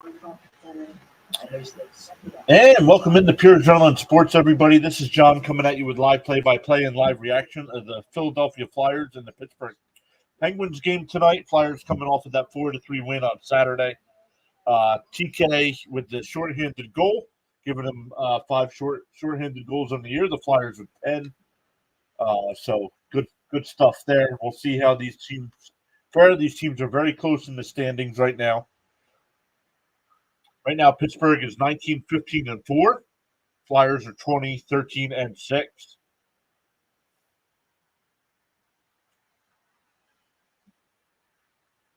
And welcome into PureAdrenaline Sports, everybody. This is John coming at you with live play-by-play and live reaction of the Philadelphia Flyers and the Pittsburgh Penguins game tonight. Flyers coming off of that 4-3 win on Saturday. TK with the shorthanded goal, giving them 5 shorthanded goals on the year. The Flyers with 10. So good stuff there. We'll see how these teams fare. These teams are very close in the standings right now. Right now, Pittsburgh is 19-15-4. Flyers are 20-13-6.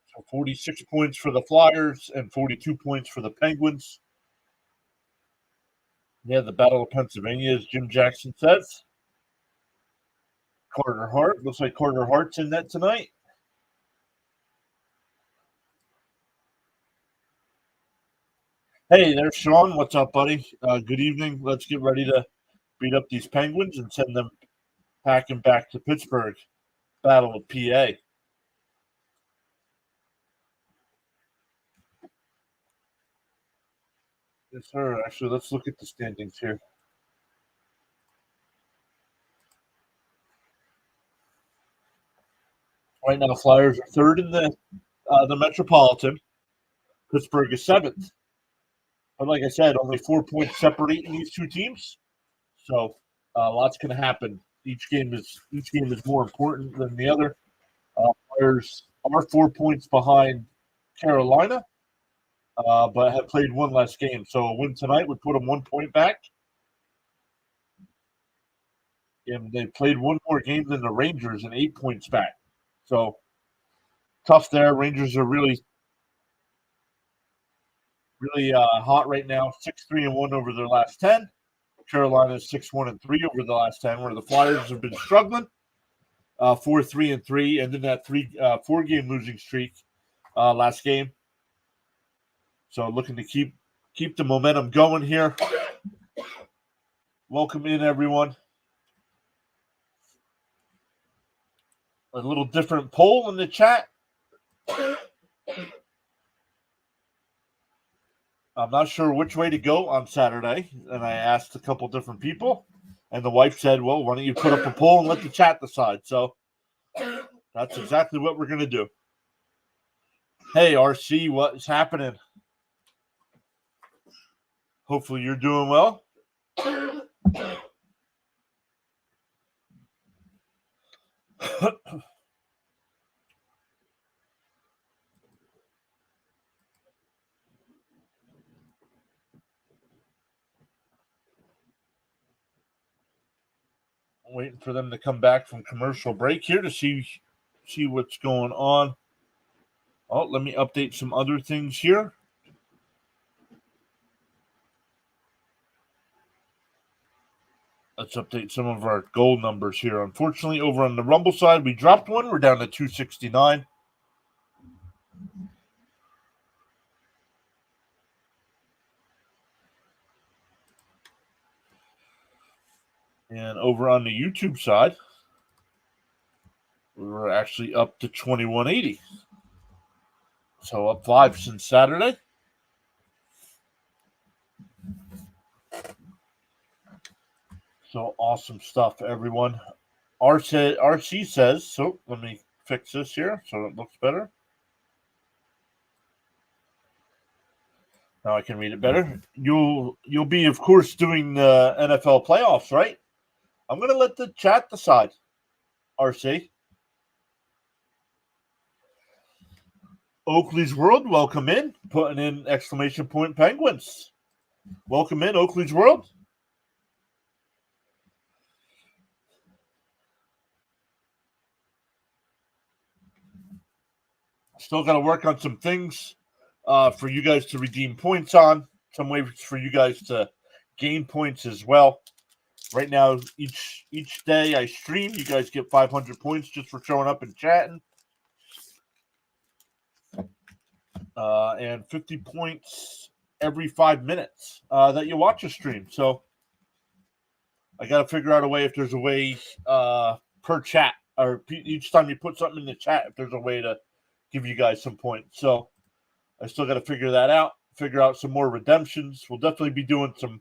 So 46 points for the Flyers and 42 points for the Penguins. Yeah, the Battle of Pennsylvania, as Jim Jackson says. Carter Hart. Looks like Carter Hart's in that tonight. Hey, there's Sean. What's up, buddy? Good evening. Let's get ready to beat up these Penguins and send them packing back to Pittsburgh. Battle of PA. Yes, sir. Actually, let's look at the standings here. Right now, Flyers are third in the Metropolitan. Pittsburgh is seventh. But like I said, only 4 points separating these two teams. So lots can happen. Each game is more important than the other. Flyers are 4 points behind Carolina, but have played one less game. So a win tonight would put them 1 point back. And they played one more game than the Rangers and 8 points back. So tough there. Rangers are really hot right now. 6-3-1 over their last 10. Carolina is 6-1-3 over the last 10, where the Flyers have been struggling. 4-3-3, and then that 4-game losing streak last game. So looking to keep the momentum going here. Welcome in, everyone. A little different poll in the chat. I'm not sure which way to go on Saturday, and I asked a couple different people, and the wife said, well, why don't you put up a poll and let the chat decide? So that's exactly what we're going to do. Hey, RC, what's happening? Hopefully you're doing well. I'm waiting for them to come back from commercial break here to see what's going on. Oh, let me update some other things here. Let's update some of our goal numbers here. Unfortunately, over on the Rumble side, we dropped one. We're down to 269. And over on the YouTube side, we were actually up to 2180. So up 5 since Saturday. So awesome stuff, everyone. RC says, so let me fix this here so it looks better. Now I can read it better. You'll be, of course, doing the NFL playoffs, right? I'm going to let the chat decide, RC. Oakley's World, welcome in. Putting in exclamation point Penguins. Welcome in, Oakley's World. Still got to work on some things for you guys to redeem points on. Some ways for you guys to gain points as well. Right now, each day I stream, you guys get 500 points just for showing up and chatting. And 50 points every 5 minutes that you watch a stream. So I got to figure out a way, if there's a way per chat, or each time you put something in the chat, if there's a way to give you guys some points. So I still got to figure that out. figure out some more redemptions. We'll definitely be doing some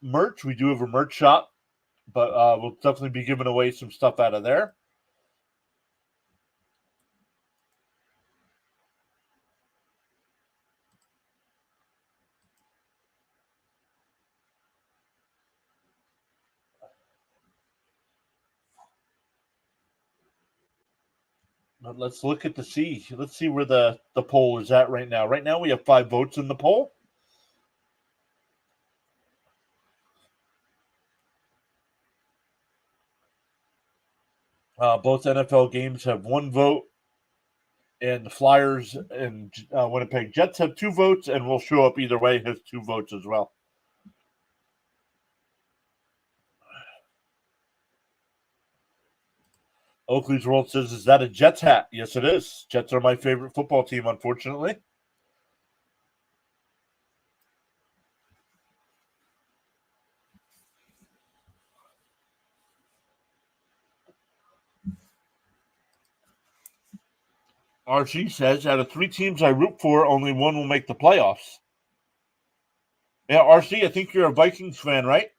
merch. We do have a merch shop, but we'll definitely be giving away some stuff out of there. But let's look at let's see where the poll is at right now. Right now we have 5 votes in the poll. Both NFL games have 1 vote, and the Flyers and Winnipeg Jets have 2 votes, and will show up either way, has 2 votes as well. Oakley's World says, is that a Jets hat? Yes, it is. Jets are my favorite football team, unfortunately. RC says, out of 3 teams I root for, only one will make the playoffs. Yeah, RC, I think you're a Vikings fan, right?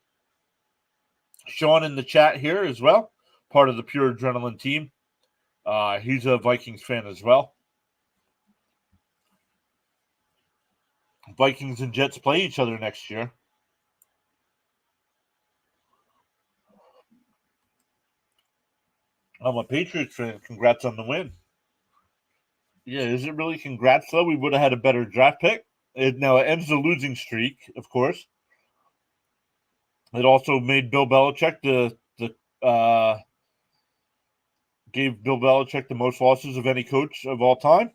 Sean in the chat here as well, part of the Pure Adrenaline team. He's a Vikings fan as well. Vikings and Jets play each other next year. I'm a Patriots fan. Congrats on the win. Yeah, is it really congrats, though? We would have had a better draft pick. Now, it ends the losing streak, of course. It also made Bill Belichick gave Bill Belichick the most losses of any coach of all time.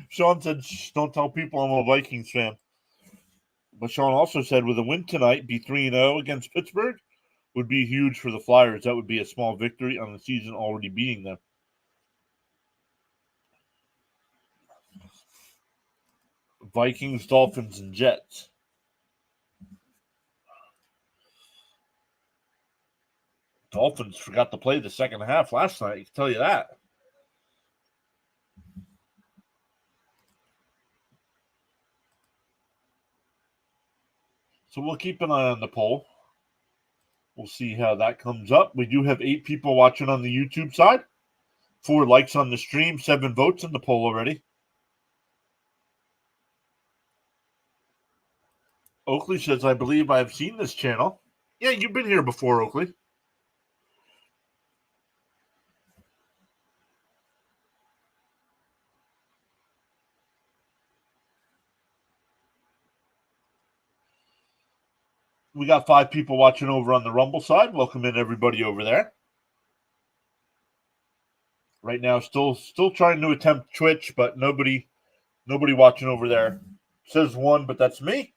Sean said, don't tell people I'm a Vikings fan. But Sean also said, with a win tonight, be 3-0 against Pittsburgh would be huge for the Flyers. That would be a small victory on the season already beating them. Vikings, Dolphins, and Jets. Dolphins forgot to play the second half last night. I can tell you that. So we'll keep an eye on the poll. We'll see how that comes up. We do have 8 people watching on the YouTube side. 4 likes on the stream, 7 votes in the poll already. Oakley says, I believe I've seen this channel. Yeah, you've been here before, Oakley. We got 5 people watching over on the Rumble side. Welcome in everybody over there. Right now, still trying to attempt Twitch, but nobody watching over there. Says 1, but that's me.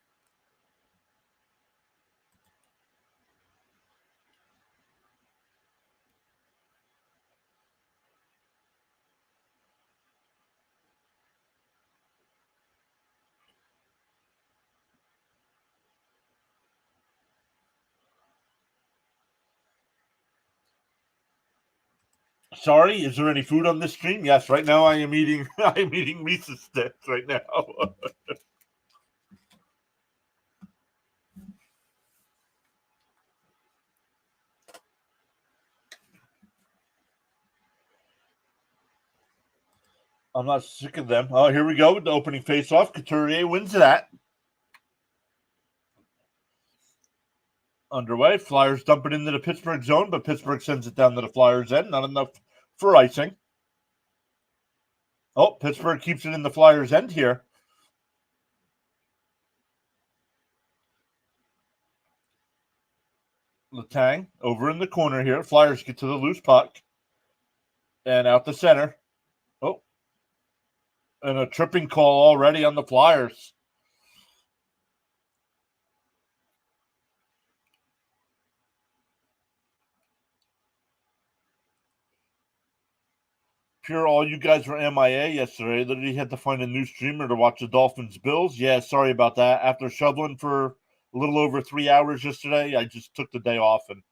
Sorry, is there any food on this stream? Yes, right now I am eating Reese's sticks right now. I'm not sick of them. Oh, here we go with the opening face-off. Couturier wins that. Underway. Flyers dump it into the Pittsburgh zone, but Pittsburgh sends it down to the Flyers' end. Not enough for icing. Oh, Pittsburgh keeps it in the Flyers' end here. Letang over in the corner here. Flyers get to the loose puck. And out the center. Oh. And a tripping call already on the Flyers. Pure, all you guys were MIA yesterday. Literally had to find a new streamer to watch the Dolphins Bills. Yeah, sorry about that. After shoveling for a little over 3 hours yesterday, I just took the day off. And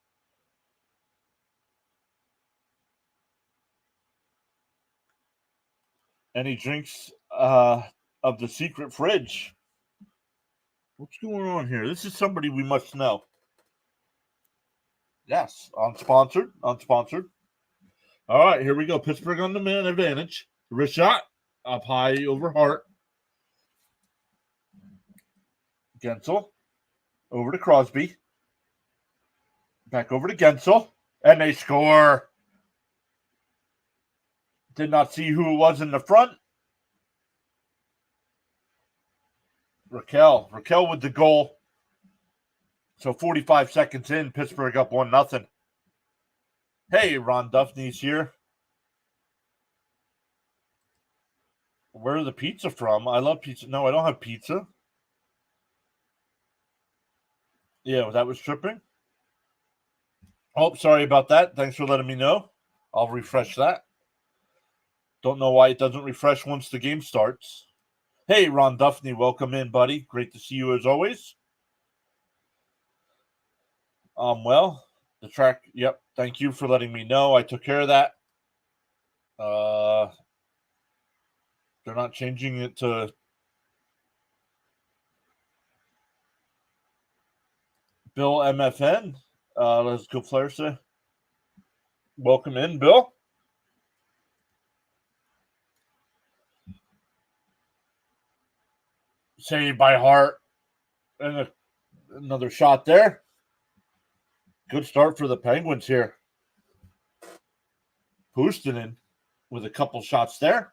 any drinks of the secret fridge. What's going on here? This is somebody we must know. Yes, unsponsored. All right, here we go. Pittsburgh on the man advantage. Wrist shot up high over Hart. Gensel over to Crosby. Back over to Gensel. And they score. Did not see who it was in the front. Raquel with the goal. So 45 seconds in, Pittsburgh up 1-0. Hey, Ron Duffney's here. Where are the pizza from? I love pizza. No, I don't have pizza. Yeah, that was tripping. Oh, sorry about that. Thanks for letting me know. I'll refresh that. Don't know why it doesn't refresh once the game starts. Hey, Ron Duffney, welcome in, buddy. Great to see you as always. Well, the track, yep, thank you for letting me know. I took care of that. They're not changing it to Bill MFN. Let's go, Flair say. Welcome in, Bill. Saved by Hart. And another shot there. Good start for the Penguins here. Puustinen with a couple shots there.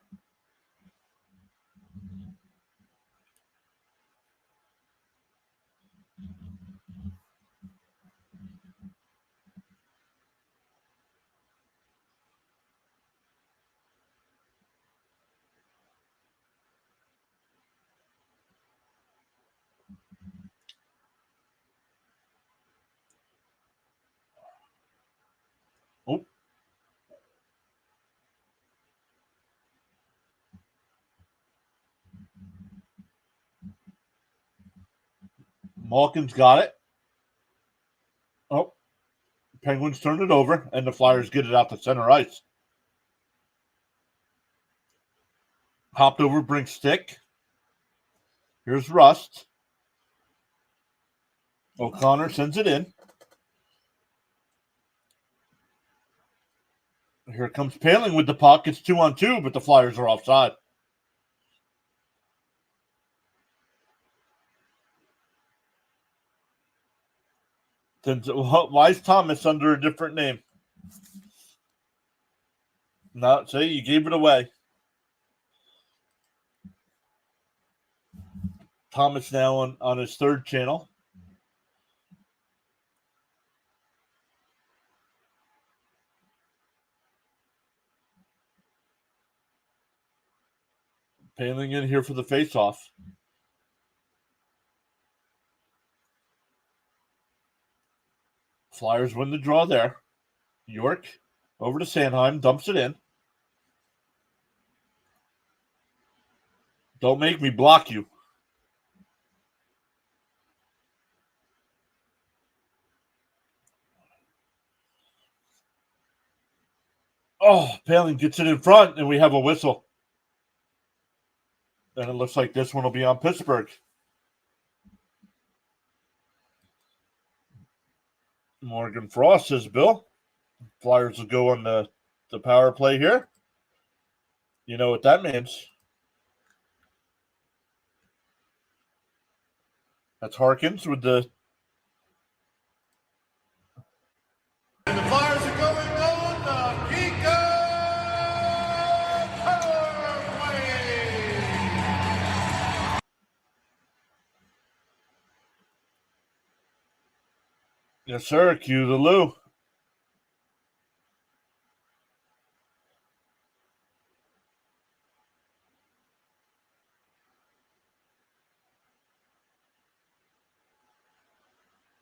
Oh. Malkin's got it. Oh. Penguins turn it over, and the Flyers get it out to center ice. Hopped over Brink's stick. Here's Rust. O'Connor sends it in. Here comes Paling with the puck. It's 2-on-2, but the Flyers are offside. Why is Thomas under a different name? No, see, you gave it away. Thomas now on his third channel. Paling in here for the face-off. Flyers win the draw there. York over to Sanheim, dumps it in. Don't make me block you. Oh, Paling gets it in front, and we have a whistle. And it looks like this one will be on Pittsburgh. Morgan Frost says, Bill, Flyers will go on the power play here. You know what that means. That's Harkins with the... And the Flyers are going on the Kika power play. Yes, sir. Cue the Lou.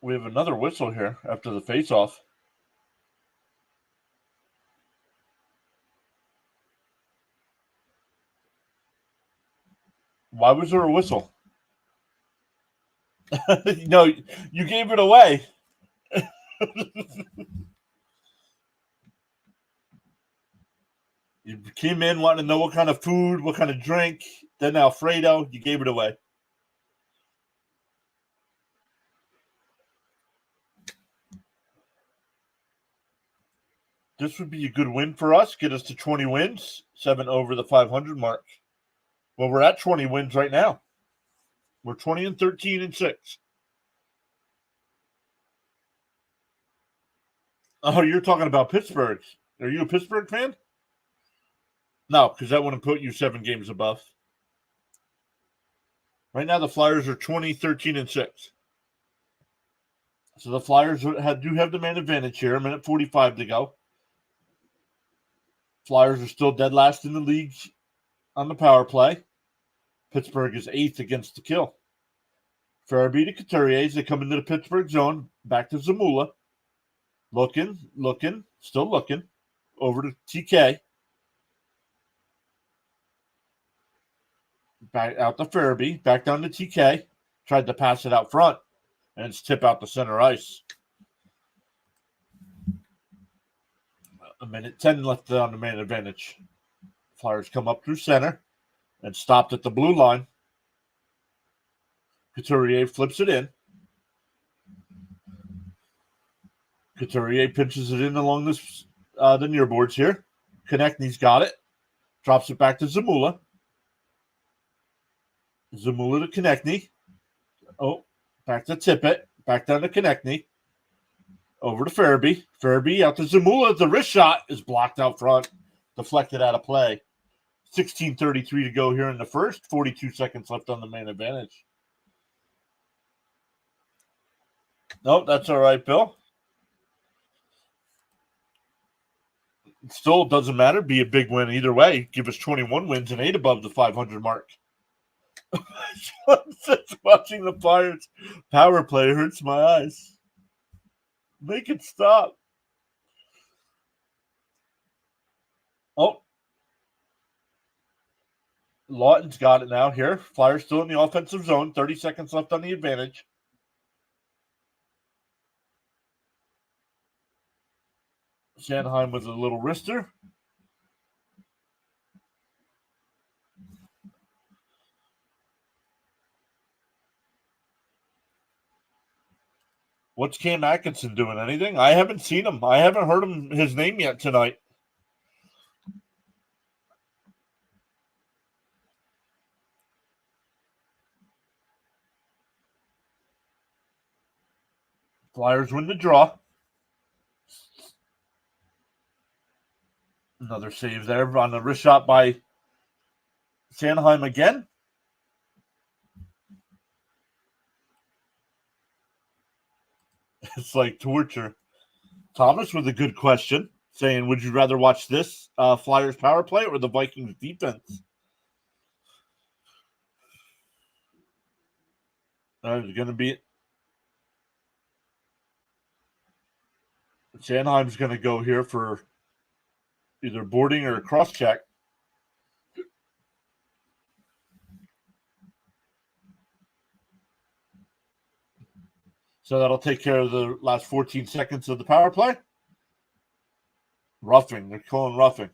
We have another whistle here after the face-off. Why was there a whistle? No, you gave it away. You came in wanting to know what kind of food, what kind of drink. then Alfredo. You gave it away. This would be a good win for us. Get us to 20 wins, 7 over the 500 mark. Well, we're at 20 wins right now. We're 20 and 13 and 6. Oh, you're talking about Pittsburgh. Are you a Pittsburgh fan? No, because that wouldn't put you 7 games above. Right now, the Flyers are 20, 13, and 6. So the Flyers do have the man advantage here. A minute 45 to go. Flyers are still dead last in the league on the power play. Pittsburgh is 8th against the kill. Farabee to Couturier as they come into the Pittsburgh zone. Back to Zamula. Looking, still looking. Over to TK. Back out to Farabee. Back down to TK. Tried to pass it out front. And it's tip out to center ice. A minute 10 left on the man advantage. Flyers come up through center and stopped at the blue line. Couturier flips it in. Couturier pinches it in along this the near boards here. Konechny's got it. Drops it back to Zamula. Zamula to Konechny. Oh, back to Tippett. Back down to Konechny. Over to Farabee. Farabee out to Zamula. The wrist shot is blocked out front. Deflected out of play. 16:33 to go here in the first. 42 seconds left on the man advantage. Nope, that's all right, Bill. It still doesn't matter. Be a big win either way. Give us 21 wins and 8 above the 500 mark. Watching the Flyers power play hurts my eyes. Make it stop. Oh. Lawton's got it now here. Flyers still in the offensive zone. 30 seconds left on the advantage. Sanheim with a little wrister. What's Cam Atkinson doing? Anything? I haven't seen him. I haven't heard his name yet tonight. Flyers win the draw. Another save there on the wrist shot by Sanheim again. It's like torture. Thomas with a good question, saying, would you rather watch this Flyers power play or the Vikings defense? It's going to be... Sanheim's going to go here for either boarding or a cross-check. So that'll take care of the last 14 seconds of the power play. Roughing. They're calling roughing.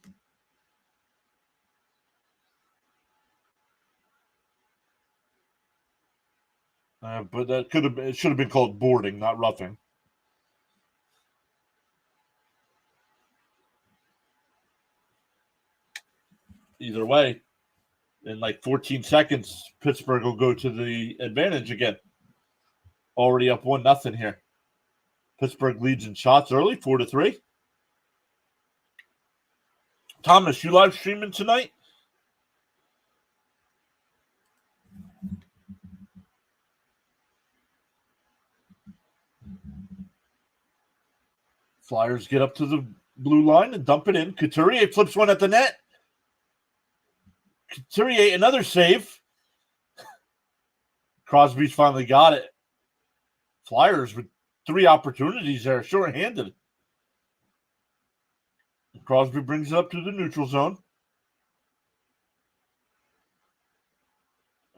But that it should have been called boarding, not roughing. Either way, in like 14 seconds, Pittsburgh will go to the advantage again. Already up 1-0 here. Pittsburgh leads in shots early, 4-3. Thomas, you live streaming tonight? Flyers get up to the blue line and dump it in. Couturier flips one at the net. Couturier, another save. Crosby's finally got it. Flyers with 3 opportunities there, short-handed. Crosby brings it up to the neutral zone.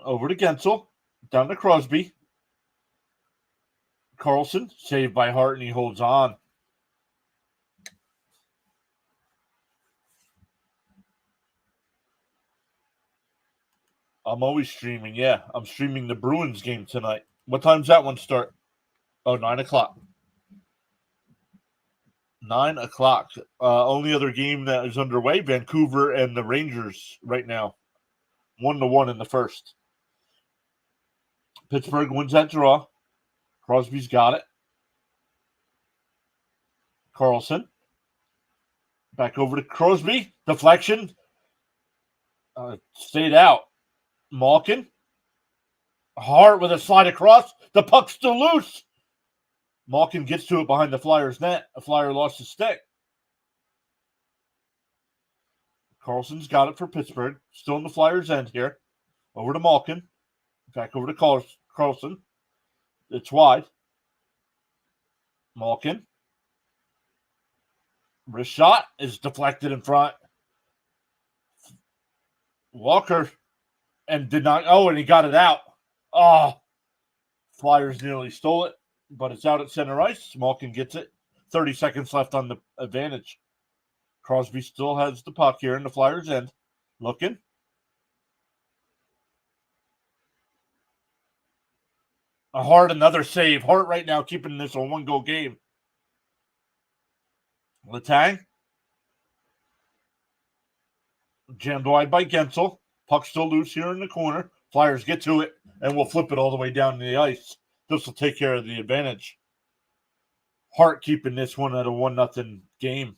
Over to Gensel. Down to Crosby. Carlson, saved by Hart, and he holds on. I'm always streaming. Yeah, I'm streaming the Bruins game tonight. What time's that one start? Oh, 9 o'clock. 9 o'clock. Only other game that is underway, Vancouver and the Rangers right now. 1-1 in the first. Pittsburgh wins that draw. Crosby's got it. Carlson. Back over to Crosby. Deflection. Stayed out. Malkin. Hart with a slide across. The puck's still loose. Malkin gets to it behind the Flyers' net. A Flyer lost his stick. Carlson's got it for Pittsburgh. Still in the Flyers' end here. Over to Malkin. Back over to Carlson. It's wide. Malkin. Wrist shot is deflected in front. Walker. And did not. Oh, and he got it out. Oh. Flyers nearly stole it, but it's out at center ice. Malkin gets it. 30 seconds left on the advantage. Crosby still has the puck here in the Flyers' end. Looking. Hart, another save. Hart right now keeping this a one-goal game. Letang. Jammed wide by Gensel. Puck still loose here in the corner. Flyers get to it, and we'll flip it all the way down to the ice. This will take care of the advantage. Hart keeping this one at a 1-0 game.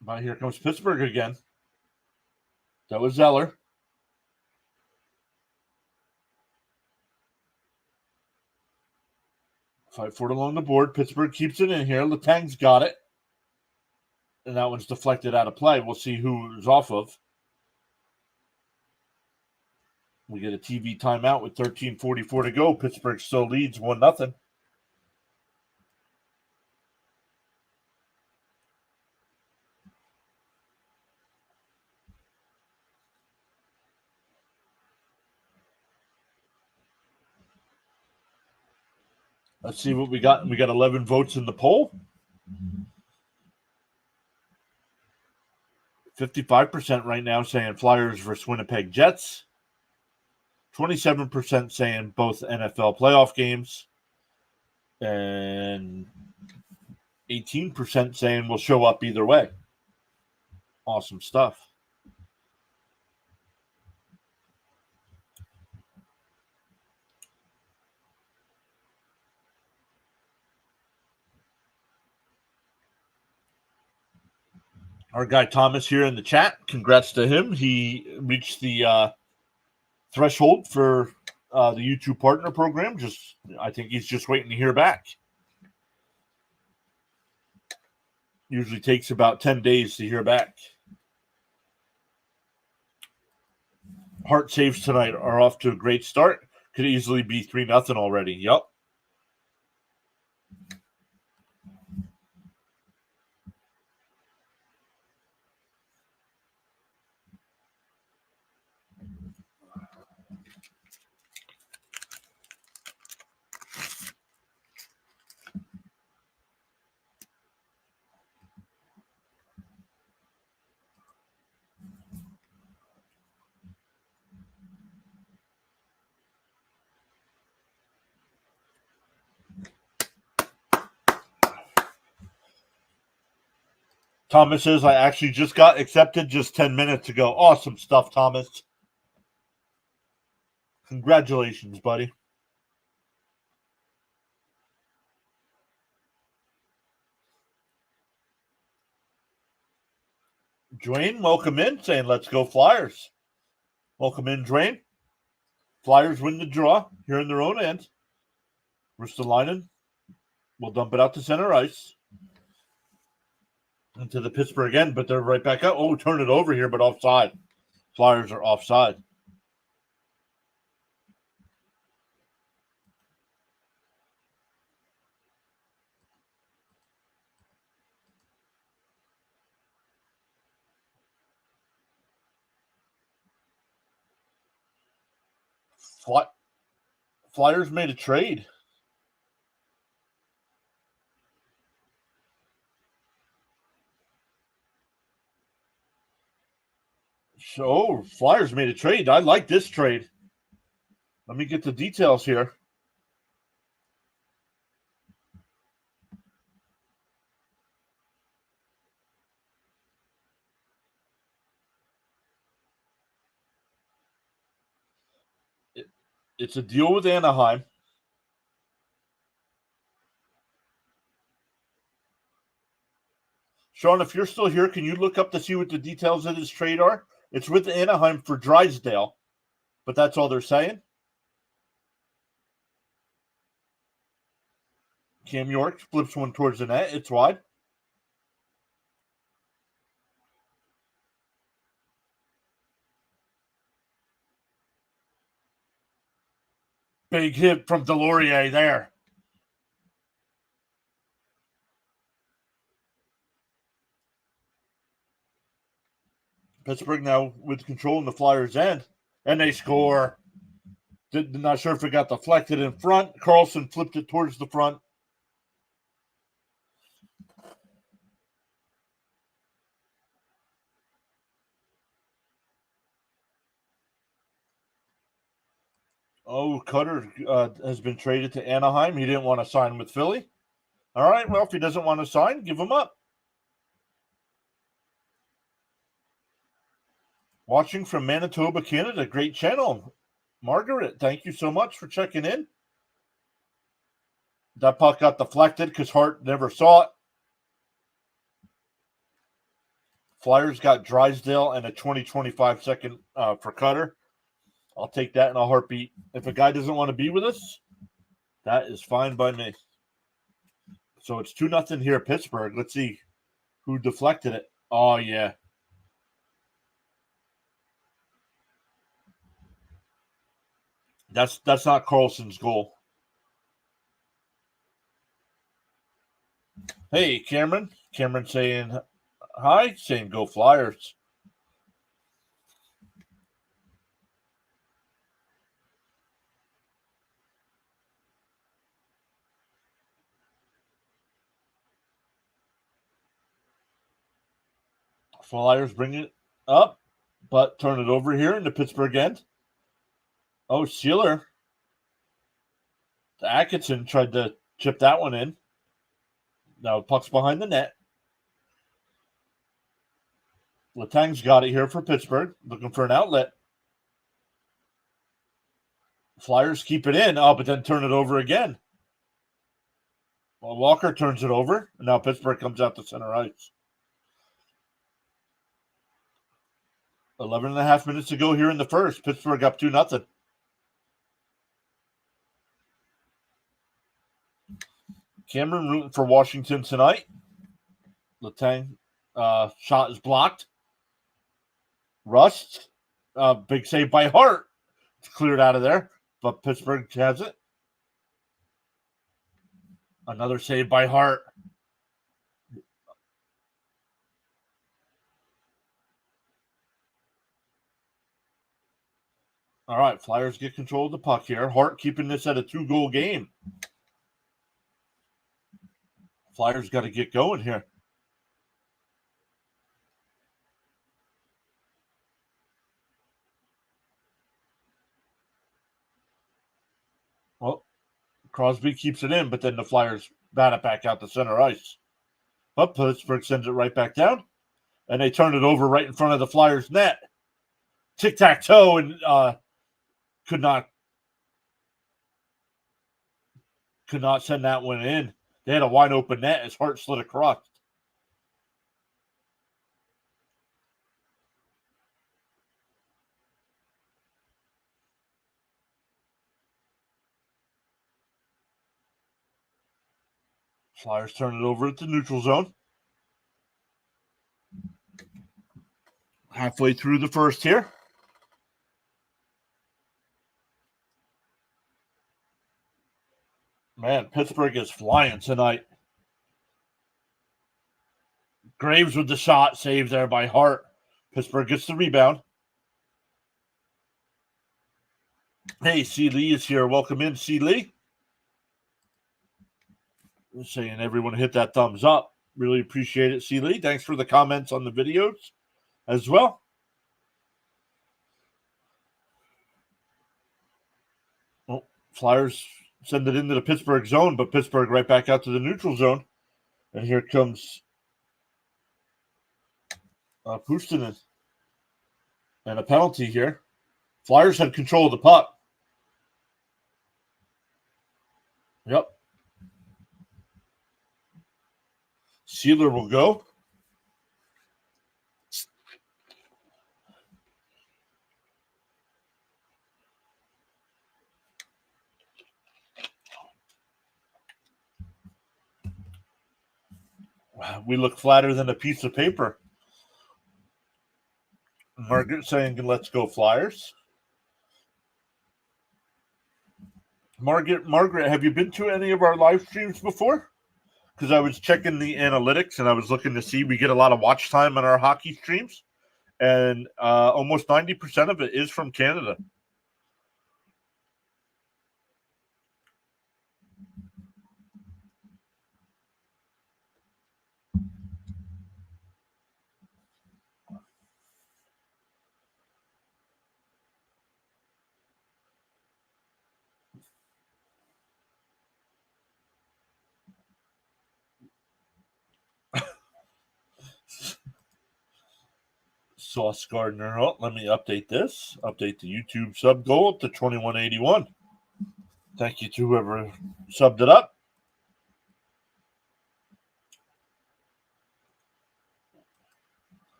But here comes Pittsburgh again. That was Zeller. Fight for it along the board. Pittsburgh keeps it in here. Letang's got it. And that one's deflected out of play. We'll see who's off of. We get a TV timeout with 13:44 to go. Pittsburgh still leads 1-0. Let's see what we got. We got 11 votes in the poll. 55% right now saying Flyers versus Winnipeg Jets. 27% saying both NFL playoff games. And 18% saying we'll show up either way. Awesome stuff. Our guy Thomas here in the chat, congrats to him. He reached the threshold for the YouTube partner program. I think he's just waiting to hear back. Usually takes about 10 days to hear back. Hart saves tonight are off to a great start. Could easily be 3-0 already. Yup. Thomas says, I actually just got accepted just 10 minutes ago. Awesome stuff, Thomas. Congratulations, buddy. Dwayne, welcome in, saying, let's go Flyers. Welcome in, Dwayne. Flyers win the draw here in their own end. Ristolainen will dump it out to center ice. Into the Pittsburgh end, but they're right back up. Oh, turn it over here, but offside. Flyers are offside. Flyers made a trade. So, Flyers made a trade. I like this trade. Let me get the details here. It's a deal with Anaheim. Sean, if you're still here, can you look up to see what the details of this trade are? It's with Anaheim for Drysdale, but that's all they're saying. Cam York flips one towards the net. It's wide. Big hit from Delorier there. Pittsburgh now with control in the Flyers' end, and they score. Not sure if it got deflected in front. Carlson flipped it towards the front. Oh, Cutter has been traded to Anaheim. He didn't want to sign with Philly. All right, well, if he doesn't want to sign, give him up. Watching from Manitoba, Canada. Great channel. Margaret, thank you so much for checking in. That puck got deflected because Hart never saw it. Flyers got Drysdale and a 20-25 second for Cutter. I'll take that in a heartbeat. If a guy doesn't want to be with us, that is fine by me. So it's 2-0 here, Pittsburgh. Let's see who deflected it. Oh, yeah. That's not Carlson's goal. Hey, Cameron. Cameron saying hi, saying go Flyers. Flyers bring it up, but turn it over here in the Pittsburgh end. Oh, Sealer. Atkinson tried to chip that one in. Now puck's behind the net. Letang's got it here for Pittsburgh, looking for an outlet. Flyers keep it in, but then turn it over again. Well, Walker turns it over, and now Pittsburgh comes out to center ice. 11 and a half minutes to go here in the first. Pittsburgh up 2-0. Cameron rooting for Washington tonight. Letang shot is blocked. Rust, big save by Hart. It's cleared out of there, but Pittsburgh has it. Another save by Hart. All right, Flyers get control of the puck here. Hart keeping this at a 2-goal game. Flyers got to get going here. Well, Crosby keeps it in, but then the Flyers bat it back out to center ice. But Pittsburgh sends it right back down, and they turn it over right in front of the Flyers' net. Tic-tac-toe, and could not send that one in. They had a wide open net as Hart slid across. Flyers turn it over at the neutral zone. Halfway through the first here. Man, Pittsburgh is flying tonight. Graves with the shot, saved there by Hart. Pittsburgh gets the rebound. Hey, C. Lee is here. Welcome in, C. Lee. Saying everyone hit that thumbs up. Really appreciate it, C. Lee. Thanks for the comments on the videos as well. Flyers send it into the Pittsburgh zone, but Pittsburgh right back out to the neutral zone. And here comes Puustinen. And a penalty here. Flyers had control of the puck. Yep. Sealer will go. We look flatter than a piece of paper. Margaret saying, let's go Flyers. Margaret, have you been to any of our live streams before? Because I was checking the analytics and I was looking to see, we get a lot of watch time on our hockey streams. And almost 90% of it is from Canada. Sauce Gardner. Oh, let me update this. Update the YouTube sub goal up to 2181. Thank you to whoever subbed it up.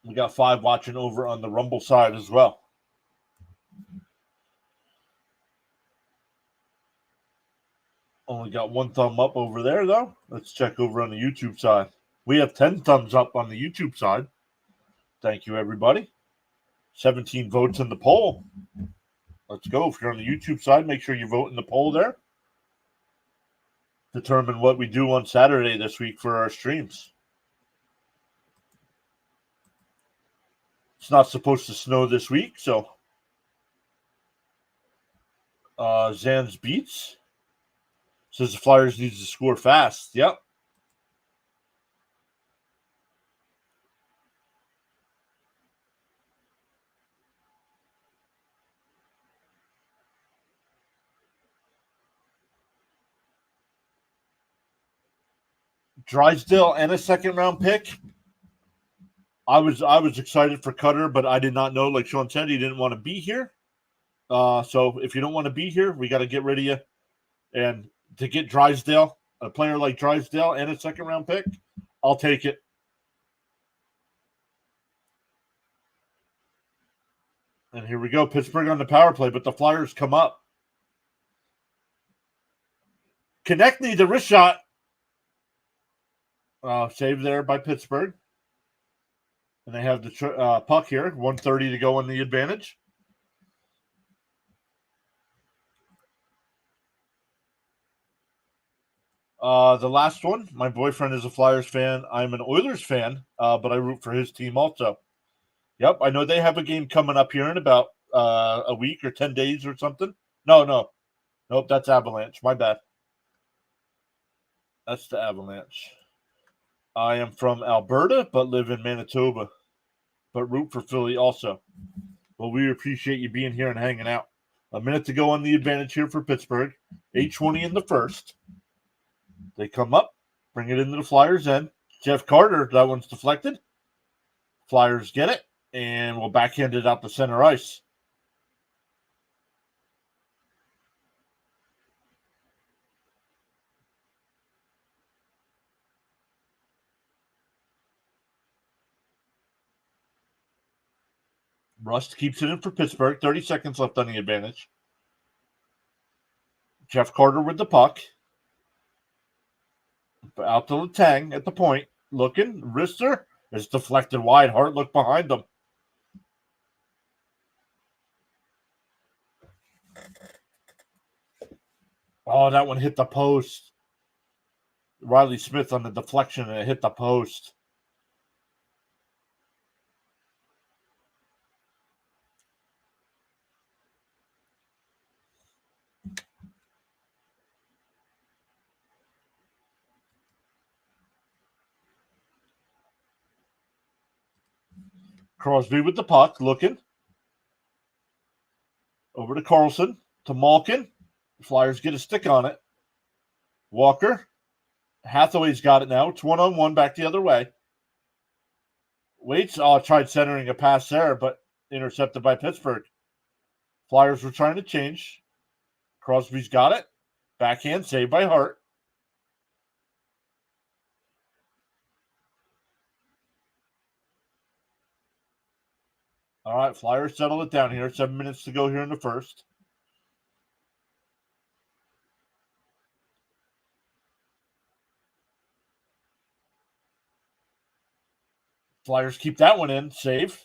We got 5 watching over on the Rumble side as well. Only got 1 thumb up over there, though. Let's check over on the YouTube side. We have 10 thumbs up on the YouTube side. Thank you, everybody. 17 votes in the poll. Let's go. If you're on the YouTube side, make sure you vote in the poll there. Determine what we do on Saturday this week for our streams. It's not supposed to snow this week, so Zan's Beats says the Flyers needs to score fast. Yep. Drysdale and a second-round pick. I was excited for Cutter, but I did not know, like Sean said, he didn't want to be here. So if you don't want to be here, we got to get rid of you. And to get Drysdale, a player like Drysdale and a second-round pick, I'll take it. And here we go. Pittsburgh on the power play, but the Flyers come up. Konechny, the wrist shot. Saved there by Pittsburgh. And they have the puck here. 1:30 to go on the advantage. The last one, my boyfriend is a Flyers fan. I'm an Oilers fan, but I root for his team also. Yep, I know they have a game coming up here in about a week or 10 days or something. Nope, that's Avalanche. My bad. That's the Avalanche. I am from Alberta, but live in Manitoba, but root for Philly also. Well, we appreciate you being here and hanging out. A minute to go on the advantage here for Pittsburgh. 8:20 in the first. They come up, bring it into the Flyers' end. Jeff Carter, that one's deflected. Flyers get it, and we'll backhand it out the center ice. Rust keeps it in for Pittsburgh. 30 seconds left on the advantage. Jeff Carter with the puck. Out to Letang at the point. Looking. Wrister is deflected wide. Hart look behind him. Oh, that one hit the post. Riley Smith on the deflection, and it hit the post. Crosby with the puck, looking. Over to Carlson, to Malkin. Flyers get a stick on it. Walker. Hathaway's got it now. It's 1-on-1 back the other way. Waits tried centering a pass there, but intercepted by Pittsburgh. Flyers were trying to change. Crosby's got it. Backhand saved by Hart. All right, Flyers settle it down here. 7 minutes to go here in the first. Flyers keep that one in. Save.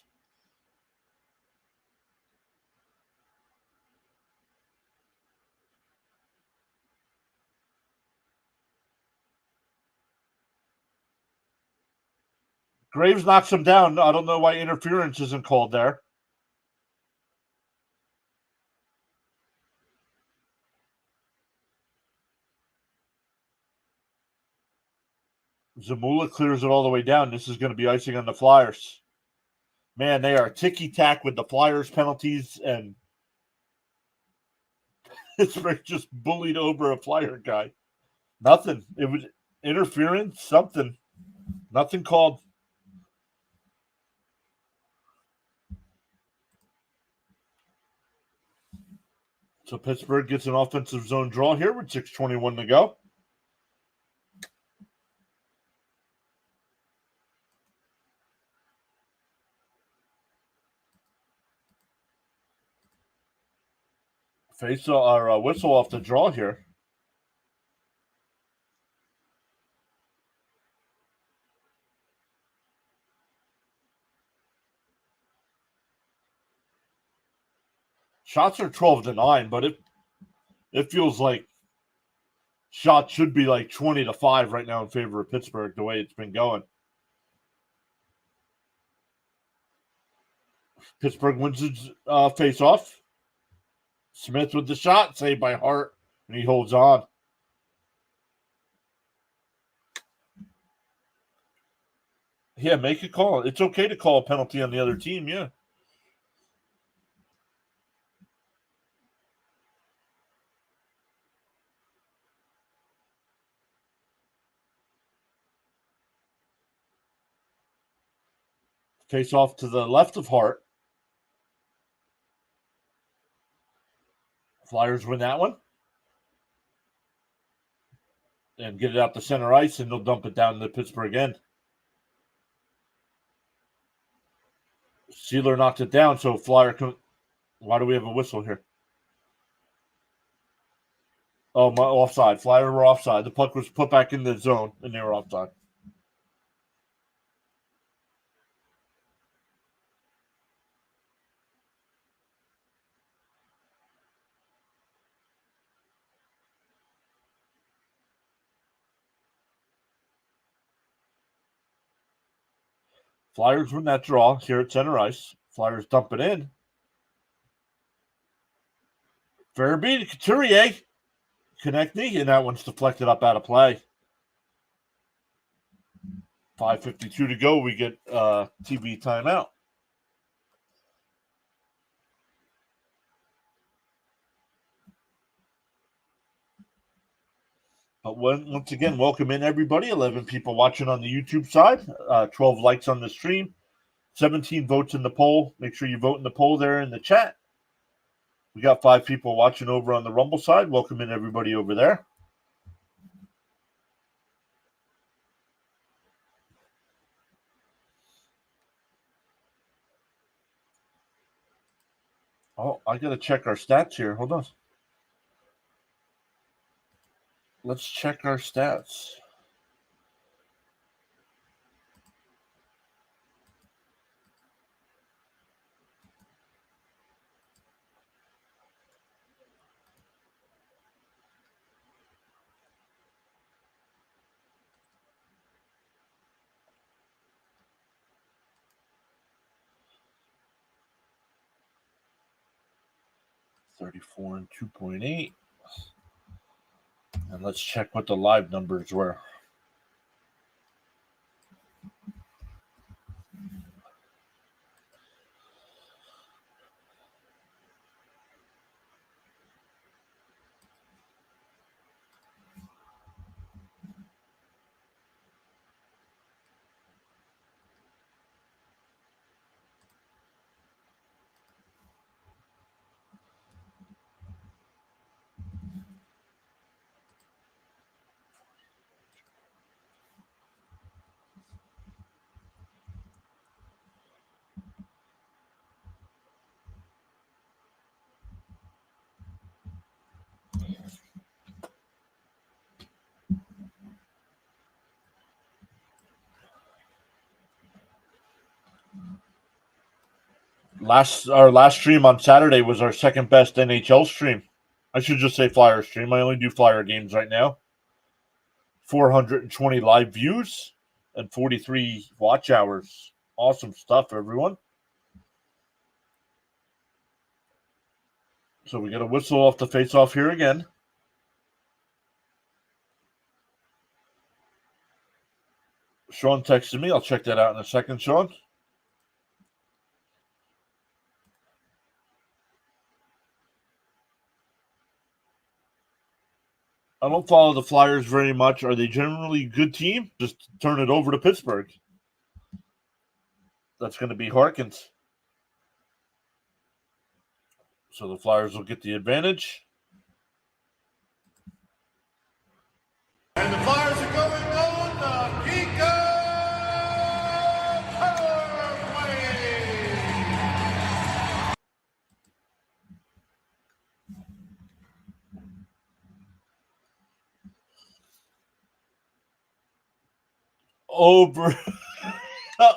Graves knocks him down. I don't know why interference isn't called there. Zamula clears it all the way down. This is going to be icing on the Flyers. Man, they are ticky-tack with the Flyers penalties, and Pittsburgh just bullied over a Flyer guy. Nothing. It was interference, something. Nothing called. So Pittsburgh gets an offensive zone draw here with 6:21 to go. Face or whistle off the draw here. Shots are 12-9, but it feels like shots should be like 20-5 right now in favor of Pittsburgh, the way it's been going. Pittsburgh wins its face-off. Smith with the shot, saved by Hart, and he holds on. Yeah, make a call. It's okay to call a penalty on the other team, yeah. Face off to the left of Hart. Flyers win that one. And get it out to center ice, and they'll dump it down the Pittsburgh end. Sealer knocked it down, so Flyer can. Why do we have a whistle here? Oh, my offside. Flyer were offside. The puck was put back in the zone, and they were offside. Flyers win that draw here at center ice. Flyers dump it in. Fair beat, Couturier. Konechny, and that one's deflected up out of play. 5:52 to go. We get TV timeout. But once again, welcome in everybody. 11 people watching on the YouTube side. 12 likes on the stream. 17 votes in the poll. Make sure you vote in the poll there in the chat. We got 5 people watching over on the Rumble side. Welcome in everybody over there. Oh, I got to check our stats here. Hold on. Let's check our stats. $34 and 2.8. And let's check what the live numbers were. Our last stream on Saturday was our second best NHL stream. I should just say Flyer stream. I only do Flyer games right now. 420 live views and 43 watch hours. Awesome stuff, everyone. So we got a whistle off the face-off here again. Sean texted me. I'll check that out in a second, Sean. I don't follow the Flyers very much. Are they generally a good team? Just turn it over to Pittsburgh. That's going to be Harkins. So the Flyers will get the advantage. And the Flyers are going on the Kiko power play.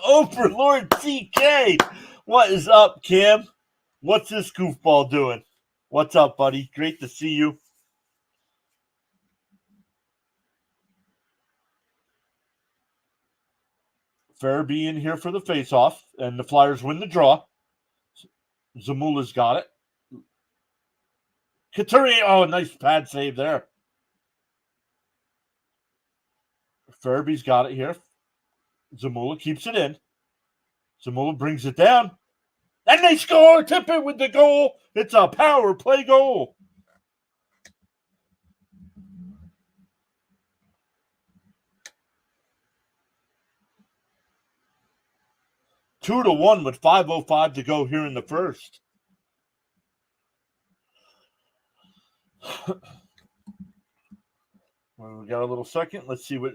Overlord TK. What is up, Cam? What's this goofball doing? What's up, buddy? Great to see you. Farabee in here for the face-off, and the Flyers win the draw. Zamula's got it. Couturier, oh, nice pad save there. Farabee's got it here. Zamula keeps it in. Zamula brings it down. And they score! Tip it with the goal. It's a power play goal. Two to one with 5:05 to go here in the first. Well, we got a little second. Let's see what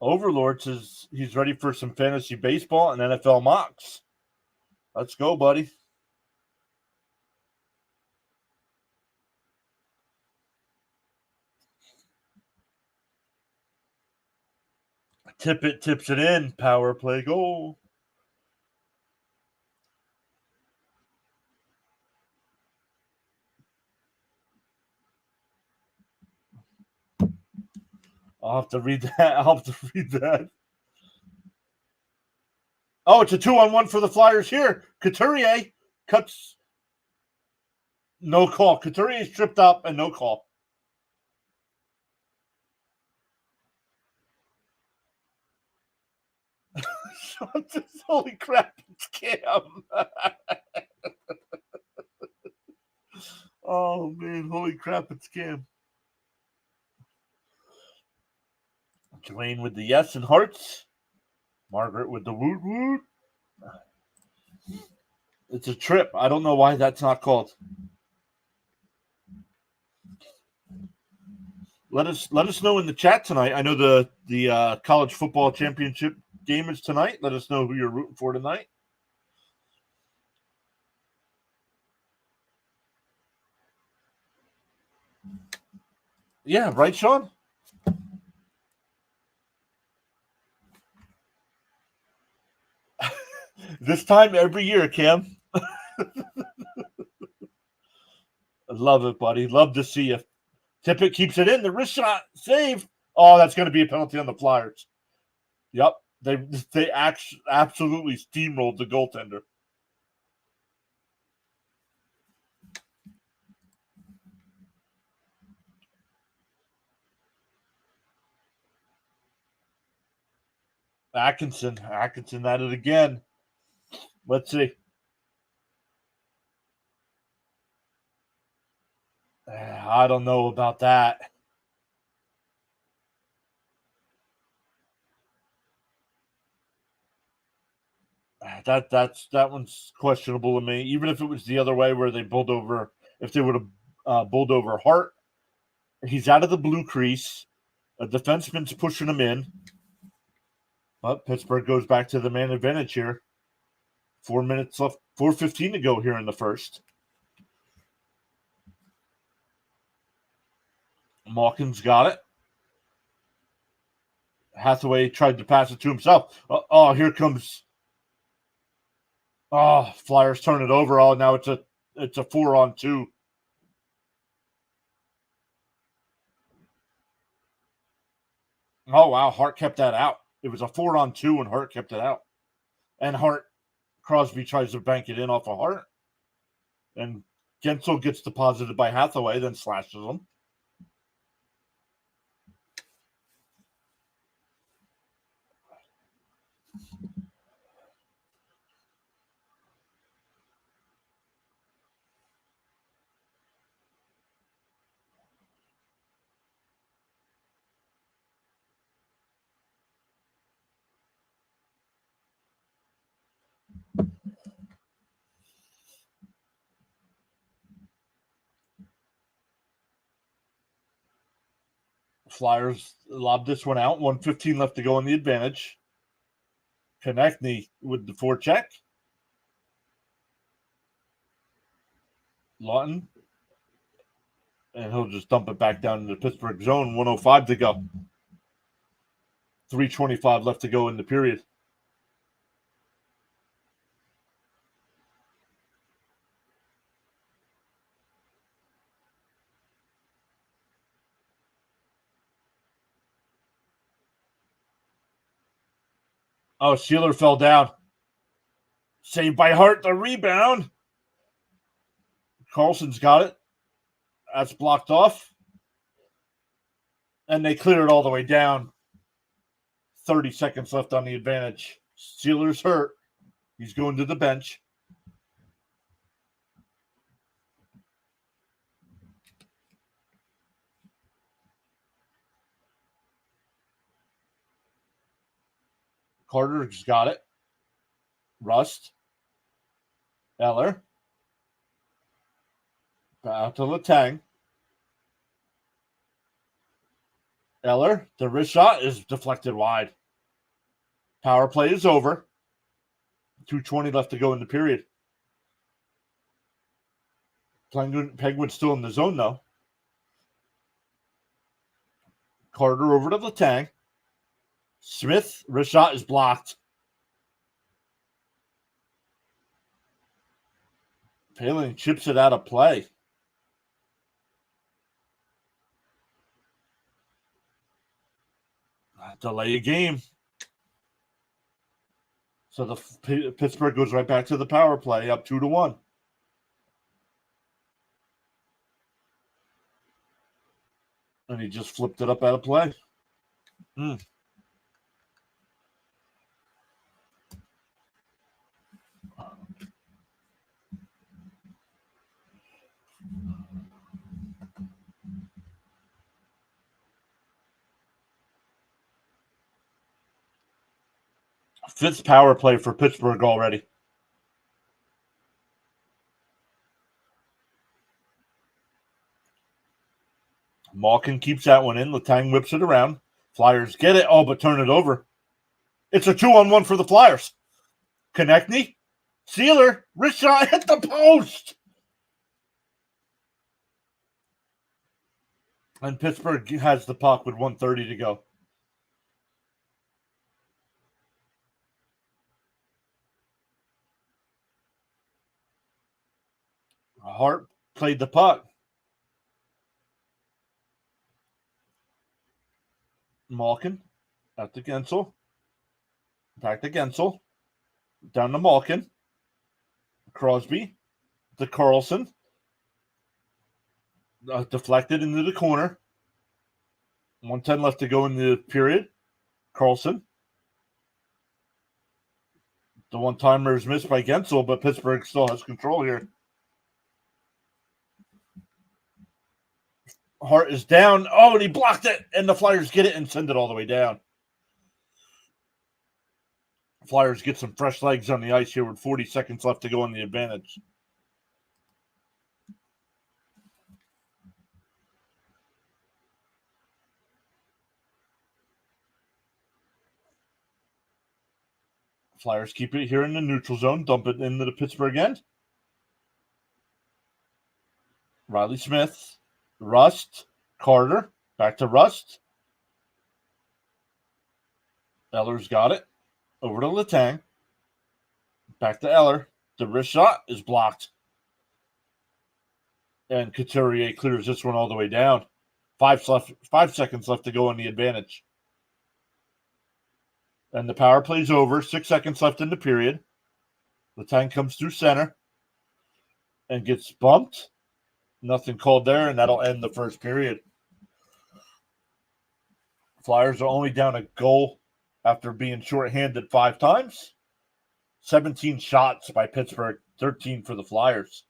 Overlord says. He's ready for some fantasy baseball and NFL mocks. Let's go, buddy. Tippett tips it in. Power play goal. I'll have to read that. Oh, it's a 2-on-1 for the Flyers here. Couturier cuts. No call. Couturier is tripped up and no call. Holy crap, it's Cam. Oh, man. Holy crap, it's Cam. Dwayne with the yes and hearts. Margaret with the woot woot. It's a trip. I don't know why that's not called. Let us know in the chat tonight. I know the college football championship game is tonight. Let us know who you're rooting for tonight. Yeah, right, Sean? This time every year, Cam. I love it, buddy. Love to see you. Tippett keeps it in. The wrist shot. Save. Oh, that's going to be a penalty on the Flyers. Yep. They absolutely steamrolled the goaltender. Atkinson at it again. Let's see. I don't know about that. That one's questionable to me. Even if it was the other way where they bowled over, if they would have bowled over Hart, he's out of the blue crease. A defenseman's pushing him in. But Pittsburgh goes back to the man advantage here. 4 minutes left, 4:15 to go here in the first. Malkin's got it. Hathaway tried to pass it to himself. Oh, here comes Oh, Flyers turn it over. Oh, now it's a 4-on-2. Oh, wow. Hart kept that out. It was a 4-on-2 and Hart kept it out. And Crosby tries to bank it in off of Hart. And Gensel gets deposited by Hathaway, then slashes him. Flyers lobbed this one out. 1:15 left to go in the advantage. Konechny with the forecheck. Lawton. And he'll just dump it back down in the Pittsburgh zone. 1:05 to go. 3:25 left to go in the period. Oh, Sheeler fell down. Saved by Hart, the rebound. Carlson's got it. That's blocked off. And they clear it all the way down. 30 seconds left on the advantage. Sheeler's hurt. He's going to the bench. Carter's got it. Rust. Eller. Out to Letang. Eller. The wrist shot is deflected wide. Power play is over. 2:20 left to go in the period. Penguins still in the zone, though. Carter over to Letang. Smith, wrist shot is blocked. Palin chips it out of play. Delay a game. So the Pittsburgh goes right back to the power play, up 2-1. And he just flipped it up out of play. Fifth power play for Pittsburgh already. Malkin keeps that one in. Letang whips it around. Flyers get it. Oh, but turn it over. It's a 2-on-1 for the Flyers. Konechny. Sealer. Wrist shot hit the post. And Pittsburgh has the puck with 1:30 to go. Hart played the puck. Malkin out to Gensel. Back to Gensel. Down to Malkin. Crosby to Carlson. Deflected into the corner. 1:10 left to go in the period. Carlson. The one-timer is missed by Gensel, but Pittsburgh still has control here. Hart is down. Oh, and he blocked it. And the Flyers get it and send it all the way down. Flyers get some fresh legs on the ice here with 40 seconds left to go in the advantage. Flyers keep it here in the neutral zone. Dump it into the Pittsburgh end. Riley Smith. Rust. Carter. Back to Rust. Eller's got it. Over to Letang. Back to Eller. The wrist shot is blocked. And Couturier clears this one all the way down. 5 seconds left to go on the advantage. And the power play's over. 6 seconds left in the period. Letang comes through center and gets bumped. Nothing called there, and that'll end the first period. Flyers are only down a goal after being shorthanded 5 times. 17 shots by Pittsburgh, 13 for the Flyers.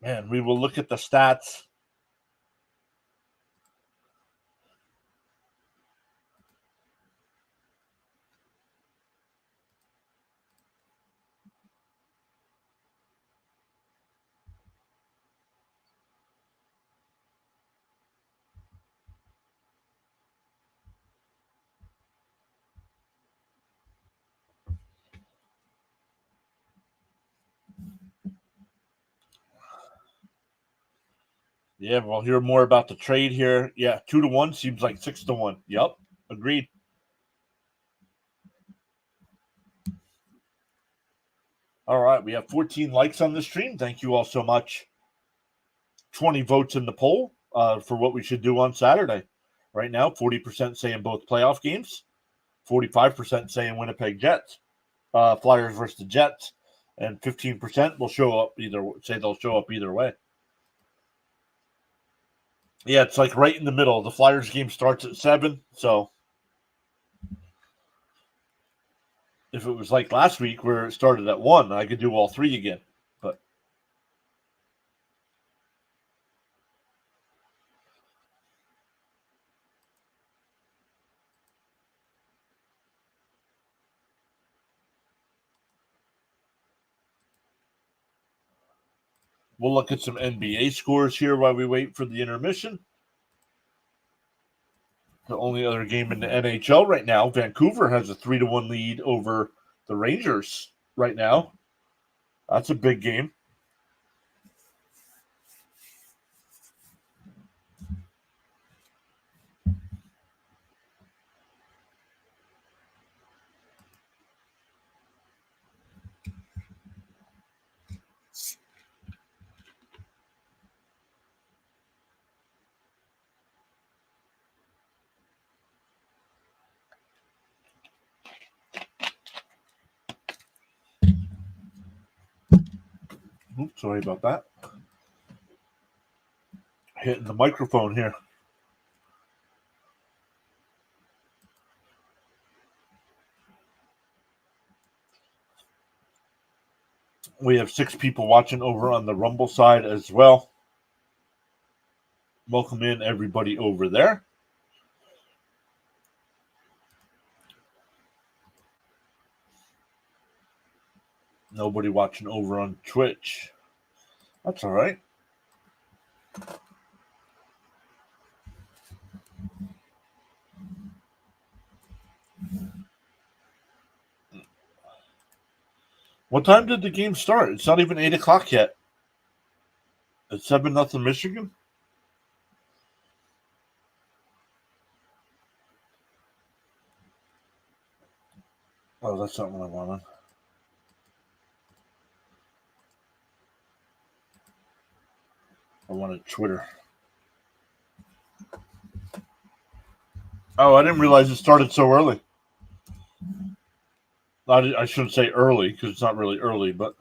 And we will look at the stats. Yeah, we'll hear more about the trade here. Yeah, 2-1 seems like 6-1. Yep, agreed. All right, we have 14 likes on the stream. Thank you all so much. 20 votes in the poll for what we should do on Saturday. Right now, 40% saying both playoff games, 45% saying Winnipeg Jets, Flyers versus the Jets, and 15% will show up they'll show up either way. Yeah, it's like right in the middle. The Flyers game starts at 7, so if it was like last week where it started at 1, I could do all 3 again. But we'll look at some NBA scores here while we wait for the intermission. The only other game in the NHL right now, Vancouver has a 3-1 lead over the Rangers right now. That's a big game. Oops, sorry about that. Hitting the microphone here. We have 6 people watching over on the Rumble side as well. Welcome in everybody over there. Nobody watching over on Twitch. That's all right. What time did the game start? It's not even 8 o'clock yet. It's 7-0 Michigan. Oh, that's not what I wanted. I wanted Twitter. Oh, I didn't realize it started so early. I shouldn't say early because it's not really early, but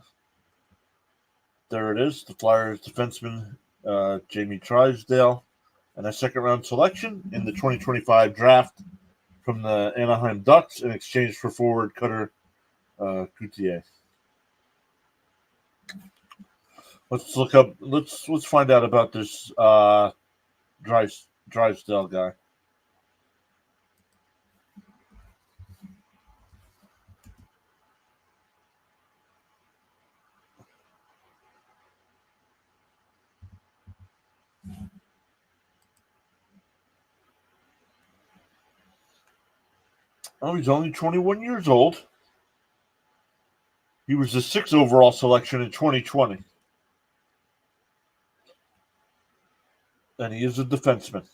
there it is. The Flyers defenseman Jamie Drysdale and a second-round selection in the 2025 draft from the Anaheim Ducks in exchange for forward Cutter Coutier. Let's look up. Let's find out about this Drysdale guy. Oh, he's only 21 years old. He was the 6th overall selection in 2020. And he is a defenseman.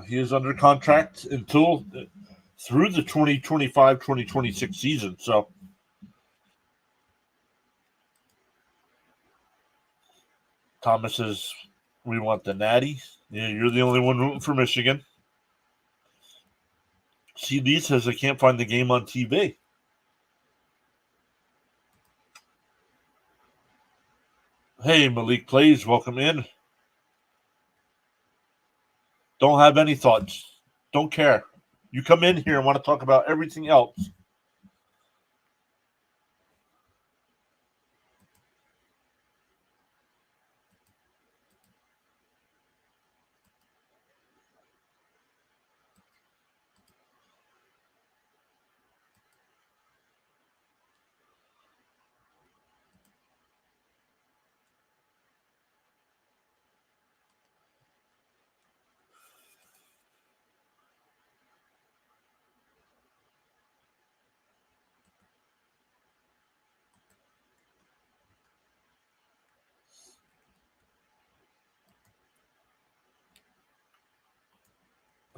He is under contract until through the 2025-2026 season. So Thomas says, we want the natty. Yeah, you're the only one rooting for Michigan. CD says, I can't find the game on TV. Hey, Malik Plays, welcome in. Don't have any thoughts. Don't care. You come in here and want to talk about everything else.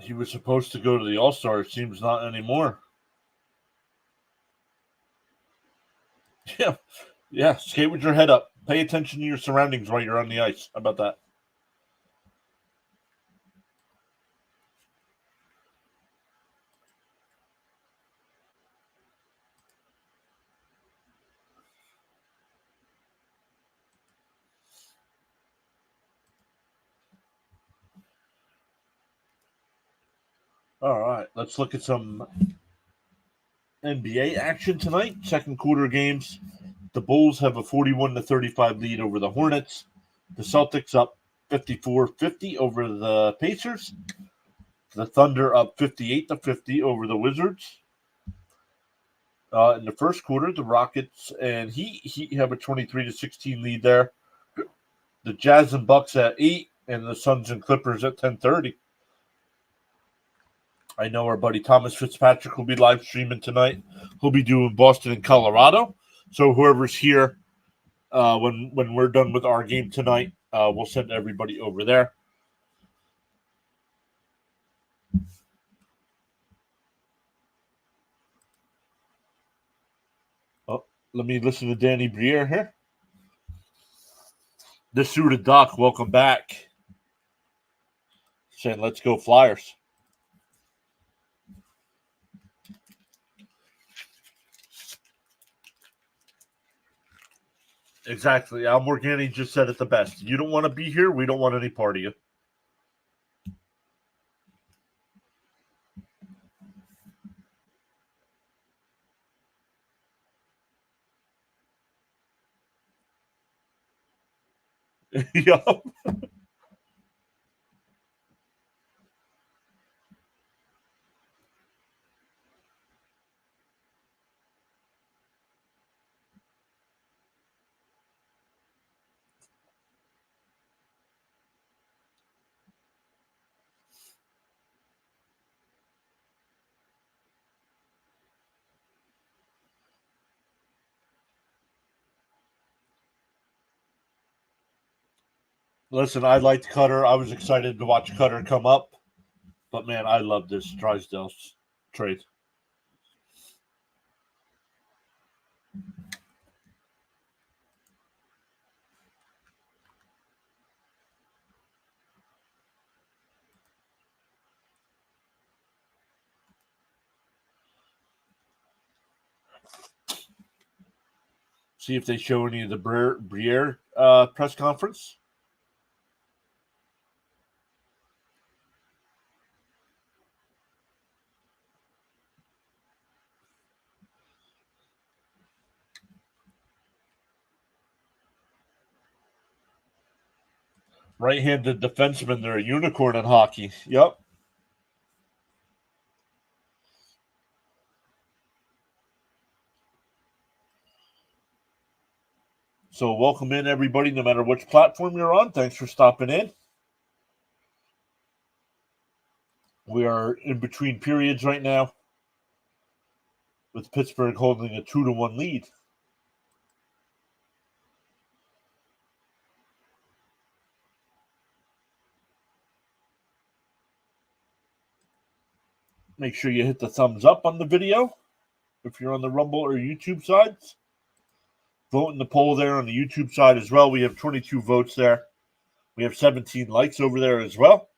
He was supposed to go to the All-Star. It seems not anymore. Yeah. Yeah. Skate with your head up. Pay attention to your surroundings while you're on the ice. How about that? All right. Let's look at some NBA action tonight. Second quarter games. The Bulls have a 41-35 lead over the Hornets. The Celtics up 54-50 over the Pacers. The Thunder up 58-50 over the Wizards. In the first quarter, the Rockets and Heat have a 23-16 lead there. The Jazz and Bucks at 8, and the Suns and Clippers at 10:30. I know our buddy Thomas Fitzpatrick will be live streaming tonight. He'll be doing Boston and Colorado. So whoever's here when we're done with our game tonight, we'll send everybody over there. Oh, let me listen to Danny Briere here. The Suited Doc, welcome back. Saying, let's go Flyers. Exactly. Al Morgani just said it the best. You don't want to be here. We don't want any part of you. Yup. Listen, I liked Cutter. I was excited to watch Cutter come up. But, man, I love this Drysdale trade. See if they show any of the Briere press conference. Right-handed defenseman. They're a unicorn in hockey. Yep. So welcome in, everybody, no matter which platform you're on. Thanks for stopping in. We are in between periods right now, with Pittsburgh holding a 2-1 lead. Make sure you hit the thumbs up on the video if you're on the Rumble or YouTube sides. Vote in the poll there on the YouTube side as well. We have 22 votes there. We have 17 likes over there as well.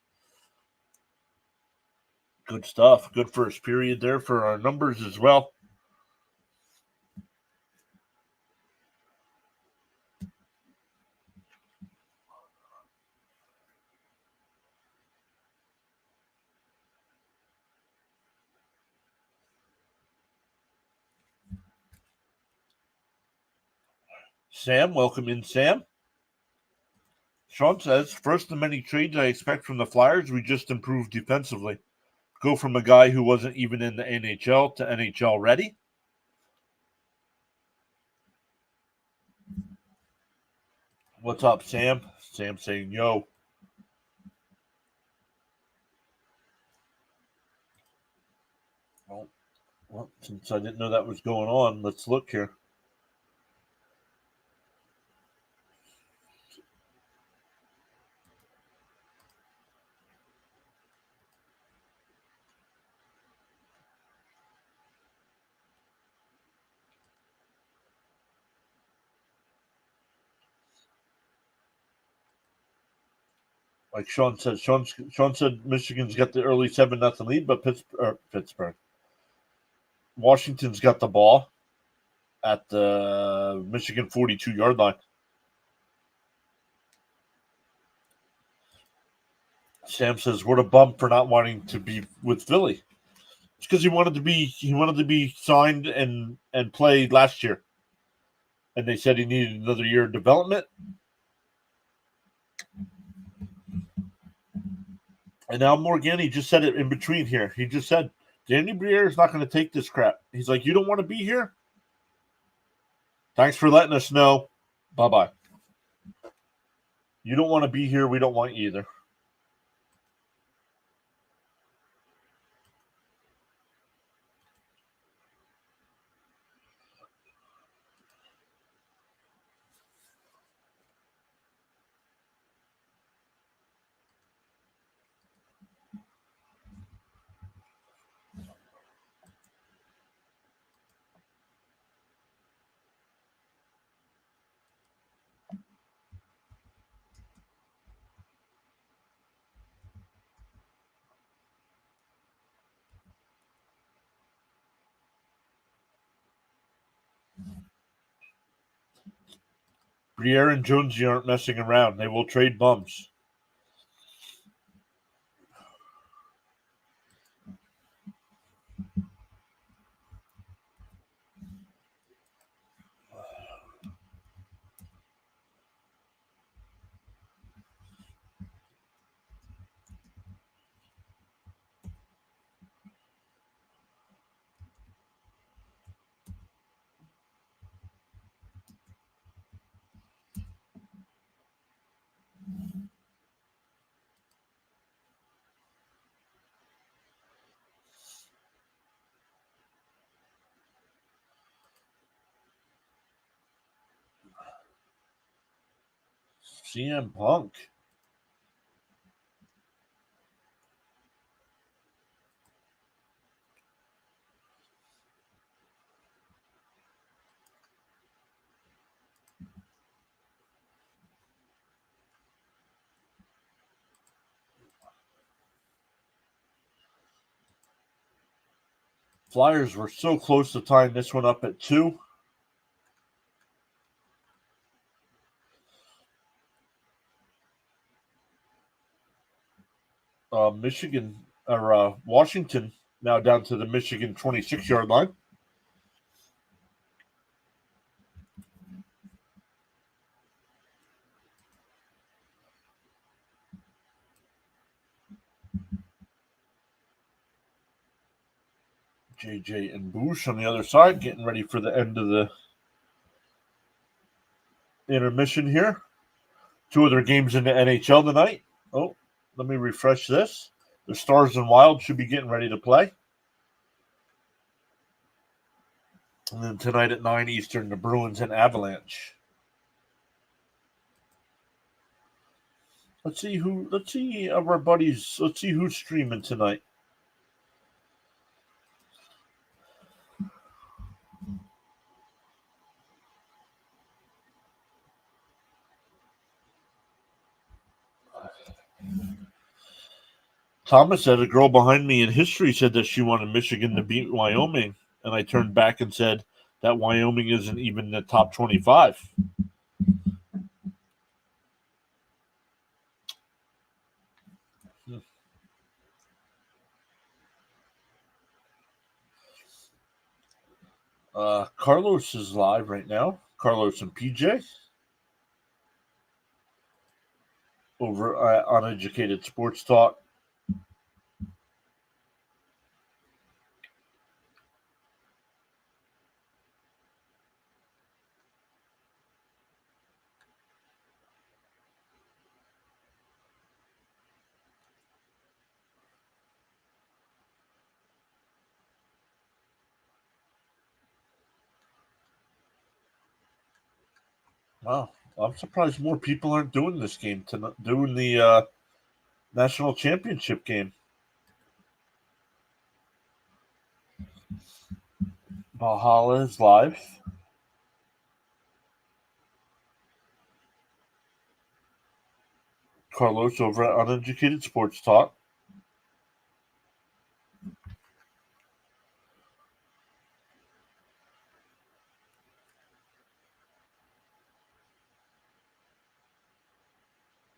Good stuff. Good first period there for our numbers as well. Sam, welcome in, Sam. Sean says, first of many trades I expect from the Flyers. We just improved defensively. Go from a guy who wasn't even in the NHL to NHL ready. What's up, Sam? Sam saying, yo. Well, since I didn't know that was going on, let's look here. Like Sean said, Sean said Michigan's got the early 7-0 lead, but Pittsburgh. Washington's got the ball at the Michigan 42-yard line. Sam says, "What a bump for not wanting to be with Philly." It's because he wanted to be signed and play last year, and they said he needed another year of development. And now Morgani just said it in between here. He just said, Danny Briere is not going to take this crap. He's like, you don't want to be here? Thanks for letting us know. Bye-bye. You don't want to be here. We don't want you either. Briere and Jonesy aren't messing around. They will trade bums. CM Punk. Flyers were so close to tying this one up at 2. Washington now down to the Michigan 26-yard line. JJ and Boosh on the other side, getting ready for the end of the intermission here. 2 other games in the NHL tonight. Oh, let me refresh this. The Stars and Wild should be getting ready to play. And then tonight at 9 Eastern, the Bruins and Avalanche. Let's see of our buddies. Let's see who's streaming tonight. Thomas said a girl behind me in history said that she wanted Michigan to beat Wyoming. And I turned back and said that Wyoming isn't even in the top 25. Carlos is live right now. Carlos and PJ over on Uneducated Sports Talk. Wow, I'm surprised more people aren't doing this game tonight, doing the national championship game. Valhalla is live. Carlos over at Uneducated Sports Talk.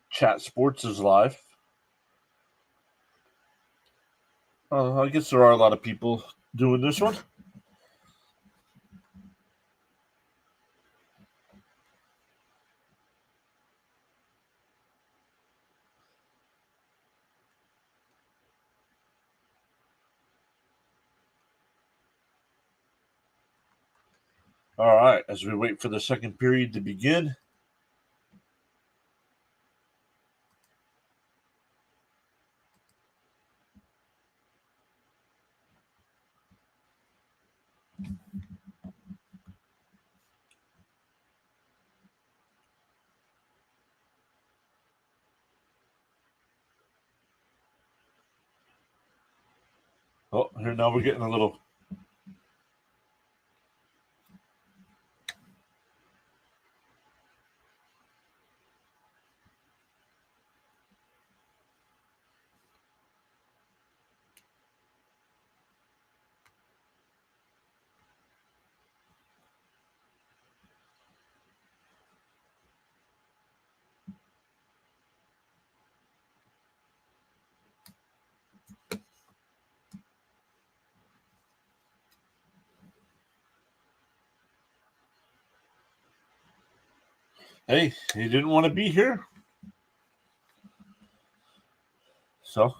Chat Sports is live. I guess there are a lot of people doing this one. All right, as we wait for the second period to begin. Oh, here now we're getting a little. Hey, he didn't want to be here. So.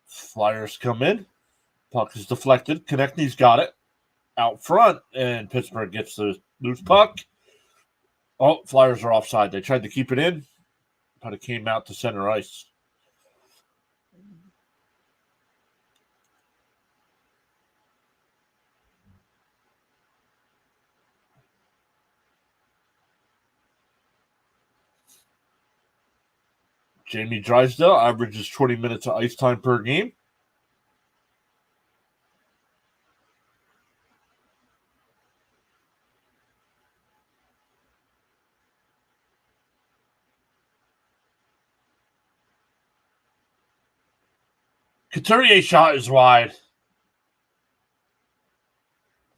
Flyers come in. Puck is deflected. Konechny's got it out front, and Pittsburgh gets the loose puck. Oh, Flyers are offside. They tried to keep it in, but it came out to center ice. Jamie Drysdale averages 20 minutes of ice time per game. Couturier's shot is wide.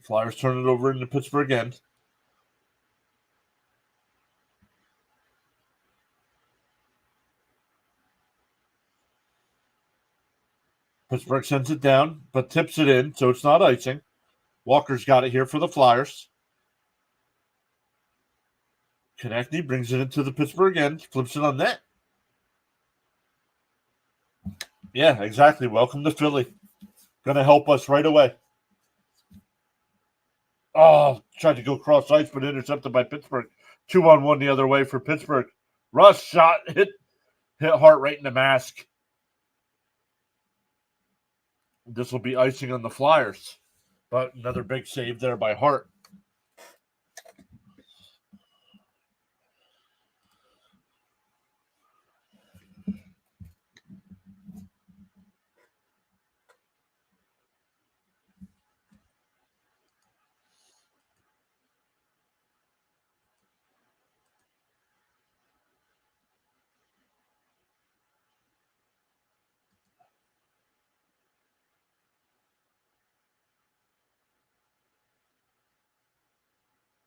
Flyers turn it over into Pittsburgh end. Pittsburgh sends it down, but tips it in, so it's not icing. Walker's got it here for the Flyers. Konechny brings it into the Pittsburgh end, flips it on net. Yeah, exactly. Welcome to Philly. Going to help us right away. Oh, tried to go cross ice, but intercepted by Pittsburgh. 2-on-1 the other way for Pittsburgh. Russ shot, hit Hart right in the mask. This will be icing on the Flyers. But another big save there by Hart.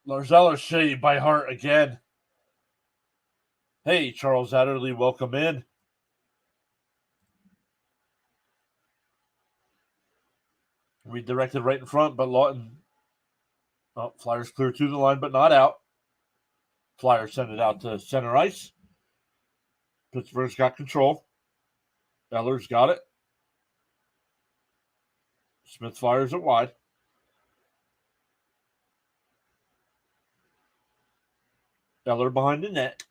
Larzella shaved by Hart again. Hey, Charles Adderley, welcome in. Redirected right in front, but Lawton. Oh, Flyers clear to the line, but not out. Flyers send it out to center ice. Pittsburgh's got control. Eller's got it. Smith fires it wide. Eller behind the net.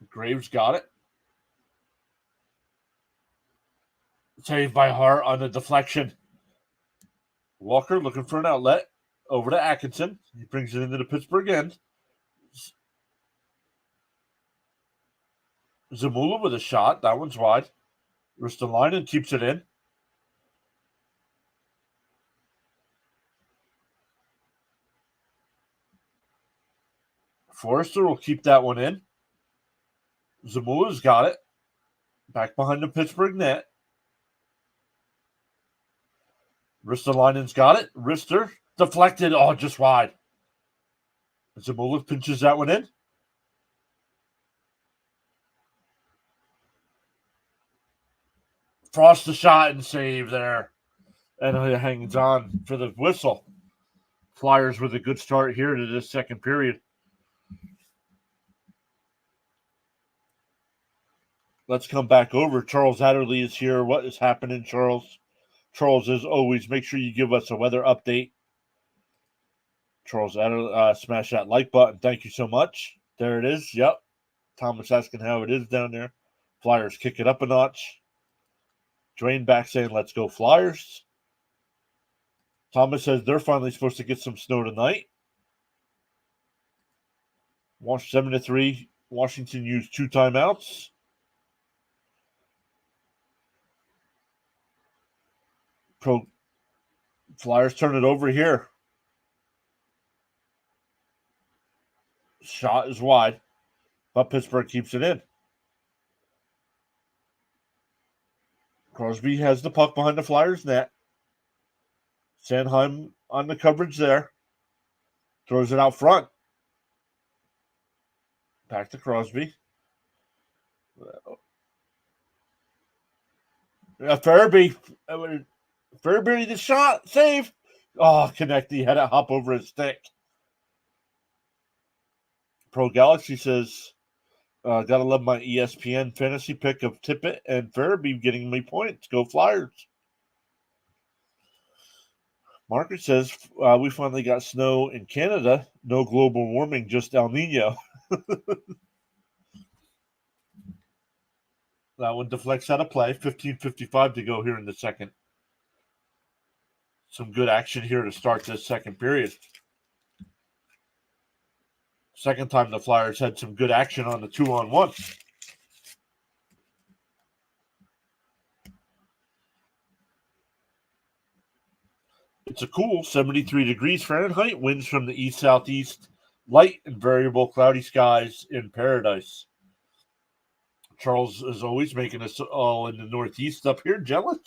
Graves got it. Saved by Hart on the deflection. Walker looking for an outlet. Over to Atkinson. He brings it into the Pittsburgh end. Zamula with a shot. That one's wide. Ristolainen keeps it in. Forrester will keep that one in. Zamula's got it. Back behind the Pittsburgh net. Ristolainen's got it. Rister deflected. Oh, just wide. Zamula pinches that one in. Frost the shot and save there. And he hangs on for the whistle. Flyers with a good start here to this second period. Let's come back over. Charles Adderley is here. What is happening, Charles? Charles, as always, make sure you give us a weather update. Charles Adderley, smash that like button. Thank you so much. There it is. Yep. Thomas asking how it is down there. Flyers kick it up a notch. Drain back saying, let's go Flyers. Thomas says they're finally supposed to get some snow tonight. 7-3. Washington used 2 timeouts. Flyers turn it over here. Shot is wide, but Pittsburgh keeps it in. Crosby has the puck behind the Flyers' net. Sanheim on the coverage there. Throws it out front. Back to Crosby. Farabee. Farabee the shot. Save. Oh, Konechny had it hop over his stick. Pro Galaxy says, gotta love my ESPN fantasy pick of Tippett and Farabee getting me points. Go Flyers. Margaret says, we finally got snow in Canada. No global warming, just El Nino. That one deflects out of play. 15:55 to go here in the second. Some good action here to start this second period. Second time the Flyers had some good action on the 2-on-1. It's a cool 73 degrees Fahrenheit. Winds from the east-southeast. Light and variable cloudy skies in paradise. Charles is always making us all in the northeast up here jealous.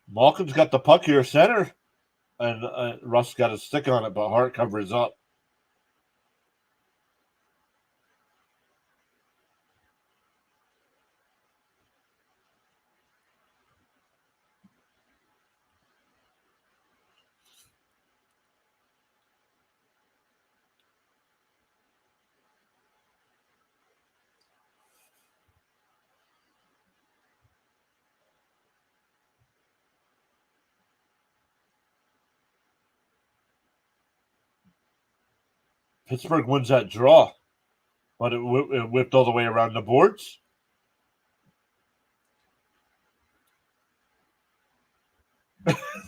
Malkin's got the puck here, center. And Russ got a stick on it, but Hart covers up. Pittsburgh wins that draw, but it whipped all the way around the boards.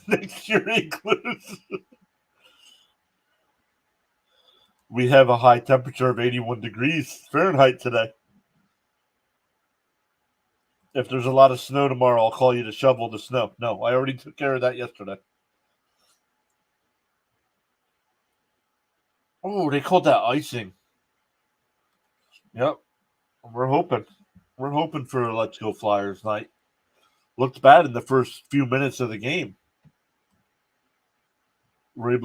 Next year includes. We have a high temperature of 81 degrees Fahrenheit today. If there's a lot of snow tomorrow, I'll call you to shovel the snow. No, I already took care of that yesterday. Oh, they called that icing. Yep. We're hoping. We're hoping for a Let's Go Flyers night. Looked bad in the first few minutes of the game. They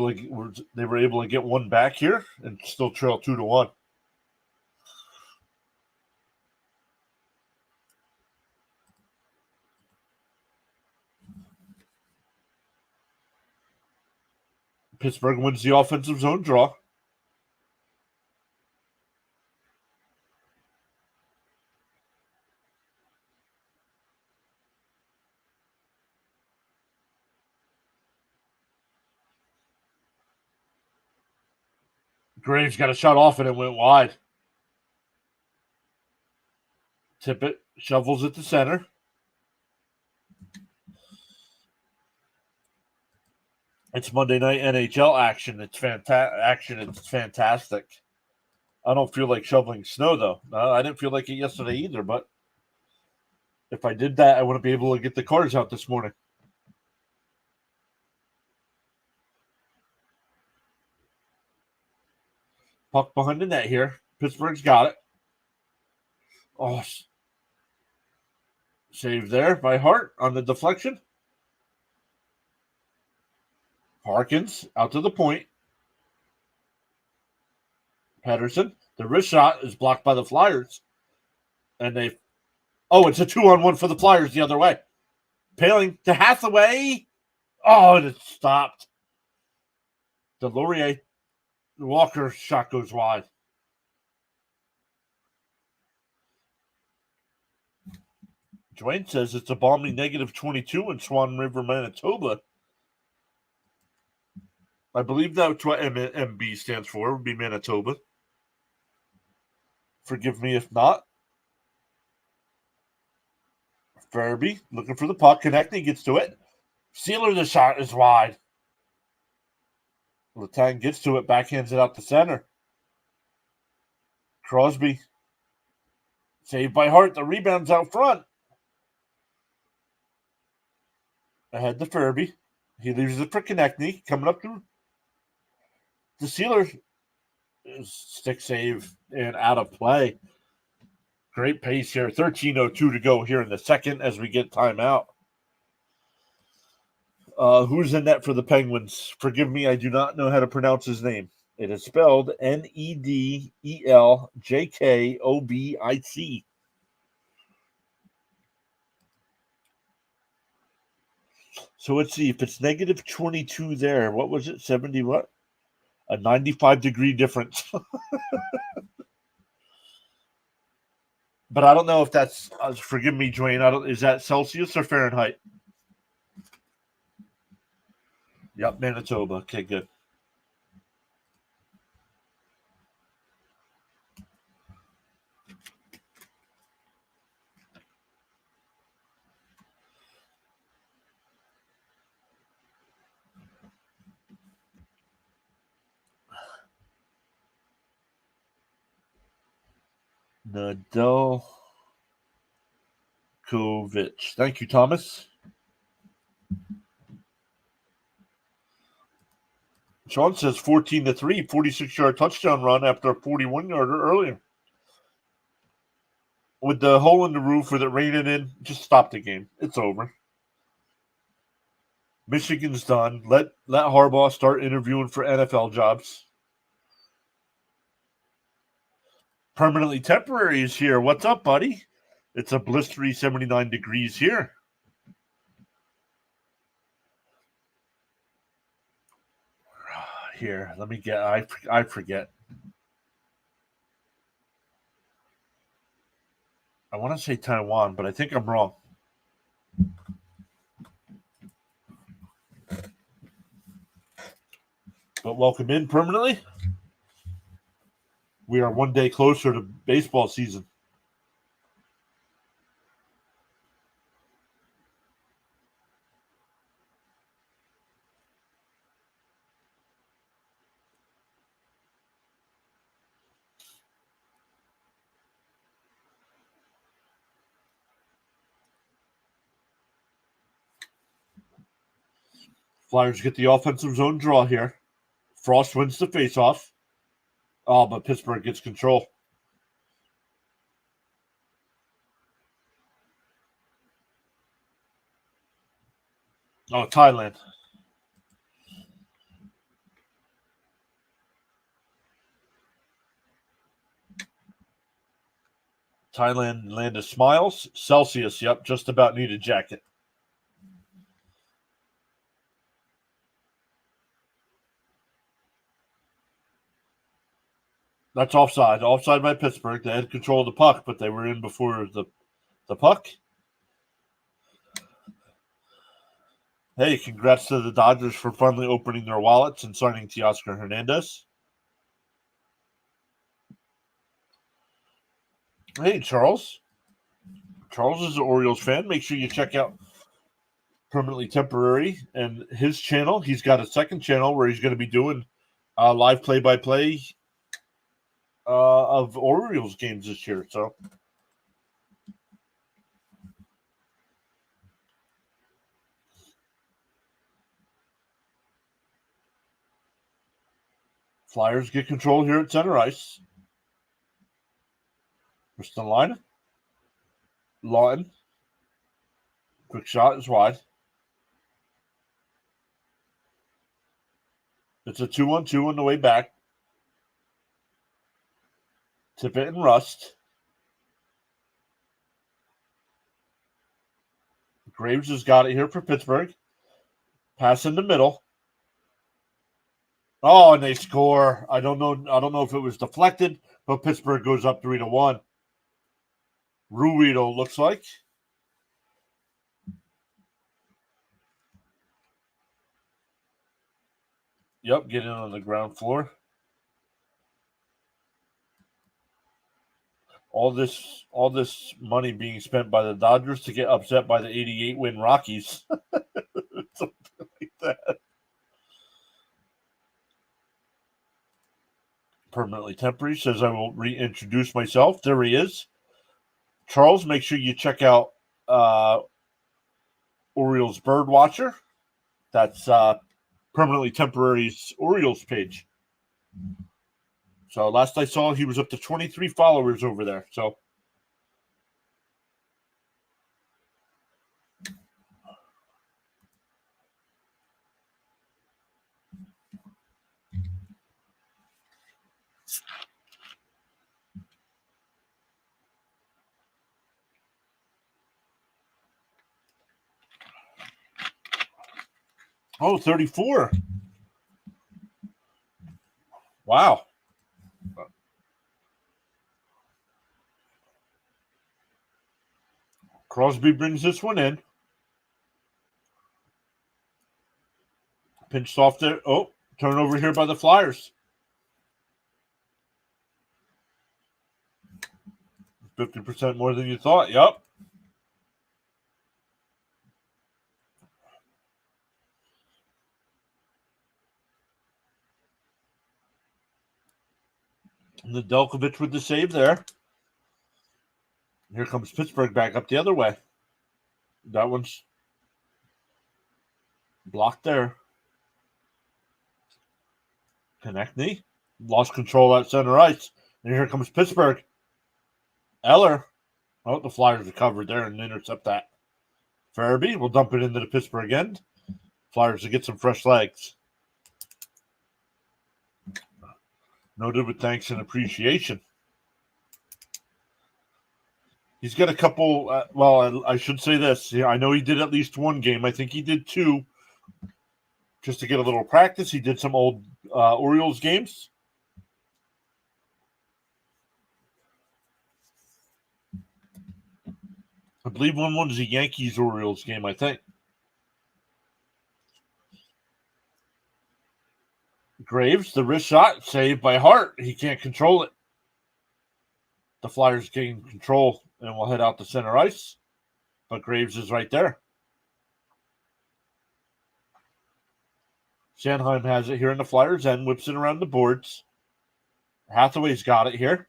were able to get one back here and still trail 2-1. Pittsburgh wins the offensive zone draw. Graves got a shot off and it went wide. Tippett shovels at the center. It's Monday night NHL action. It's fantastic. I don't feel like shoveling snow, though. I didn't feel like it yesterday either, but if I did that, I wouldn't be able to get the cars out this morning. Puck behind the net here. Pittsburgh's got it. Oh, save there by Hart on the deflection. Harkins out to the point. Pedersen. The wrist shot is blocked by the Flyers. And it's a 2-on-1 for the Flyers the other way. Paling to Hathaway. Oh, and it stopped. Delorier. Walker's shot goes wide. Dwayne says it's a balmy -22 in Swan River, Manitoba. I believe that's what MB stands for. It would be Manitoba. Forgive me if not. Farabee looking for the puck. Connecting, gets to it. Sealer, the shot is wide. Letang gets to it. Backhands it out the center. Crosby. Saved by Hart. The rebound's out front. Ahead to Farabee. He leaves it for Konechny. Coming up through. The Sealer stick save and out of play. Great pace here. 13:02 to go here in the second as we get timeout. Who's in net for the Penguins? Forgive me, I do not know how to pronounce his name. It is spelled Nedeljkovic. So let's see if it's -22 there. What was it? 70 what? A 95-degree difference. But I don't know if that's. Forgive me, Dwayne. Is that Celsius or Fahrenheit? Yep, Manitoba. Okay, good. Nedeljkovic. Thank you, Thomas. Sean says 14-3, 46-yard touchdown run after a 41-yarder earlier. With the hole in the roof with it raining in, just stop the game. It's over. Michigan's done. Let Harbaugh start interviewing for NFL jobs. Permanently Temporary is here. What's up, buddy? It's a blistery 79 degrees here. Here, let me get. I forget. I want to say Taiwan, but I think I'm wrong. But welcome in permanently. We are one day closer to baseball season. Flyers get the offensive zone draw here. Frost wins the faceoff. Oh, but Pittsburgh gets control. Oh, Thailand. Thailand landed smiles. Celsius, yep, just about need a jacket. That's offside. Offside by Pittsburgh. They had control of the puck, but they were in before the puck. Hey, congrats to the Dodgers for finally opening their wallets and signing Teoscar Hernandez. Hey, Charles. Charles is an Orioles fan. Make sure you check out Permanently Temporary and his channel. He's got a second channel where he's going to be doing live play-by-play of Orioles games this year. So Flyers get control here at center ice. First in line. Lawton. Quick shot is wide. It's a 2-on-2 on the way back. Tippett and Rust. Graves has got it here for Pittsburgh. Pass in the middle. Oh, and they score. I don't know if it was deflected, but Pittsburgh goes up 3-1. Ruido looks like. Yep, get in on the ground floor. All this money being spent by the Dodgers to get upset by the 88 win Rockies. Something like that. Permanently Temporary says I will reintroduce myself. There he is. Charles, make sure you check out Orioles Bird Watcher. That's Permanently Temporary's Orioles page. So last I saw, he was up to 23 followers over there. So oh, 34. Wow. Crosby brings this one in. Pinched off there. Oh, turnover here by the Flyers. 50% more than you thought. Yep. And the Delkovich with the save there. Here comes Pittsburgh back up the other way. That one's blocked there. Konechny lost control at center ice. And here comes Pittsburgh. Eller. Oh, the Flyers are covered there and intercept that. Farabee will dump it into the Pittsburgh end. Flyers to get some fresh legs. Noted with thanks and appreciation. He's got a couple. I should say this. Yeah, I know he did at least one game. I think he did two, just to get a little practice. He did some old Orioles games. I believe one was a Yankees-Orioles game, I think. Graves, the wrist shot, saved by Hart. He can't control it. The Flyers gain control and will head out to center ice, but Graves is right there. Sanheim has it here in the Flyers' end, whips it around the boards. Hathaway's got it here.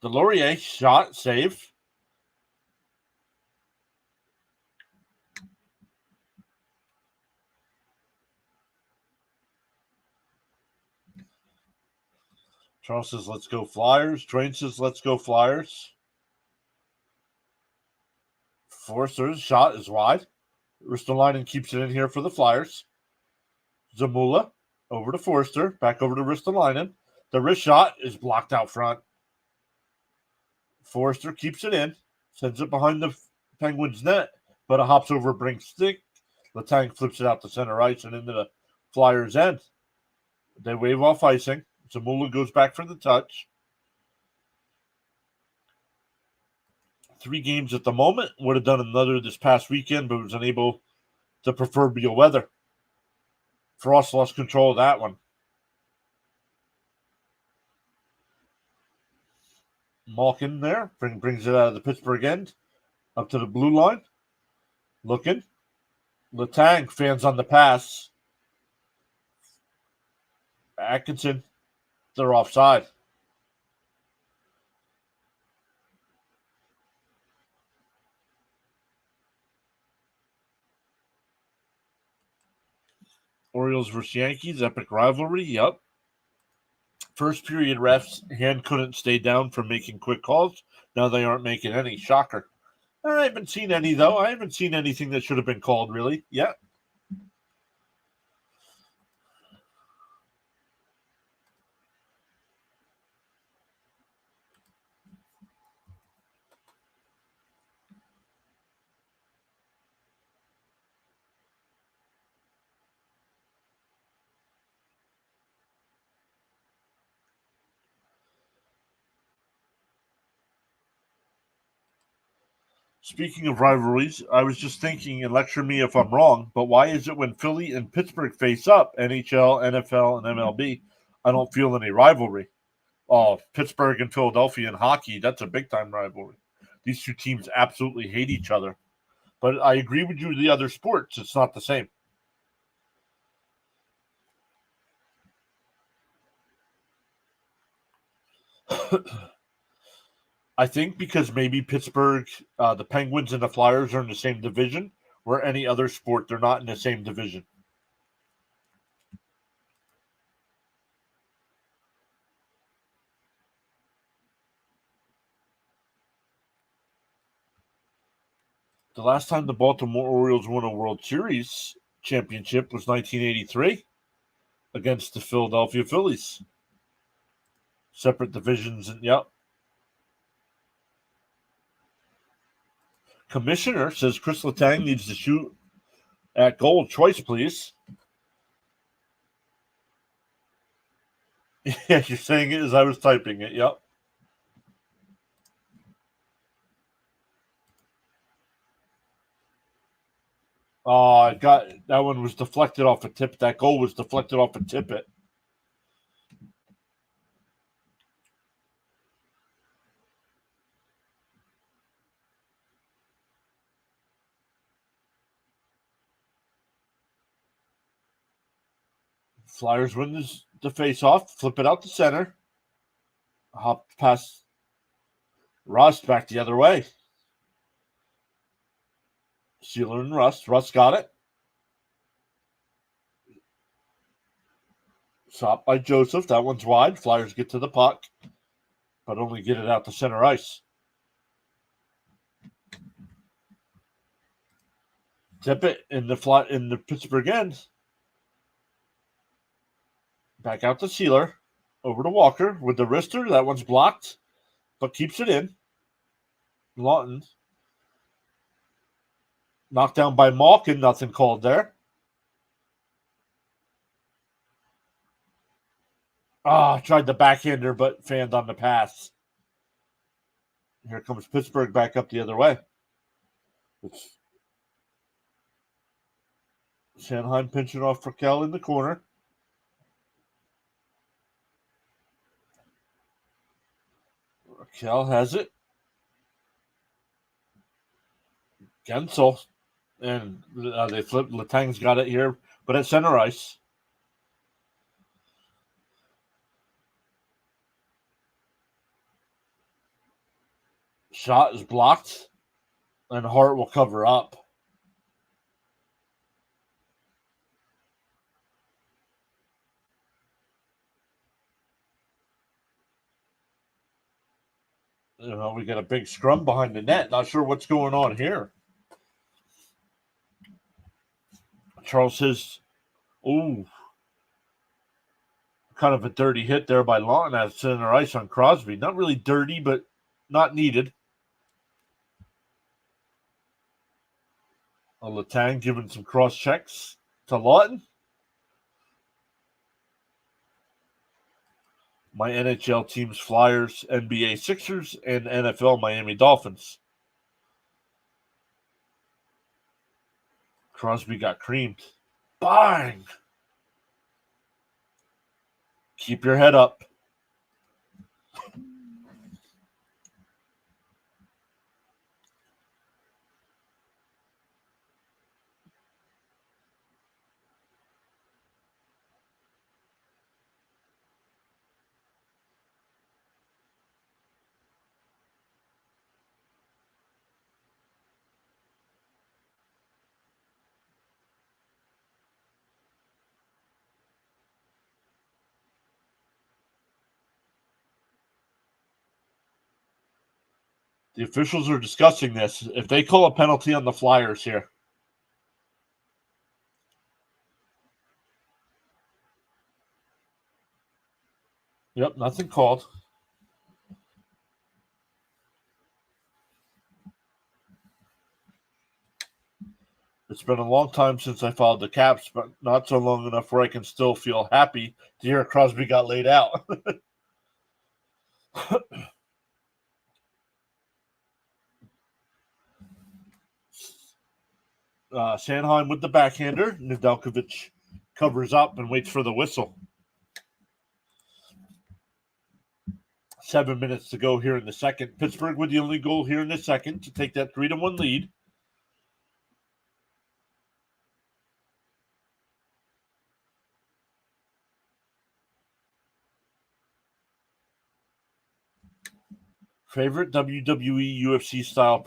Delorier shot, save. Charles says, let's go Flyers. Train says, let's go Flyers. Forster's shot is wide. Ristolainen keeps it in here for the Flyers. Zamula over to Forster. Back over to Ristolainen. The wrist shot is blocked out front. Forster keeps it in. Sends it behind the Penguins' net. But it hops over Brink's stick. Letang flips it out to center ice and into the Flyers' end. They wave off icing. Zamula goes back for the touch. 3 games at the moment. Would have done another this past weekend, but was unable to proverbial weather. Frost lost control of that one. Malkin there. Brings it out of the Pittsburgh end. Up to the blue line. Looking. Letang fans on the pass. Atkinson. They're offside. Orioles versus Yankees, epic rivalry. Yep. First period refs, hand couldn't stay down from making quick calls. Now they aren't making any. Shocker. I haven't seen any, though. I haven't seen anything that should have been called, really. Yeah. Speaking of rivalries, I was just thinking, and lecture me if I'm wrong, but why is it when Philly and Pittsburgh face up, NHL, NFL, and MLB, I don't feel any rivalry? Oh, Pittsburgh and Philadelphia in hockey, that's a big-time rivalry. These two teams absolutely hate each other. But I agree with you with the other sports. It's not the same. I think because maybe Pittsburgh, the Penguins and the Flyers are in the same division, where any other sport, they're not in the same division. The last time the Baltimore Orioles won a World Series championship was 1983 against the Philadelphia Phillies. Separate divisions, and yep. Commissioner says Chris Letang needs to shoot at goal. Choice, please. Yeah, you're saying it as I was typing it. Yep. Oh, I got that one was deflected off a tip. That goal was deflected off a tippet. Flyers win the face-off, flip it out to center. Hop past Rust back the other way. Sealer and Rust. Rust got it. Shot by Joseph. That one's wide. Flyers get to the puck, but only get it out to center ice. Tip it in the Pittsburgh end. Back out to Sealer. Over to Walker with the wrister. That one's blocked, but keeps it in. Lawton. Knocked down by Malkin. Nothing called there. Tried the backhander, but fanned on the pass. Here comes Pittsburgh back up the other way. It's Sanheim pinching off Raquel in the corner. Cal has it. Gensel. And they flipped. Letang's got it here, but at center ice. Shot is blocked, and Hart will cover up. We got a big scrum behind the net. Not sure what's going on here. Charles says, "Ooh, kind of a dirty hit there by Lawton at center ice on Crosby. Not really dirty, but not needed." Letang giving some cross checks to Lawton. My NHL teams: Flyers, NBA Sixers, and NFL Miami Dolphins. Crosby got creamed. Bang! Keep your head up. The officials are discussing this. If they call a penalty on the Flyers here. Yep, nothing called. It's been a long time since I followed the Caps, but not so long enough where I can still feel happy to hear Crosby got laid out. Sanheim with the backhander. Nedeljkovic covers up and waits for the whistle. 7 minutes to go here in the second. Pittsburgh with the only goal here in the second to take that 3-1 lead. Favorite WWE UFC style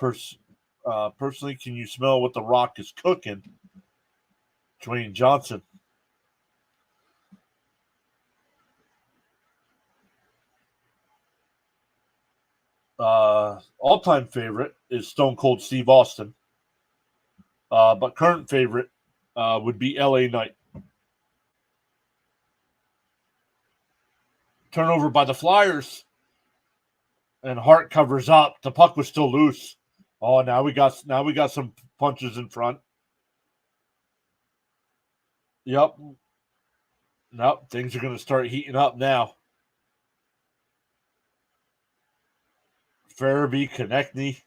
personally, can you smell what The Rock is cooking? Dwayne Johnson. All-time favorite is Stone Cold Steve Austin. But current favorite would be LA Knight. Turnover by the Flyers. And Hart covers up. The puck was still loose. Oh, now we got some punches in front. Yep. Nope. Things are going to start heating up now. Farabee, Konechny.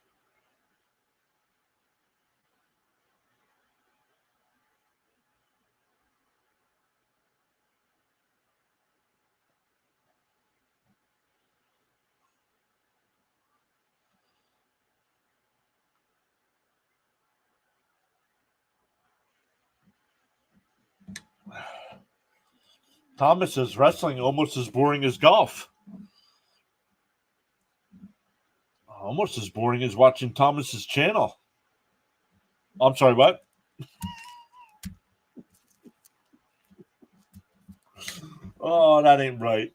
Thomas is wrestling almost as boring as golf. Almost as boring as watching Thomas's channel. I'm sorry, what? Oh, that ain't right.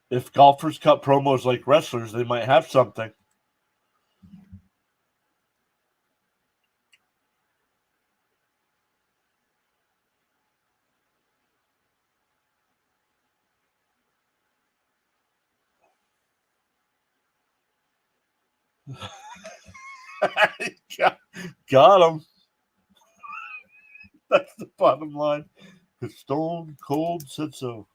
If golfers cut promos like wrestlers, they might have something. Got him. That's the bottom line. Because Stone Cold said so.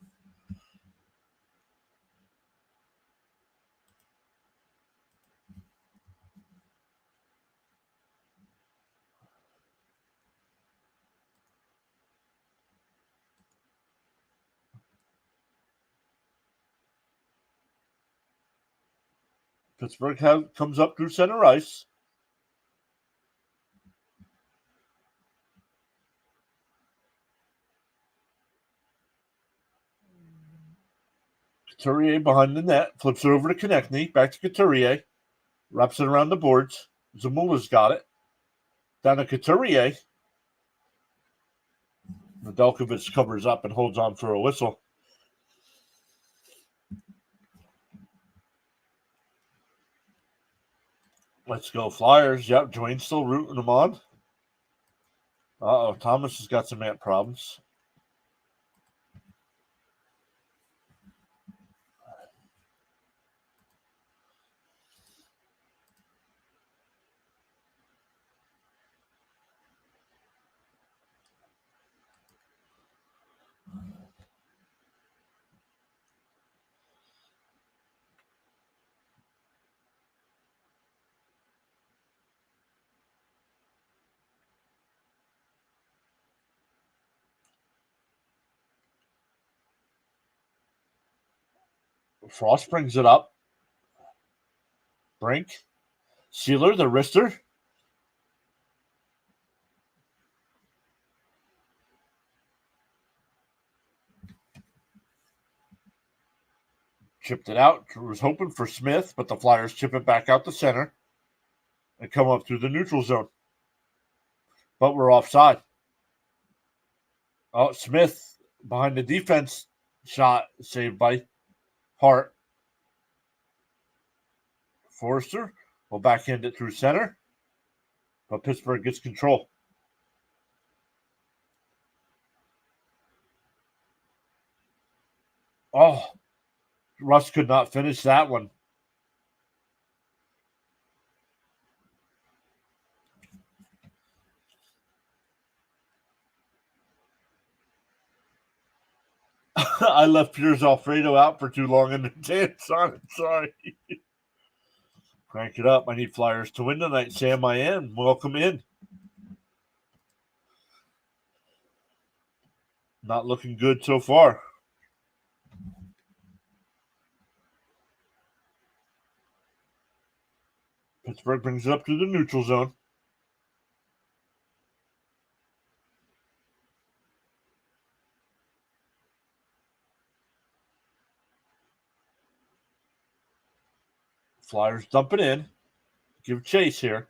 Pittsburgh comes up through center ice. Couturier behind the net, flips it over to Konechny, back to Couturier, wraps it around the boards. Zamula's got it. Down to Couturier. Nedeljkovic covers up and holds on for a whistle. Let's go Flyers. Yep, Dwayne's still rooting them on. Uh-oh, Thomas has got some ant problems. Frost brings it up. Brink. Sealer, the wrister. Chipped it out. Drew was hoping for Smith, but the Flyers chip it back out the center and come up through the neutral zone. But we're offside. Oh, Smith behind the defense shot saved by Hart. Forrester will backhand it through center, but Pittsburgh gets control. Oh, Russ could not finish that one. I left Piers Alfredo out for too long in the dance on it. Sorry. Crank it up. I need Flyers to win tonight. Sam, I am. Welcome in. Not looking good so far. Pittsburgh brings it up to the neutral zone. Flyers dump it in. Give chase here.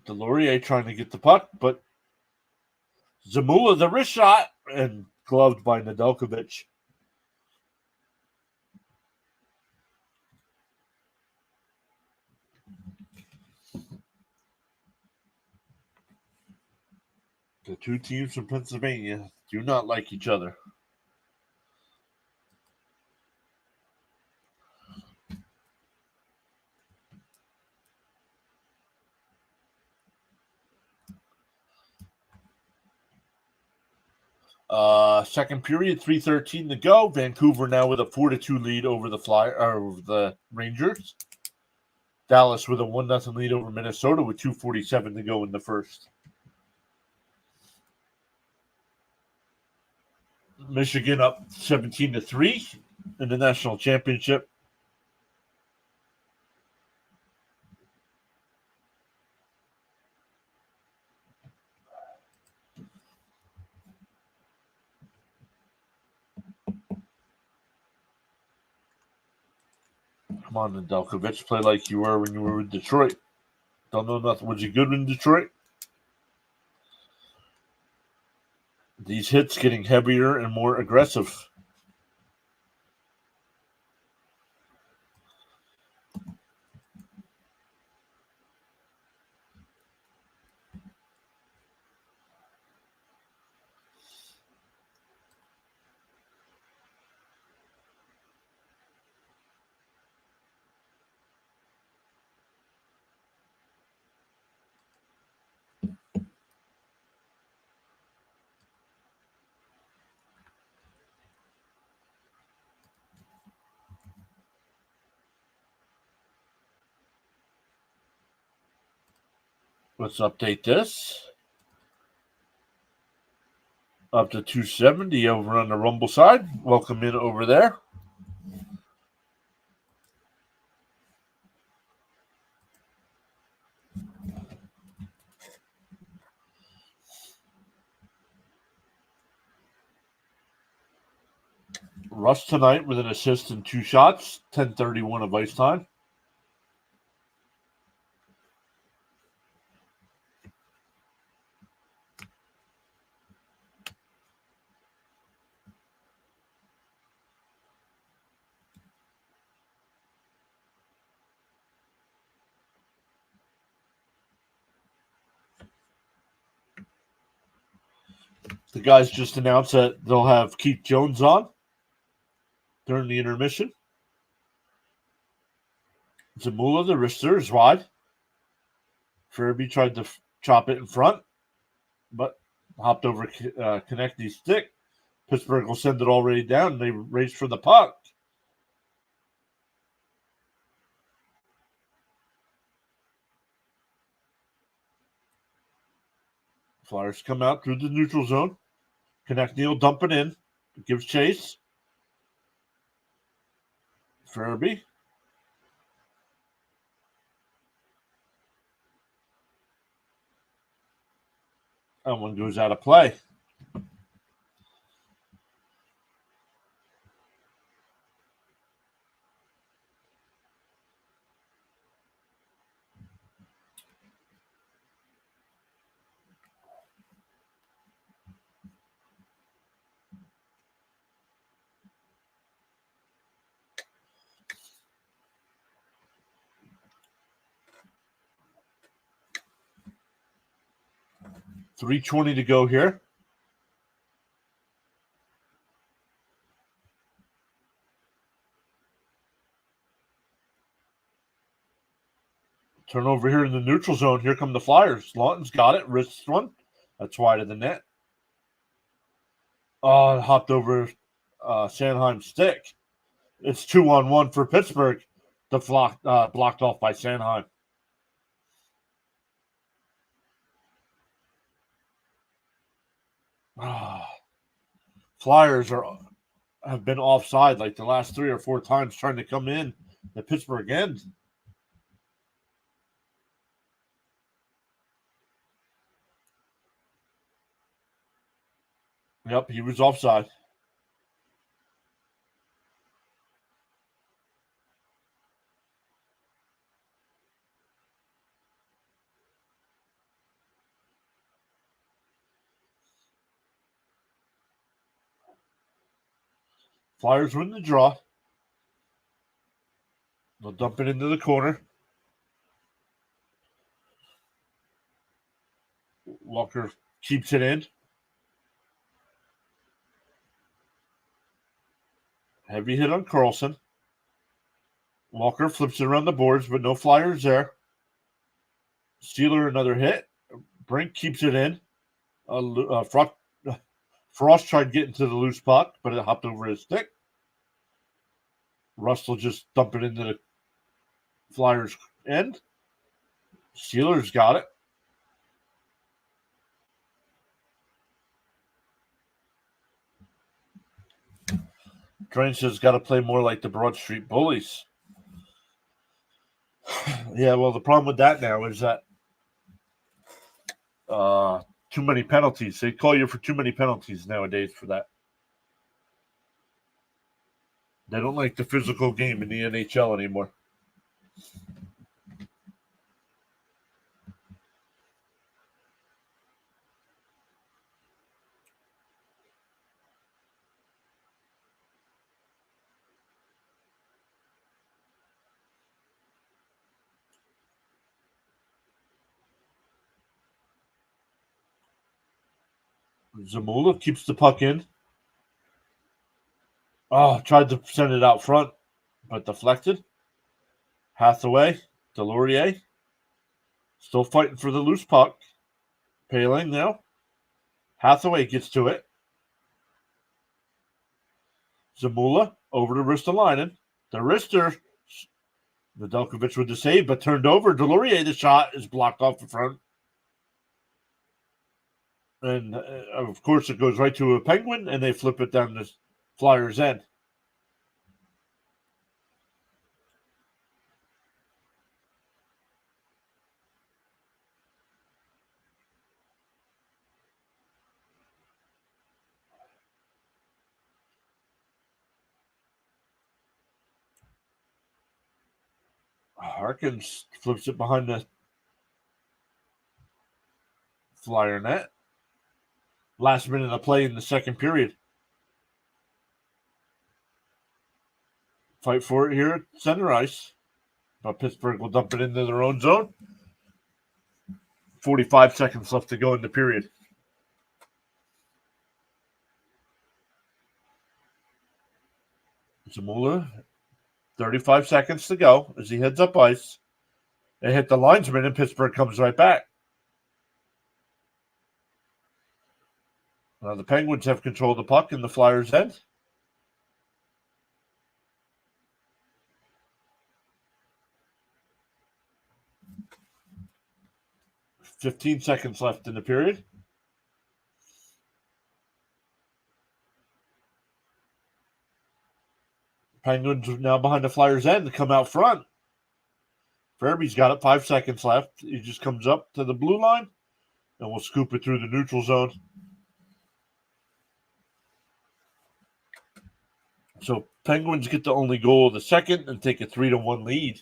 Delorier trying to get the puck, but Zamula, the wrist shot, and gloved by Nedeljkovic. The two teams from Pennsylvania do not like each other. Second period, 3:13 to go. Vancouver now with a 4-2 lead over the Rangers. Dallas with a 1-0 lead over Minnesota with 2:47 to go in the first. Michigan up 17-3 in the national championship. Come on, Nedeljkovic, play like you were when you were in Detroit. Don't know nothing. Was you good in Detroit? These hits getting heavier and more aggressive. Let's update this. Up to 270 over on the Rumble side. Welcome in over there. Russ tonight with an assist and 2 shots, 10:31 of ice time. The guys just announced that they'll have Keith Jones on during the intermission. Zamula, the wrister, is wide. Furby tried to chop it in front, but hopped over Konechny's stick. Pittsburgh will send it already down. They race for the puck. Flyers come out through the neutral zone. Konechny will dump it in. Gives chase. Furby. That one goes out of play. .320 to go here. Turnover here in the neutral zone. Here come the Flyers. Lawton's got it. Wrists one. That's wide of the net. Oh, it hopped over Sanheim's stick. It's 2-on-1 for Pittsburgh. The blocked off by Sanheim. Flyers have been offside like the last 3 or 4 times trying to come in the Pittsburgh end. Yep, he was offside. Flyers win the draw. They'll dump it into the corner. Walker keeps it in. Heavy hit on Carlson. Walker flips it around the boards, but no Flyers there. Steeler, another hit. Brink keeps it in. Frost tried getting to the loose puck, but it hopped over his stick. Russell just dump it into the Flyers' end. Steelers got it. Drain says got to play more like the Broad Street Bullies. Yeah, well, the problem with that now is that too many penalties. They call you for too many penalties nowadays for that. They don't like the physical game in the NHL anymore. Zamula keeps the puck in. Oh, tried to send it out front, but deflected. Hathaway, Delorier, still fighting for the loose puck. Paling now. Hathaway gets to it. Zamula over to Ristolainen. The wrister. Nedeljkovic with the save, but turned over. Delorier, the shot is blocked off the front. And, of course, it goes right to a Penguin, and they flip it down the Flyers' end. Harkins flips it behind the Flyer net. Last minute of play in the second period. Fight for it here at center ice. But Pittsburgh will dump it into their own zone. 45 seconds left to go in the period. Zamula, 35 seconds to go as he heads up ice. They hit the linesman and Pittsburgh comes right back. Now the Penguins have control of the puck in the Flyers' end. $15 seconds left in the period. Penguins now behind the Flyers' end to come out front. Fairby's got it, 5 seconds left. He just comes up to the blue line and will scoop it through the neutral zone. So Penguins get the only goal of the second and take a 3-1 lead.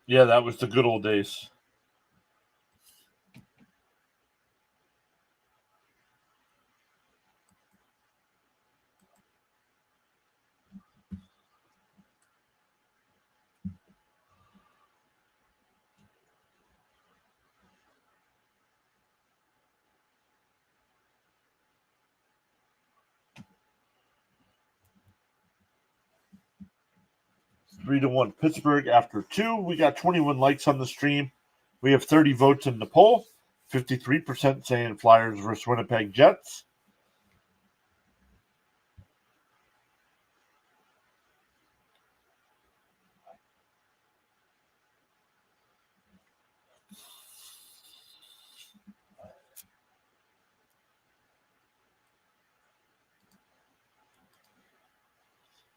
Yeah, that was the good old days. Three to one Pittsburgh after 2. We got 21 likes on the stream. We have 30 votes in the poll. 53% saying Flyers versus Winnipeg Jets.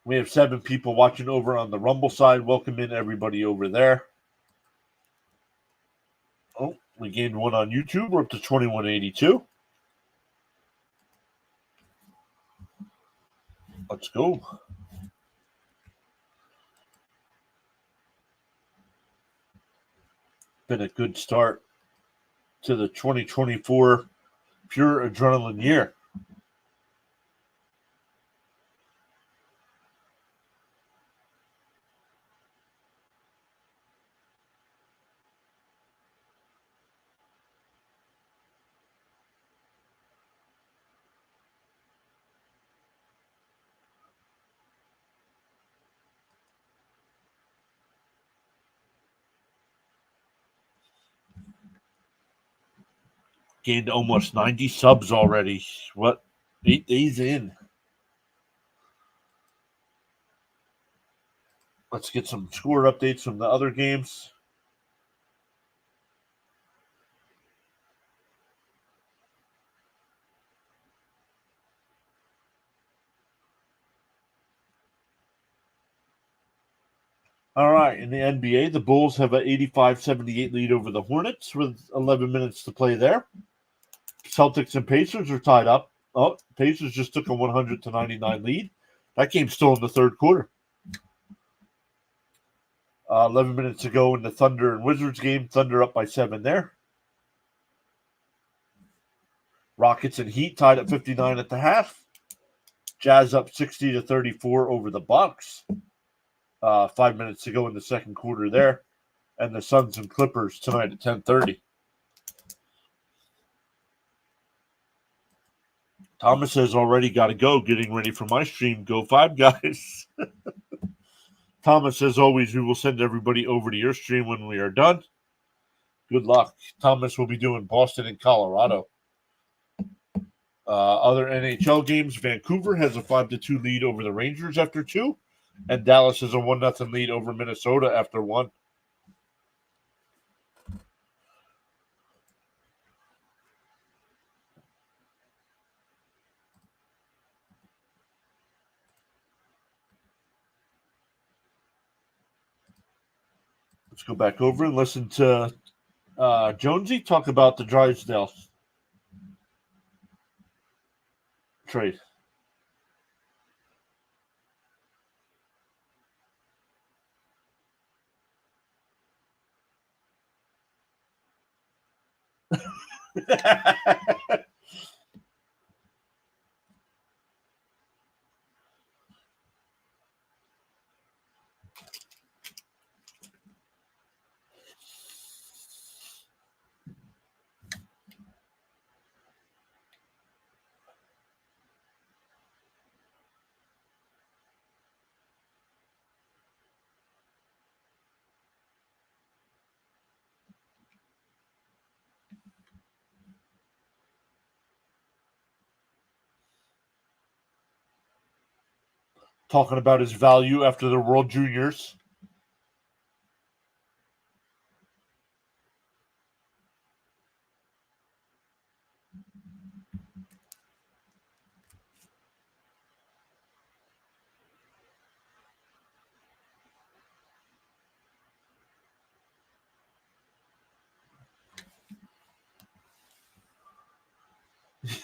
We have 7 people watching over on the Rumble side. Welcome in everybody over there. Oh, we gained one on YouTube. We're up to 2182. Let's go. Been a good start to the 2024 Pure Adrenaline year. Gained almost 90 subs already. What? 8 days in. Let's get some score updates from the other games. All right, in the NBA, the Bulls have an 85-78 lead over the Hornets with 11 minutes to play there. Celtics and Pacers are tied up. Oh, Pacers just took a 100-99 lead. That game's still in the third quarter. 11 minutes to go in the Thunder and Wizards game. Thunder up by 7 there. Rockets and Heat tied at 59 at the half. Jazz up 60-34 over the Bucks. 5 minutes to go in the second quarter there. And the Suns and Clippers tonight at 10:30. Thomas has already got to go, getting ready for my stream. Go 5 guys. Thomas, as always, we will send everybody over to your stream when we are done. Good luck. Thomas will be doing Boston and Colorado. Other NHL games, Vancouver has a 5-2 lead over the Rangers after 2. And Dallas has a 1-0 lead over Minnesota after 1. Let's go back over and listen to Jonesy talk about the Drysdale. trade. Talking about his value after the World Juniors.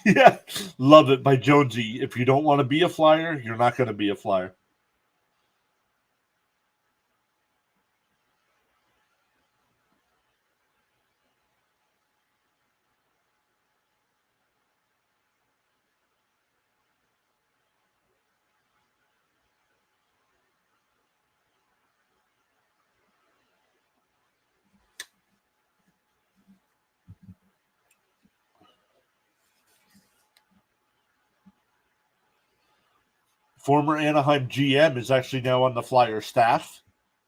Yeah, love it by Jonesy. If you don't want to be a Flyer, you're not going to be a Flyer. Former Anaheim GM is actually now on the Flyer staff,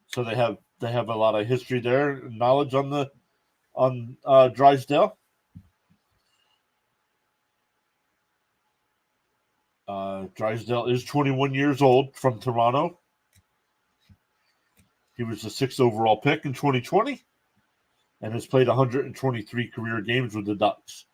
so they have a lot of history there, knowledge on Drysdale. Drysdale is 21 years old, from Toronto. He was the 6th overall pick in 2020 and has played 123 career games with the Ducks.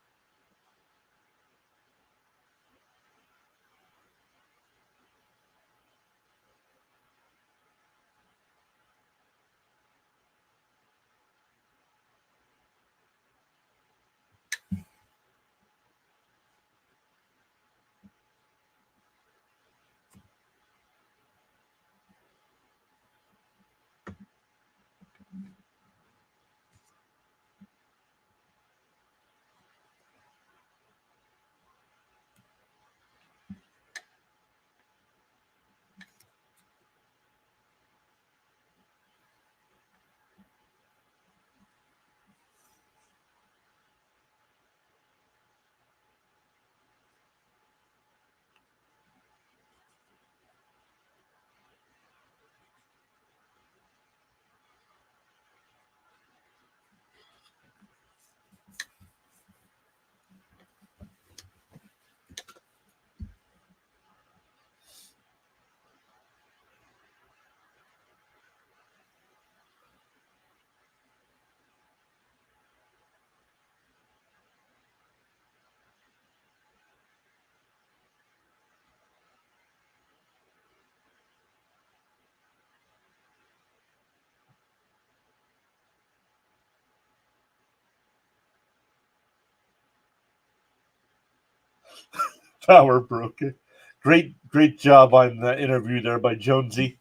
Power broken. Great job on the interview there by Jonesy.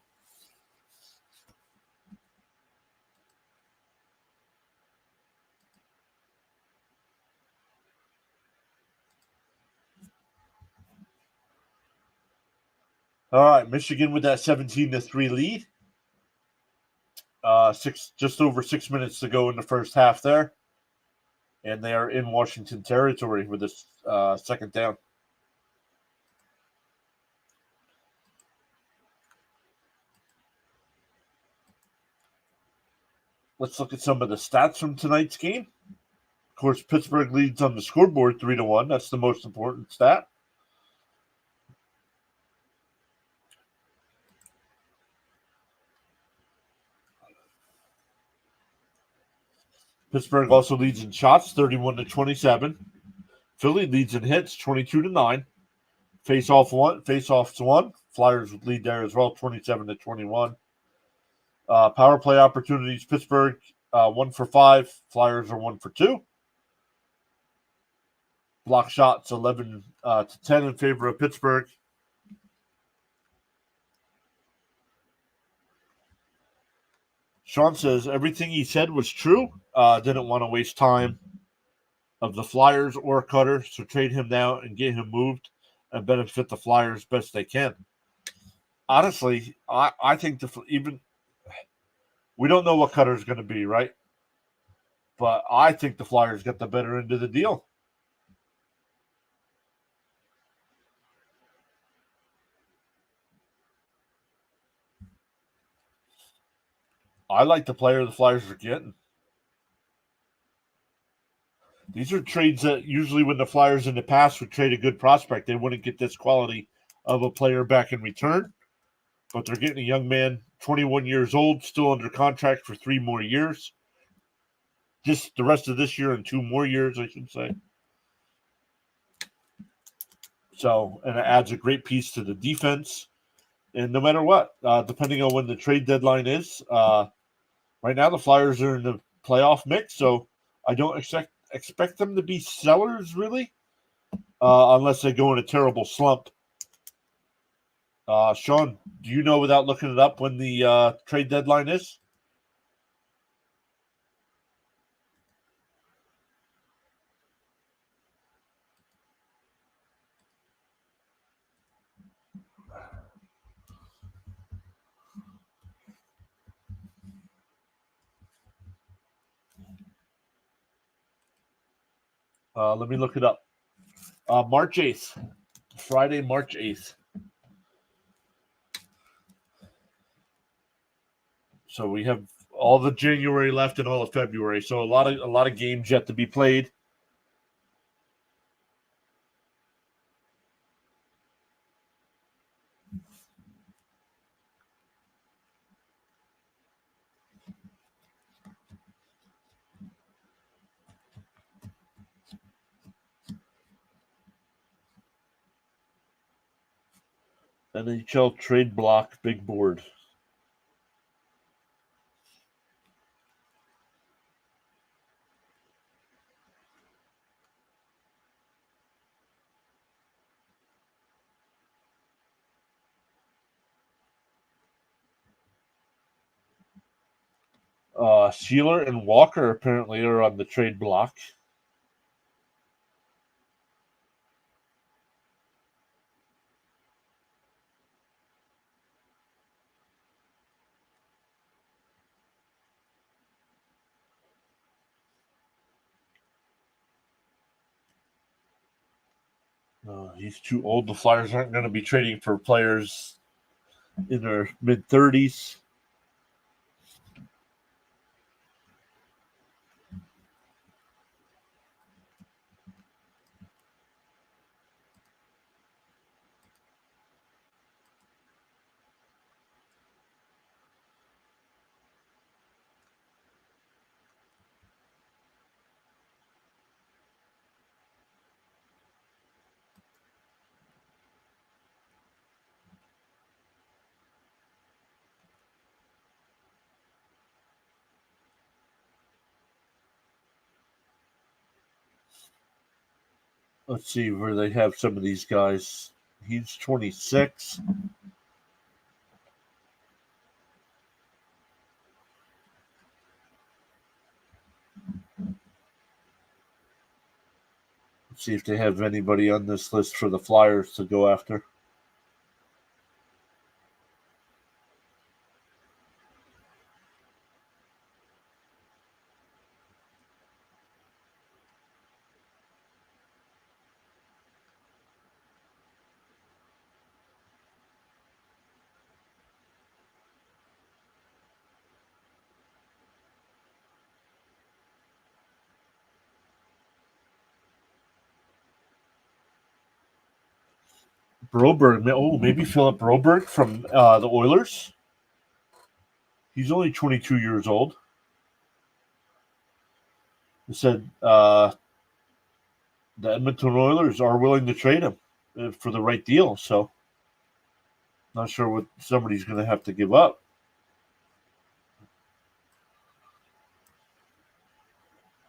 All right, Michigan with that 17-3 lead. Just over 6 minutes to go in the first half there, and they are in Washington territory with this second down. Let's look at some of the stats from tonight's game. Of course, Pittsburgh leads on the scoreboard 3-1. That's the most important stat. Pittsburgh also leads in shots 31-27. Philly leads in hits 22-9. Face-offs one. Flyers lead there as well 27-21. Power play opportunities, Pittsburgh 1 for 5. Flyers are 1 for 2. Block shots 11 to 10 in favor of Pittsburgh. Sean says everything he said was true. Didn't want to waste time of the Flyers or Cutter, so trade him now and get him moved and benefit the Flyers best they can. Honestly, I think we don't know what Cutter's going to be, right? But I think the Flyers got the better end of the deal. I like the player the Flyers are getting. These are trades that usually when the Flyers in the past would trade a good prospect, they wouldn't get this quality of a player back in return. But they're getting a young man, 21 years old, still under contract for 3 more years. Just the rest of this year and 2 more years, I should say. So, and it adds a great piece to the defense. And no matter what, depending on when the trade deadline is, right now the Flyers are in the playoff mix, so I don't expect them to be sellers, really, unless they go in a terrible slump. Sean, do you know without looking it up when the trade deadline is? Let me look it up. March 8th. Friday, March 8th. So we have all the January left and all of February. So a lot of games yet to be played. NHL trade block big board. Sheeler and Walker apparently are on the trade block. He's too old. The Flyers aren't going to be trading for players in their mid-30s. Let's see where they have some of these guys. He's 26. Let's see if they have anybody on this list for the Flyers to go after. Broberg. Oh, maybe Philip Broberg from the Oilers. He's only 22 years old. He said the Edmonton Oilers are willing to trade him for the right deal. So, not sure what somebody's going to have to give up.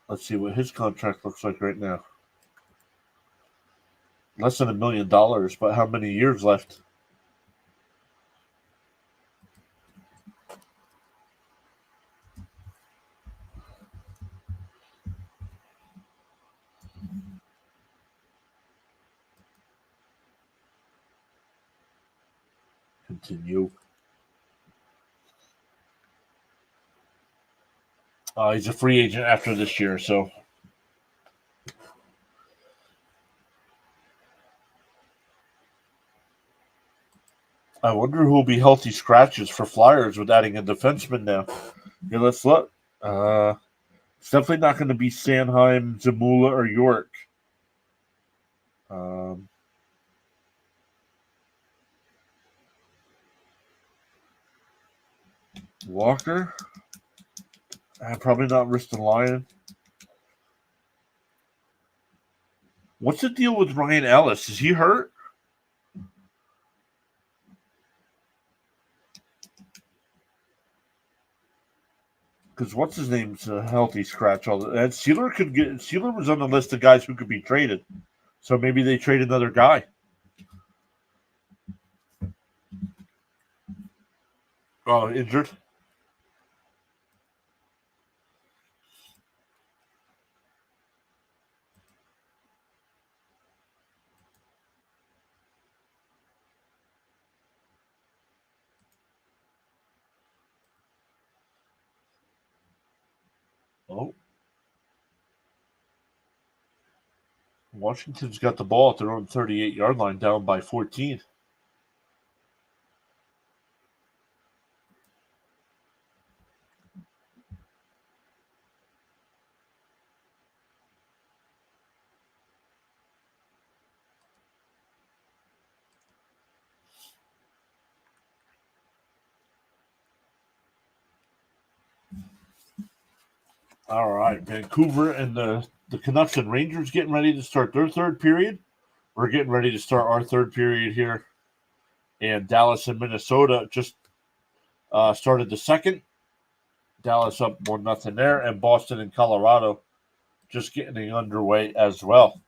Let's see what his contract looks like right now. Less than $1 million, but how many years left? Continue. He's a free agent after this year, so. I wonder who will be healthy scratches for Flyers with adding a defenseman now. Yeah, let's look. It's definitely not going to be Sanheim, Zamula, or York. Walker? Probably not Ristolainen. What's the deal with Ryan Ellis? Is he hurt? Because what's his name's a healthy scratch. And Sealer was on the list of guys who could be traded. So maybe they trade another guy. Oh, injured? Oh. Washington's got the ball at their own 38-yard line, down by 14. All right, Vancouver and the Canucks and Rangers getting ready to start their third period. We're getting ready to start our third period here. And Dallas and Minnesota just started the second. Dallas up 1-0 there. And Boston and Colorado just getting underway as well.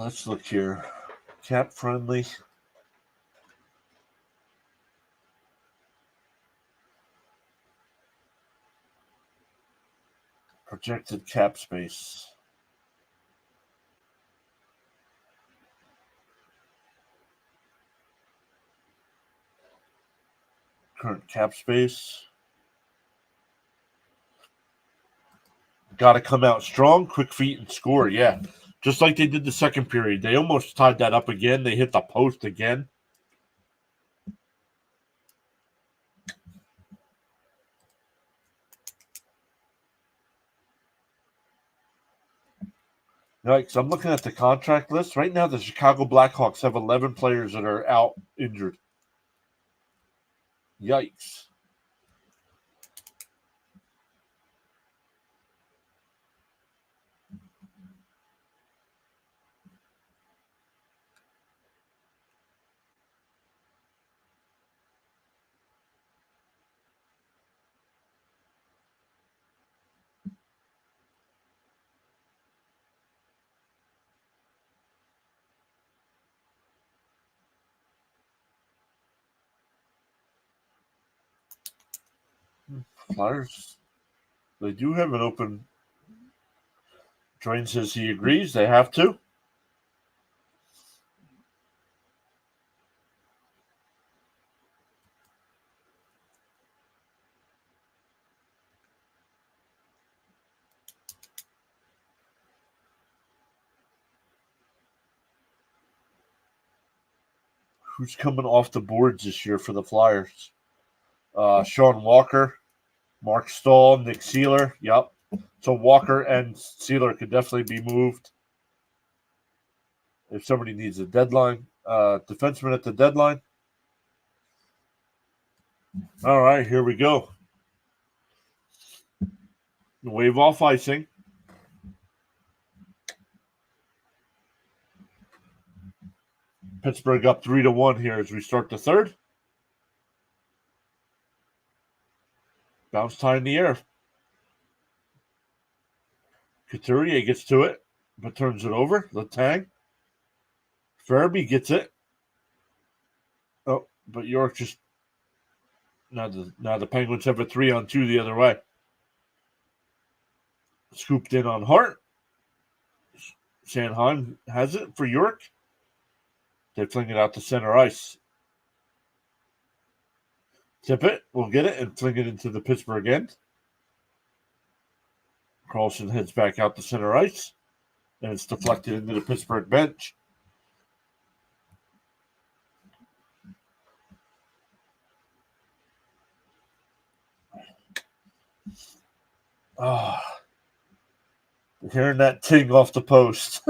Let's look here. Cap friendly. Projected cap space. Current cap space. Got to come out strong, quick feet, and score. Yeah. Just like they did the second period. They almost tied that up again. They hit the post again. Right, so I'm looking at the contract list. Right now, the Chicago Blackhawks have 11 players that are out injured. Yikes. Flyers, they do have an open. Drain says he agrees. They have to. Who's coming off the boards this year for the Flyers? Sean Walker, Mark Stahl, Nick Seeler. Yep. So Walker and Seeler could definitely be moved. if somebody needs a deadline, defenseman at the deadline. All right, here we go. Wave off icing. Pittsburgh up 3-1 here as we start the third. Bounce tie in the air. Couturier gets to it, but turns it over. Letang. Farabee gets it. Oh, but York just now the Penguins have a 3-on-2 the other way. Scooped in on Hart. Sanheim has it for York. They fling it out to center ice. Tip it, we'll get it, and fling it into the Pittsburgh end. Carlson heads back out to center ice, and it's deflected into the Pittsburgh bench. Hearing that ting off the post.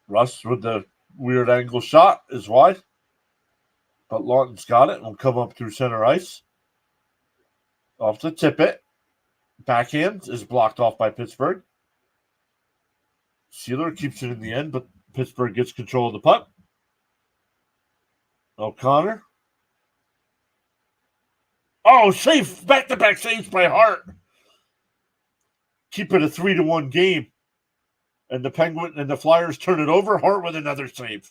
Russ with the weird angle shot is wide. But Lawton's got it and will come up through center ice. Off to tip it. Backhand is blocked off by Pittsburgh. Sealer keeps it in the end, but Pittsburgh gets control of the puck. O'Connor. Oh, save! Back-to-back saves by Hart. Keep it a 3-1 game. And the Flyers turn it over. Hart with another save.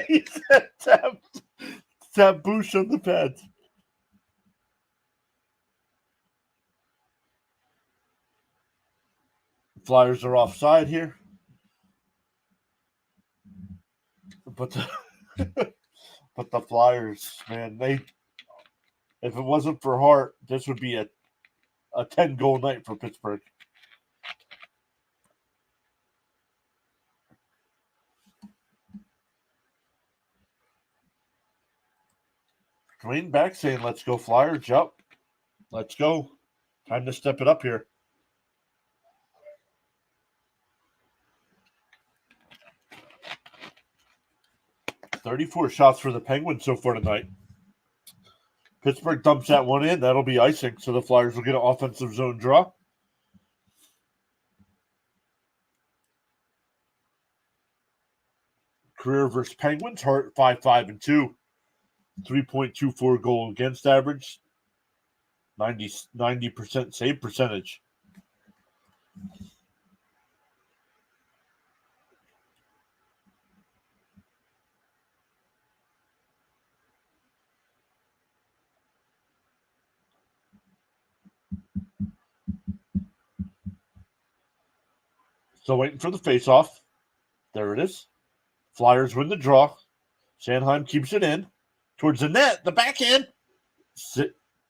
He said tap Bush on the pad. Flyers are offside here. But the Flyers, man, if it wasn't for Hart, this would be a 10-goal night for Pittsburgh. Dwayne back saying, let's go Flyers. Yep. Let's go. Time to step it up here. $34 shots for the Penguins so far tonight. Pittsburgh dumps that one in. That'll be icing, so the Flyers will get an offensive zone draw. Career versus Penguins. Hart 5-5-2. 3.24 goal against average. 90% save percentage. Still waiting for the face-off. There it is. Flyers win the draw. Sanheim keeps it in. Towards the net. The backhand.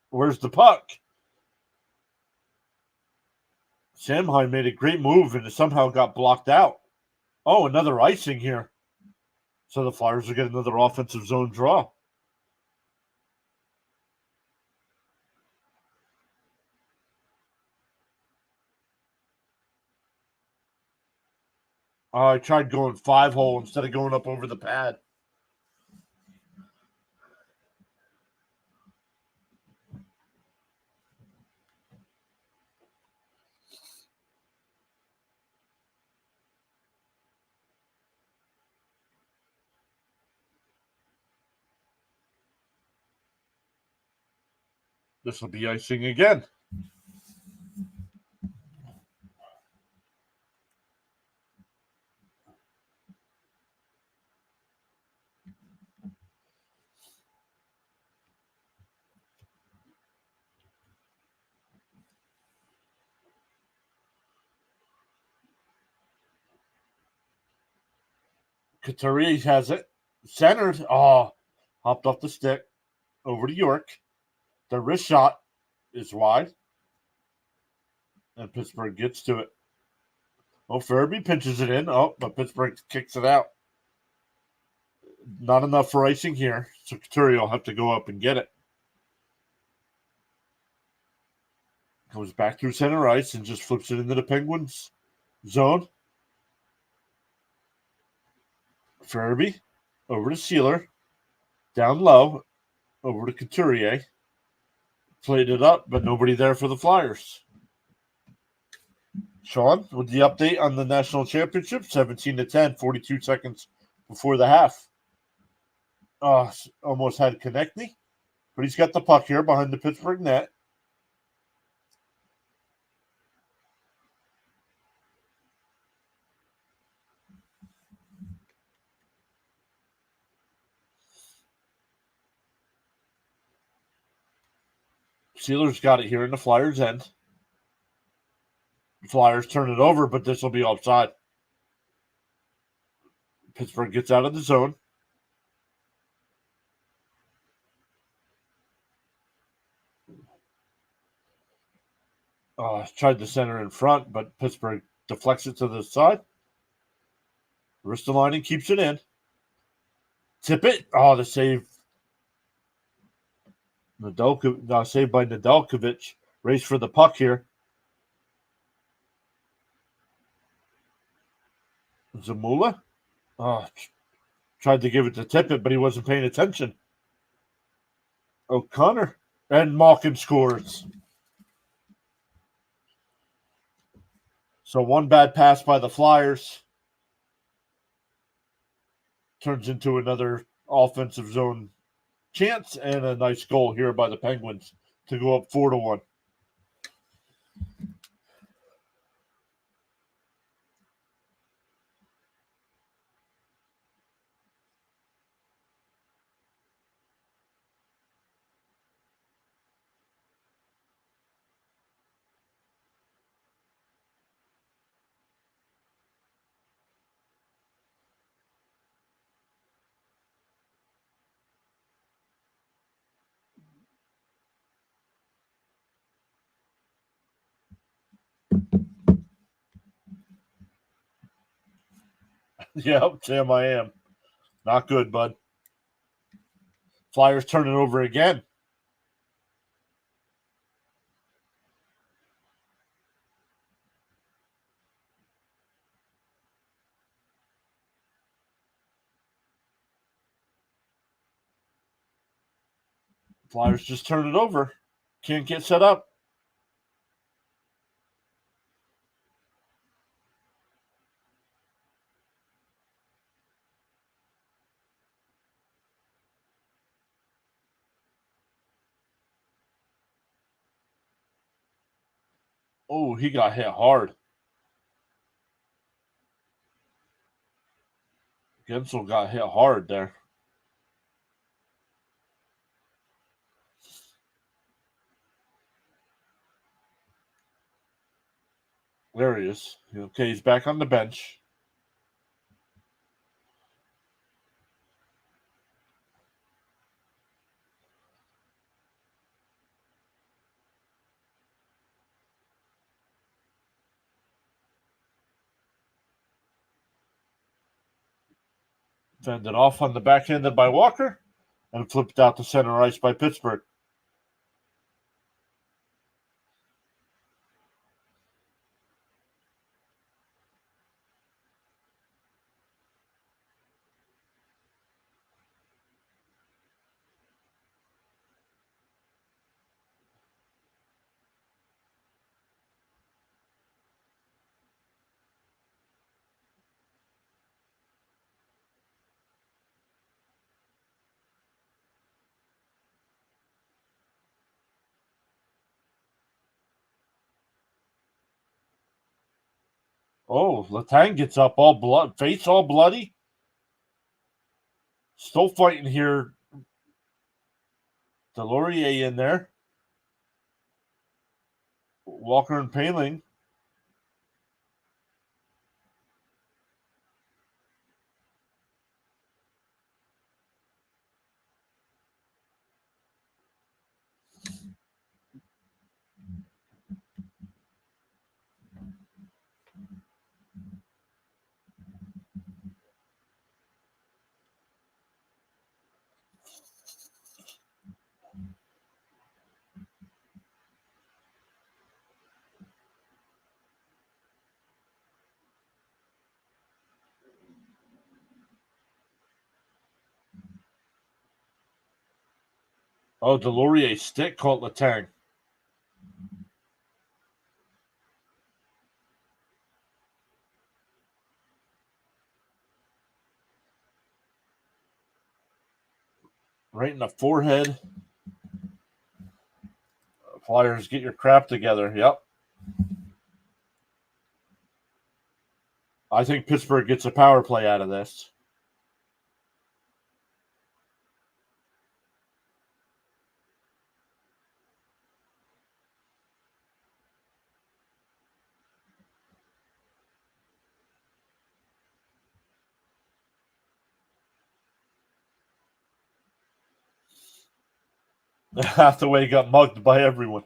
Where's the puck? Sanheim made a great move and it somehow got blocked out. Oh, another icing here. So the Flyers will get another offensive zone draw. I tried going 5-hole instead of going up over the pad. This will be icing again. Couturier has it. Centered. Oh, Hopped off the stick. Over to York. The wrist shot is wide. And Pittsburgh gets to it. Oh, Farabee pinches it in. Oh, but Pittsburgh kicks it out. Not enough for icing here. So Couturier will have to go up and get it. Comes back through center ice and just flips it into the Penguins zone. Farabee over to Sealer. Down low. Over to Couturier. Played it up, but nobody there for the Flyers. Sean, with the update on the national championship, 17-10, 42 seconds before the half. Almost had Konechny, but he's got the puck here behind the Pittsburgh net. Sealer's got it here in the Flyers' end. Flyers turn it over, but this will be offside. Pittsburgh gets out of the zone. Tried to center in front, but Pittsburgh deflects it to the side. Ristolainen keeps it in. Tip it. The save. Saved by Nedeljkovic. Race for the puck here. Zamula. Tried to give it to Tippett, but he wasn't paying attention. O'Connor. And Malkin scores. So one bad pass by the Flyers turns into another offensive zone chance and a nice goal here by the Penguins to go up 4-1. Yep, Sam, I am. Not good, bud. Flyers turn it over again. Flyers just turn it over. Can't get set up. Oh, he got hit hard. Gensel got hit hard there. There he is. Okay, he's back on the bench. Fended off on the backhanded by Walker and flipped out to center ice by Pittsburgh. Oh, Letang gets up face all bloody. Still fighting here. Delorier in there. Walker and Paling. Oh, Delorier stick caught Letang. Right in the forehead. Flyers, get your crap together. Yep. I think Pittsburgh gets a power play out of this. Hathaway got mugged by everyone.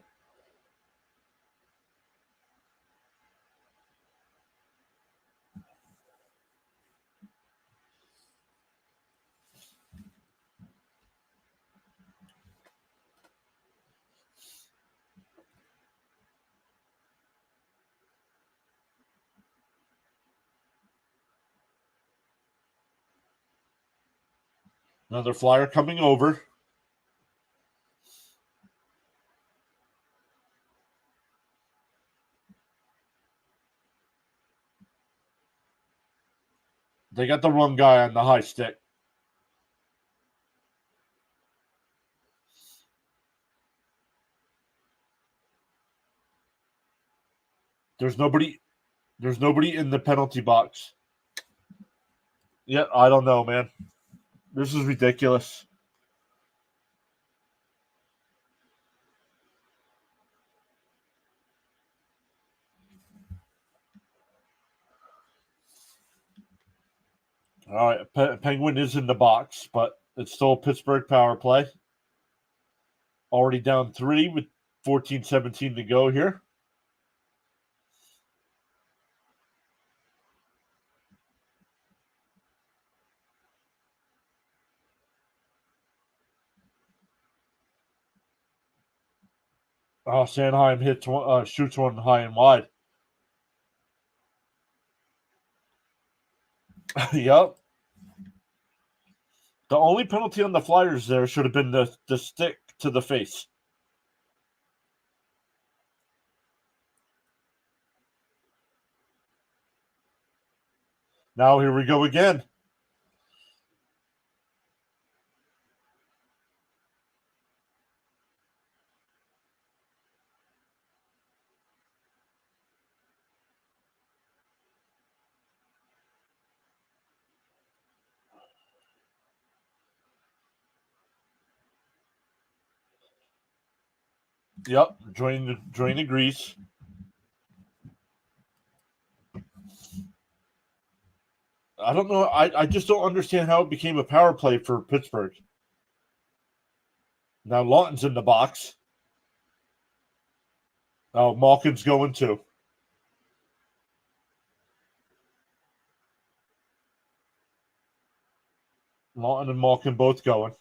Another Flyer coming over. They got the wrong guy on the high stick. There's nobody in the penalty box. Yeah, I don't know, man. This is ridiculous. All right, Penguin is in the box, but it's still Pittsburgh power play. Already down 3 with 14-17 to go here. Oh, Sanheim shoots one high and wide. Yep. The only penalty on the Flyers there should have been the stick to the face. Now here we go again. Yep, join agrees. I don't know. I just don't understand how it became a power play for Pittsburgh. Now Lawton's in the box. Oh, Malkin's going too. Lawton and Malkin both going.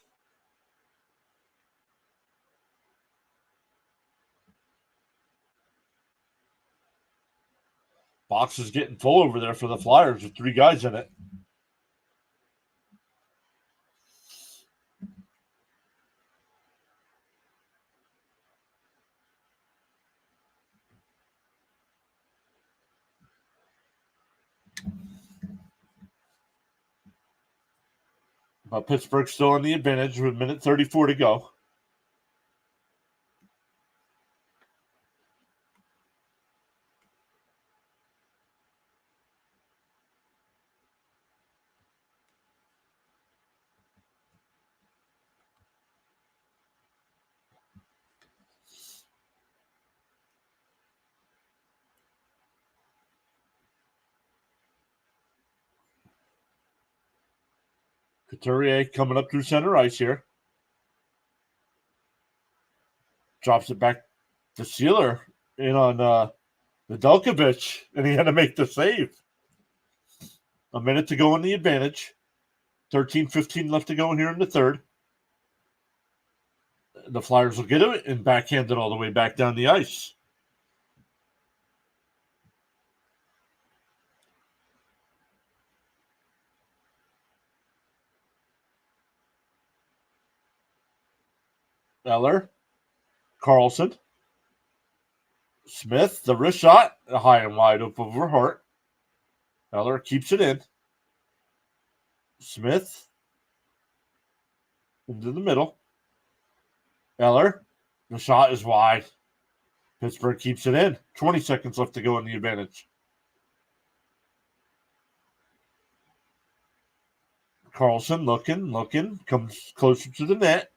Box is getting full over there for the Flyers with 3 guys in it. But Pittsburgh's still on the advantage with 1:34 to go. Couturier coming up through center ice here. Drops it back to Sealer in on Nedeljkovic, and he had to make the save. A minute to go in the advantage. 13-15 left to go here in the third. The Flyers will get it and backhand it all the way back down the ice. Eller, Carlson, Smith, the wrist shot, high and wide over Hart. Eller keeps it in. Smith into the middle. Eller, the shot is wide. Pittsburgh keeps it in. 20 seconds left to go in the advantage. Carlson looking, comes closer to the net.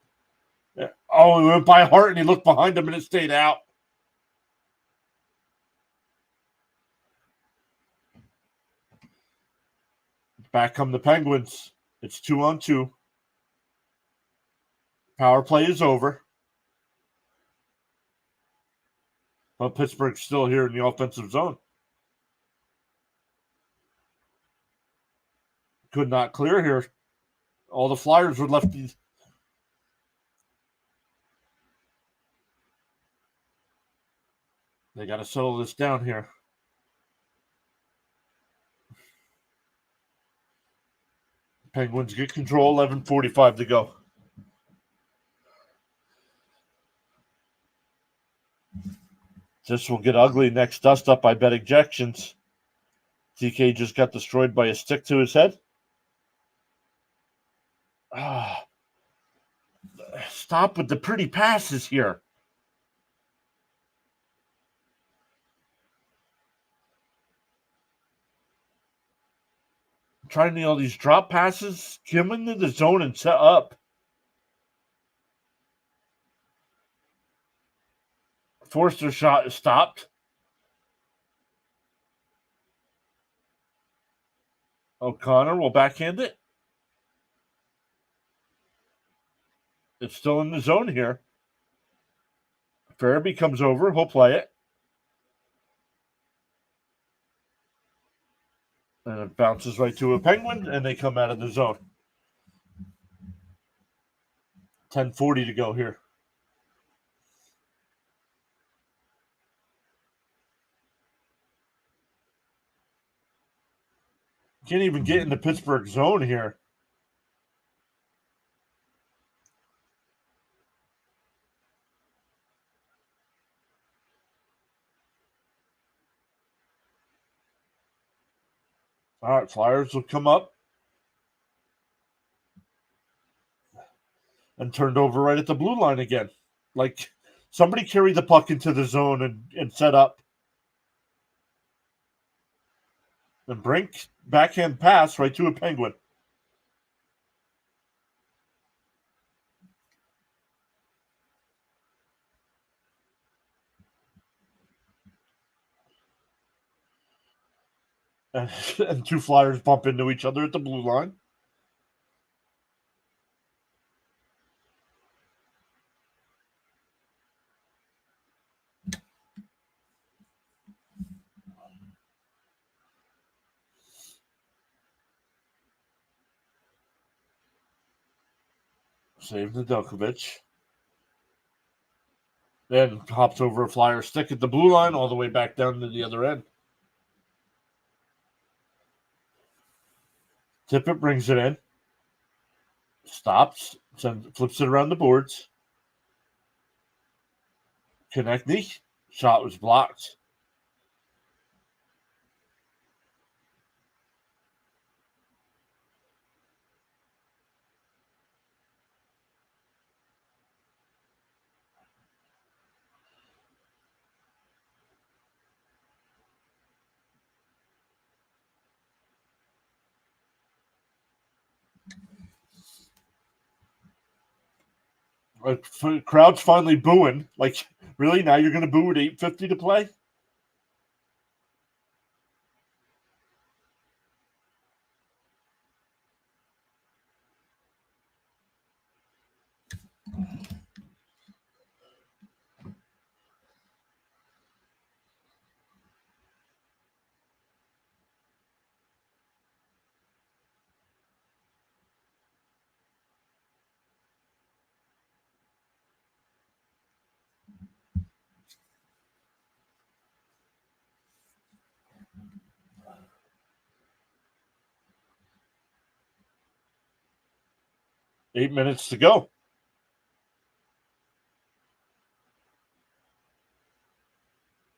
Oh, he went by Hart and he looked behind him and it stayed out. Back come the Penguins. It's 2-on-2. Power play is over. But Pittsburgh's still here in the offensive zone. Could not clear here. All the Flyers were left. They got to settle this down here. Penguins get control. 11:45 to go. This will get ugly next dust up. I bet ejections. TK just got destroyed by a stick to his head. Stop with the pretty passes here. I'm trying to all these drop passes. Come into the zone and set up. Forster's shot is stopped. O'Connor will backhand it. It's still in the zone here. Farabee comes over. He'll play it. And it bounces right to a Penguin, and they come out of the zone. 10:40 to go here. Can't even get in the Pittsburgh zone here. All right, Flyers will come up. And turned over right at the blue line again. Like somebody carry the puck into the zone and set up. And Brink backhand pass right to a Penguin. And two Flyers bump into each other at the blue line. Save Nedeljkovic. Then hops over a Flyer stick at the blue line all the way back down to the other end. Tippett brings it in. Stops. Flips it around the boards. Konechny. Shot was blocked. Crowd's finally booing. Like, really? Now you're going to boo at 8:50 to play? Eight minutes to go.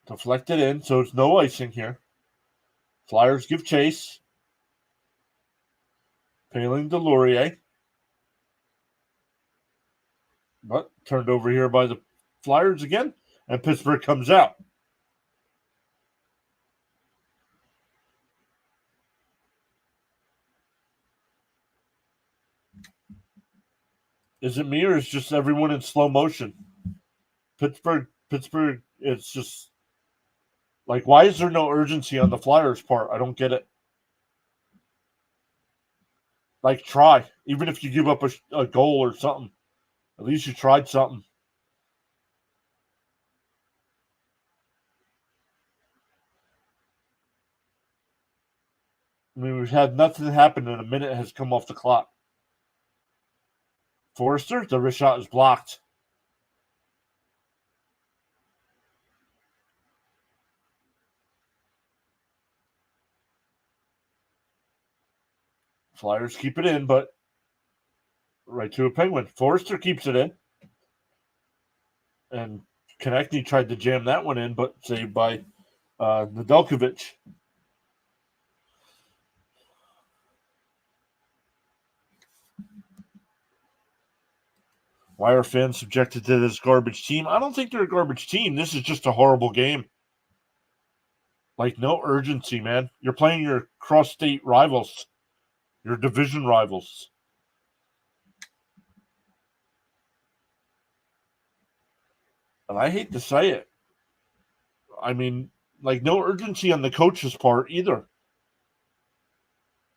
Deflected in, so it's no icing here. Flyers give chase. Paling to Laurier. But turned over here by the Flyers again, and Pittsburgh comes out. Is it me or is just everyone in slow motion? Pittsburgh, it's just like, why is there no urgency on the Flyers' part? I don't get it. Like, try. Even if you give up a goal or something, at least you tried something. I mean, we've had nothing happen, and a minute has come off the clock. Forrester, the wrist shot is blocked. Flyers keep it in, but right to a Penguin. Forrester keeps it in. And Konechny tried to jam that one in, but saved by Nedeljkovic. Why are fans subjected to this garbage team? I don't think they're a garbage team. This is just a horrible game. Like, no urgency, man. You're playing your cross-state rivals, your division rivals. And I hate to say it. I mean, like, no urgency on the coach's part either.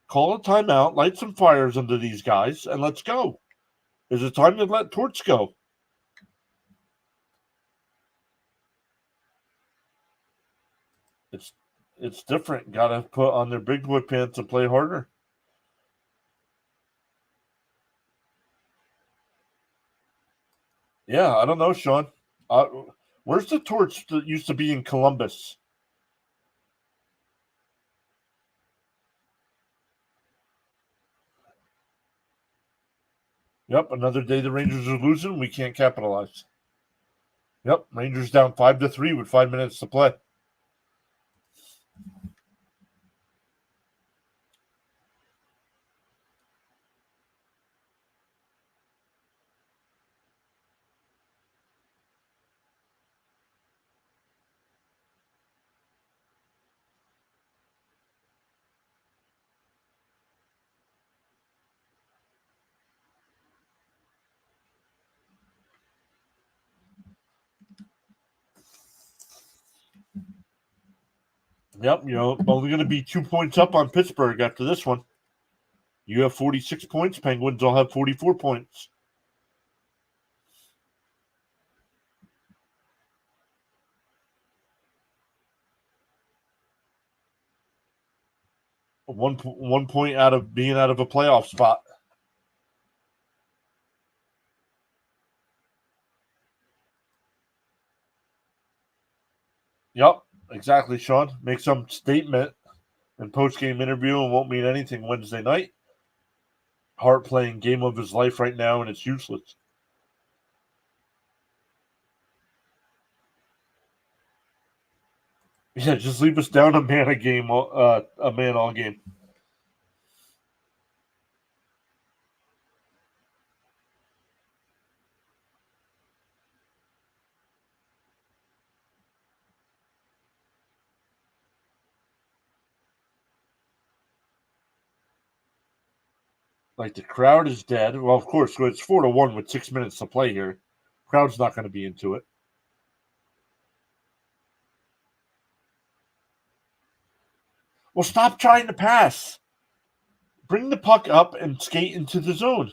Call a timeout, light some fires under these guys, and let's go. Is it time to let Torts go? It's different. Got to put on their big boy pants and play harder. Yeah, I don't know, Sean. Where's the Torch that used to be in Columbus? Yep, another day the Rangers are losing. We can't capitalize. Yep, Rangers down 5-3 with 5 minutes to play. Yep, only going to be 2 points up on Pittsburgh after this one. You have 46 points. Penguins will have 44 points. One point out of being out of a playoff spot. Yep, exactly, Sean. Make some statement in post-game interview and won't mean anything Wednesday night. Hart playing game of his life right now, and it's useless. Yeah, just leave us down a man all game. Like, the crowd is dead. Well, of course, it's 4-1 with 6 minutes to play here. Crowd's not going to be into it. Well, stop trying to pass. Bring the puck up and skate into the zone.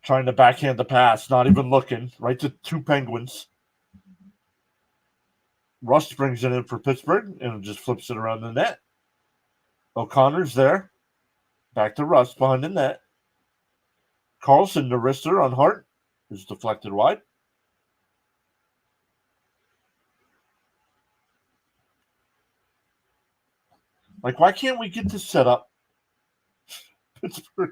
Trying to backhand the pass, not even looking. Right to 2 Penguins. Rust brings it in for Pittsburgh and just flips it around the net. O'Connor's there. Back to Rust behind the net. Carlson, the wrister on Hart, is deflected wide. Like, why can't we get this set up? Pittsburgh.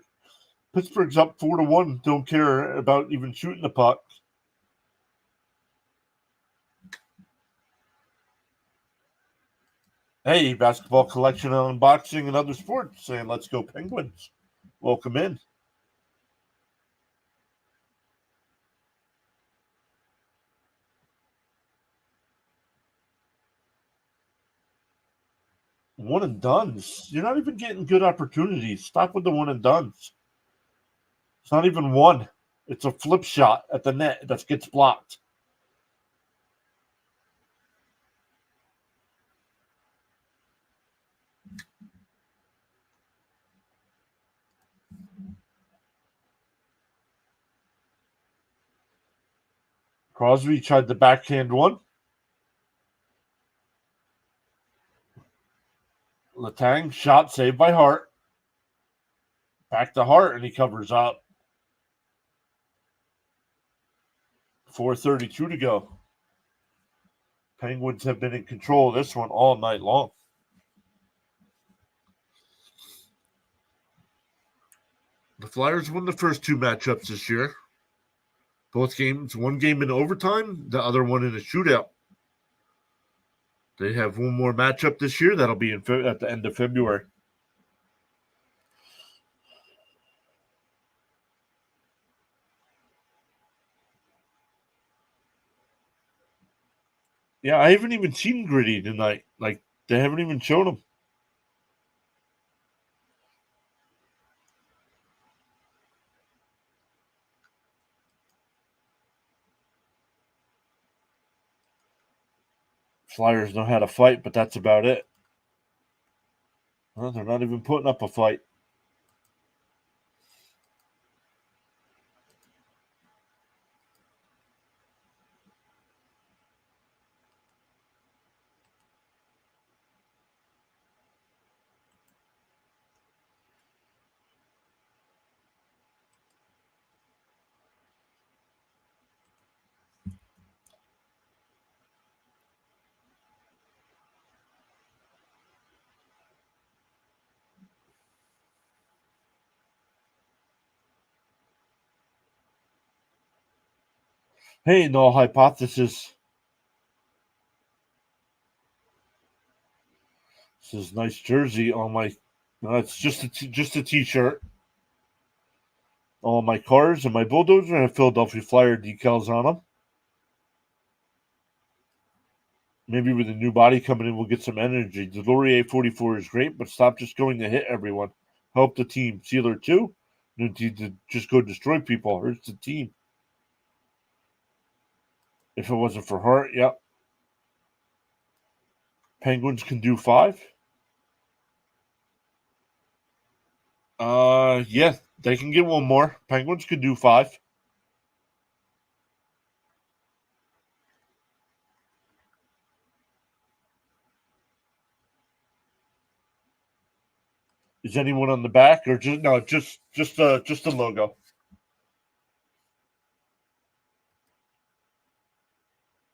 Pittsburgh's up 4-1. Don't care about even shooting the puck. Hey, basketball collection and unboxing and other sports saying, let's go Penguins. Welcome in. One and dones. You're not even getting good opportunities. Stop with the one and dones. It's not even one. It's a flip shot at the net that gets blocked. Crosby tried the backhand one. Letang shot saved by Hart. Back to Hart, and he covers up. 4:32 to go. Penguins have been in control of this one all night long. The Flyers won the first two matchups this year. Both games, one game in overtime, the other one in a shootout. They have one more matchup this year that'll be at the end of February. Yeah, I haven't even seen Gritty tonight. Like, they haven't even shown him. Flyers know how to fight, but that's about it. Well, they're not even putting up a fight. Hey, null hypothesis. This is nice jersey on my. No, it's just a t-shirt. All my cars and my bulldozer have Philadelphia Flyer decals on them. Maybe with a new body coming in, we'll get some energy. The Laurier 44 is great, but stop just going to hit everyone. Help the team. Sealer 2, no need to just go destroy people. Hurts the team. If it wasn't for Hart, yep. Penguins can do 5. Yeah, they can get one more. Penguins could do 5. Is anyone on the back or just no? Just a logo.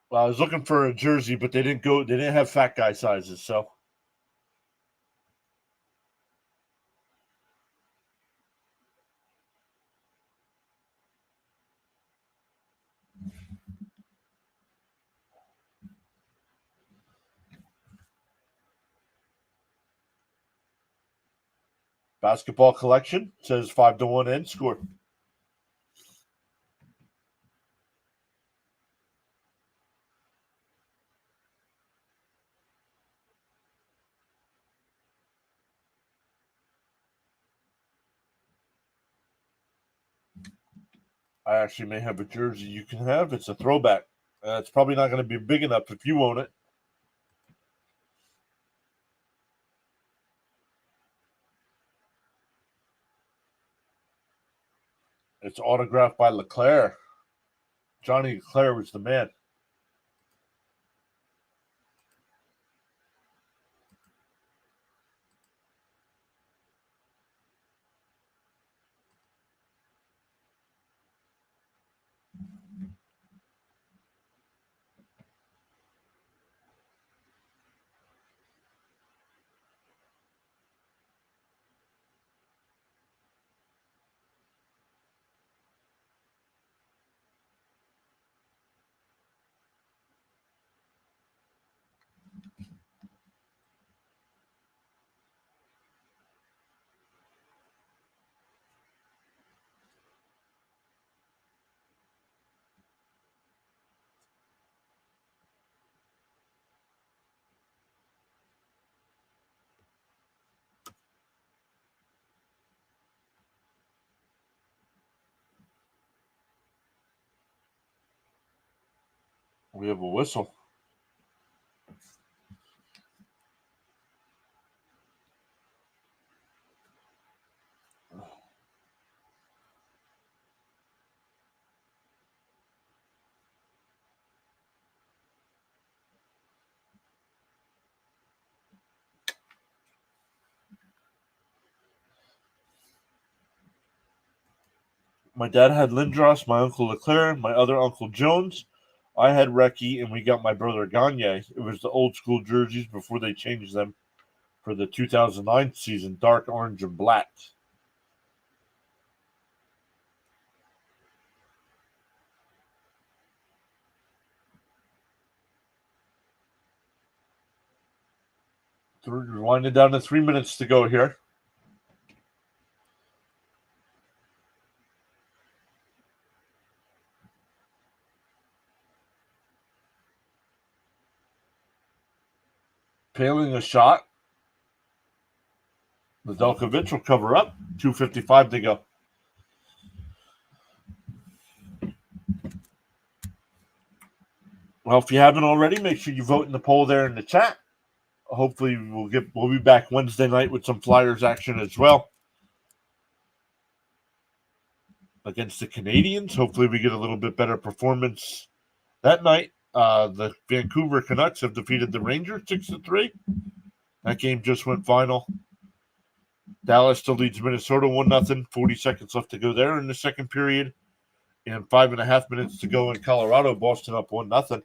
Well, I was looking for a jersey, but they didn't go. They didn't have fat guy sizes, so. Basketball collection says 5-1 end score. I actually may have a jersey you can have. It's a throwback. It's probably not going to be big enough if you own it. It's autographed by Leclaire. Johnny Leclaire was the man. We have a whistle. My dad had Lindros, my uncle Leclerc, my other uncle Jones. I had Recchi, and we got my brother Gagne. It was the old school jerseys before they changed them for the 2009 season, dark orange and black. We're winding down to 3 minutes to go here. Paling a shot. The Delkovich will cover up. 2:55 to go. Well, if you haven't already, make sure you vote in the poll there in the chat. Hopefully, we'll be back Wednesday night with some Flyers action as well against the Canadians. Hopefully, we get a little bit better performance that night. The Vancouver Canucks have defeated the Rangers 6-3. That game just went final. Dallas still leads Minnesota 1-0. 40 seconds left to go there in the second period. And 5.5 minutes to go in Colorado. Boston up 1-0.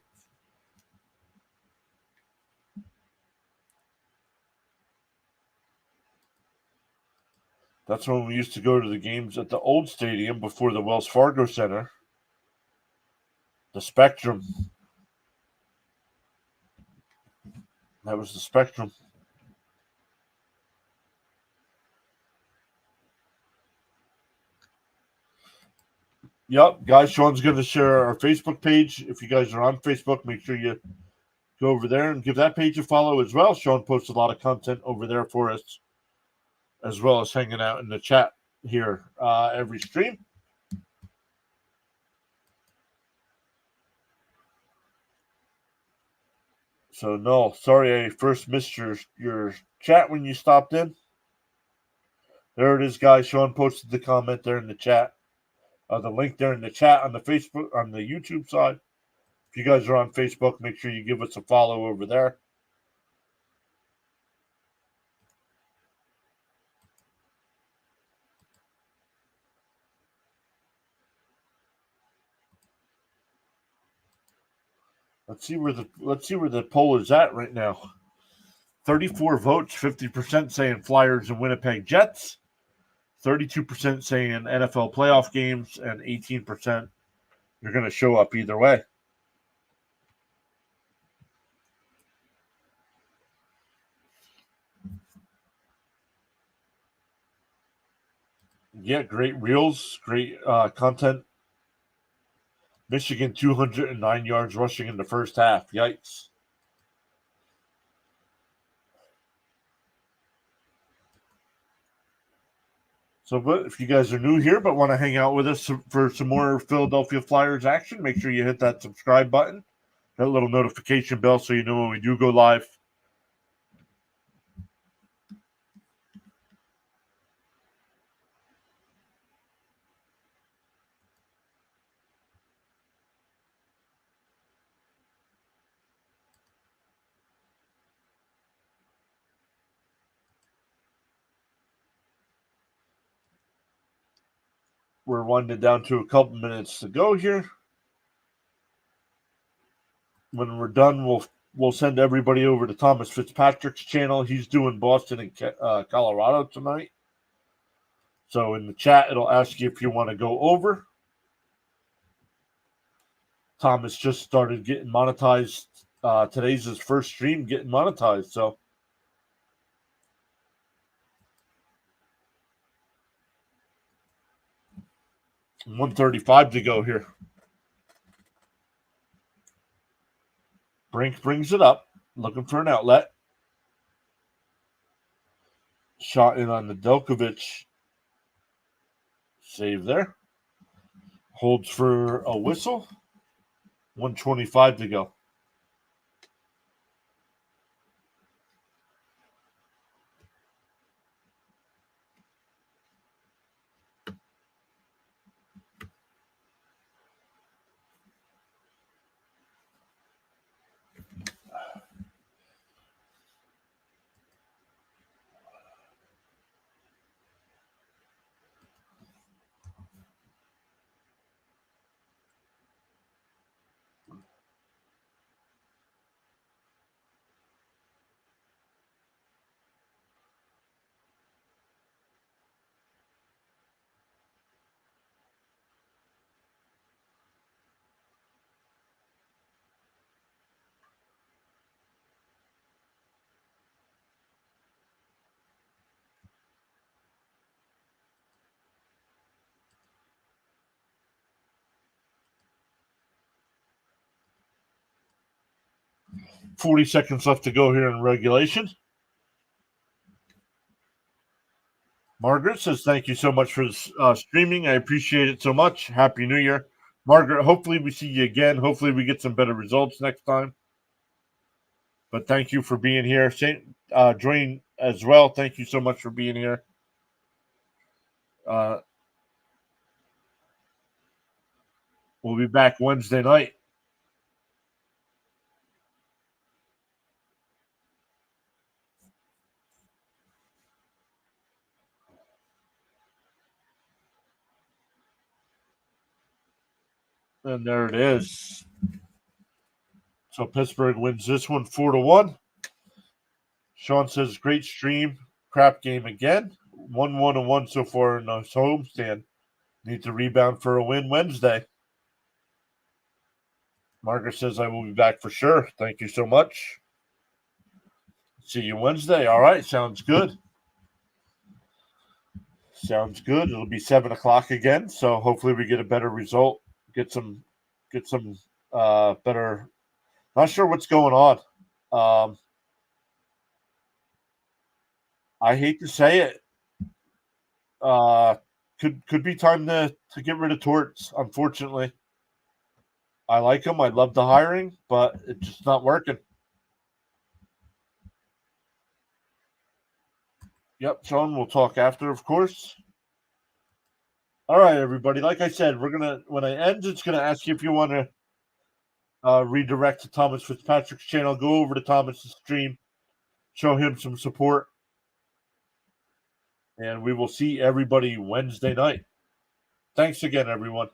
That's when we used to go to the games at the old stadium before the Wells Fargo Center. The Spectrum. That was the Spectrum. Yep, guys, Sean's going to share our Facebook page. If you guys are on Facebook, make sure you go over there and give that page a follow as well. Sean posts a lot of content over there for us, as well as hanging out in the chat here every stream. So, no, sorry I first missed your chat when you stopped in. There it is, guys. Sean posted the comment there in the chat. The link there in the chat on the Facebook, on the YouTube side. If you guys are on Facebook, make sure you give us a follow over there. Let's see where the poll is at right now. 34 votes, 50% saying Flyers and Winnipeg Jets, 32% saying NFL playoff games, and 18% you're going to show up either way. Yeah, great reels, great content. Michigan 209 yards rushing in the first half. Yikes. So, but if you guys are new here but want to hang out with us for some more Philadelphia Flyers action, make sure you hit that subscribe button, that little notification bell so you know when we do go live. We're winding down to a couple minutes to go here. When we're done, we'll send everybody over to Thomas Fitzpatrick's channel. He's doing Boston and Colorado tonight. So in the chat, it'll ask you if you want to go over. Thomas just started getting monetized. Today's his first stream getting monetized. So 1:35 to go here. Brink brings it up, looking for an outlet. Shot in on the Delkovich. Save there. Holds for a whistle. 1:25 to go. $40 seconds left to go here in regulation. Margaret says, thank you so much for streaming. I appreciate it so much. Happy New Year. Margaret, hopefully we see you again. Hopefully we get some better results next time. But thank you for being here. Dwayne as well, thank you so much for being here. We'll be back Wednesday night. And there it is. So Pittsburgh wins this one 4-1. Sean says, great stream. Crap game again. 1-1-1 so far in the homestand. Need to rebound for a win Wednesday. Margaret says, I will be back for sure. Thank you so much. See you Wednesday. All right. Sounds good. Sounds good. It'll be 7 o'clock again. So hopefully we get a better result. Get some better. Not sure what's going on. I hate to say it. Could be time to get rid of Torts, unfortunately. I like him. I love the hiring, but it's just not working. Yep, Sean, we'll talk after, of course. All right, everybody. Like I said, when it ends, it's gonna ask you if you want to redirect to Thomas Fitzpatrick's channel. Go over to Thomas's stream, show him some support, and we will see everybody Wednesday night. Thanks again, everyone.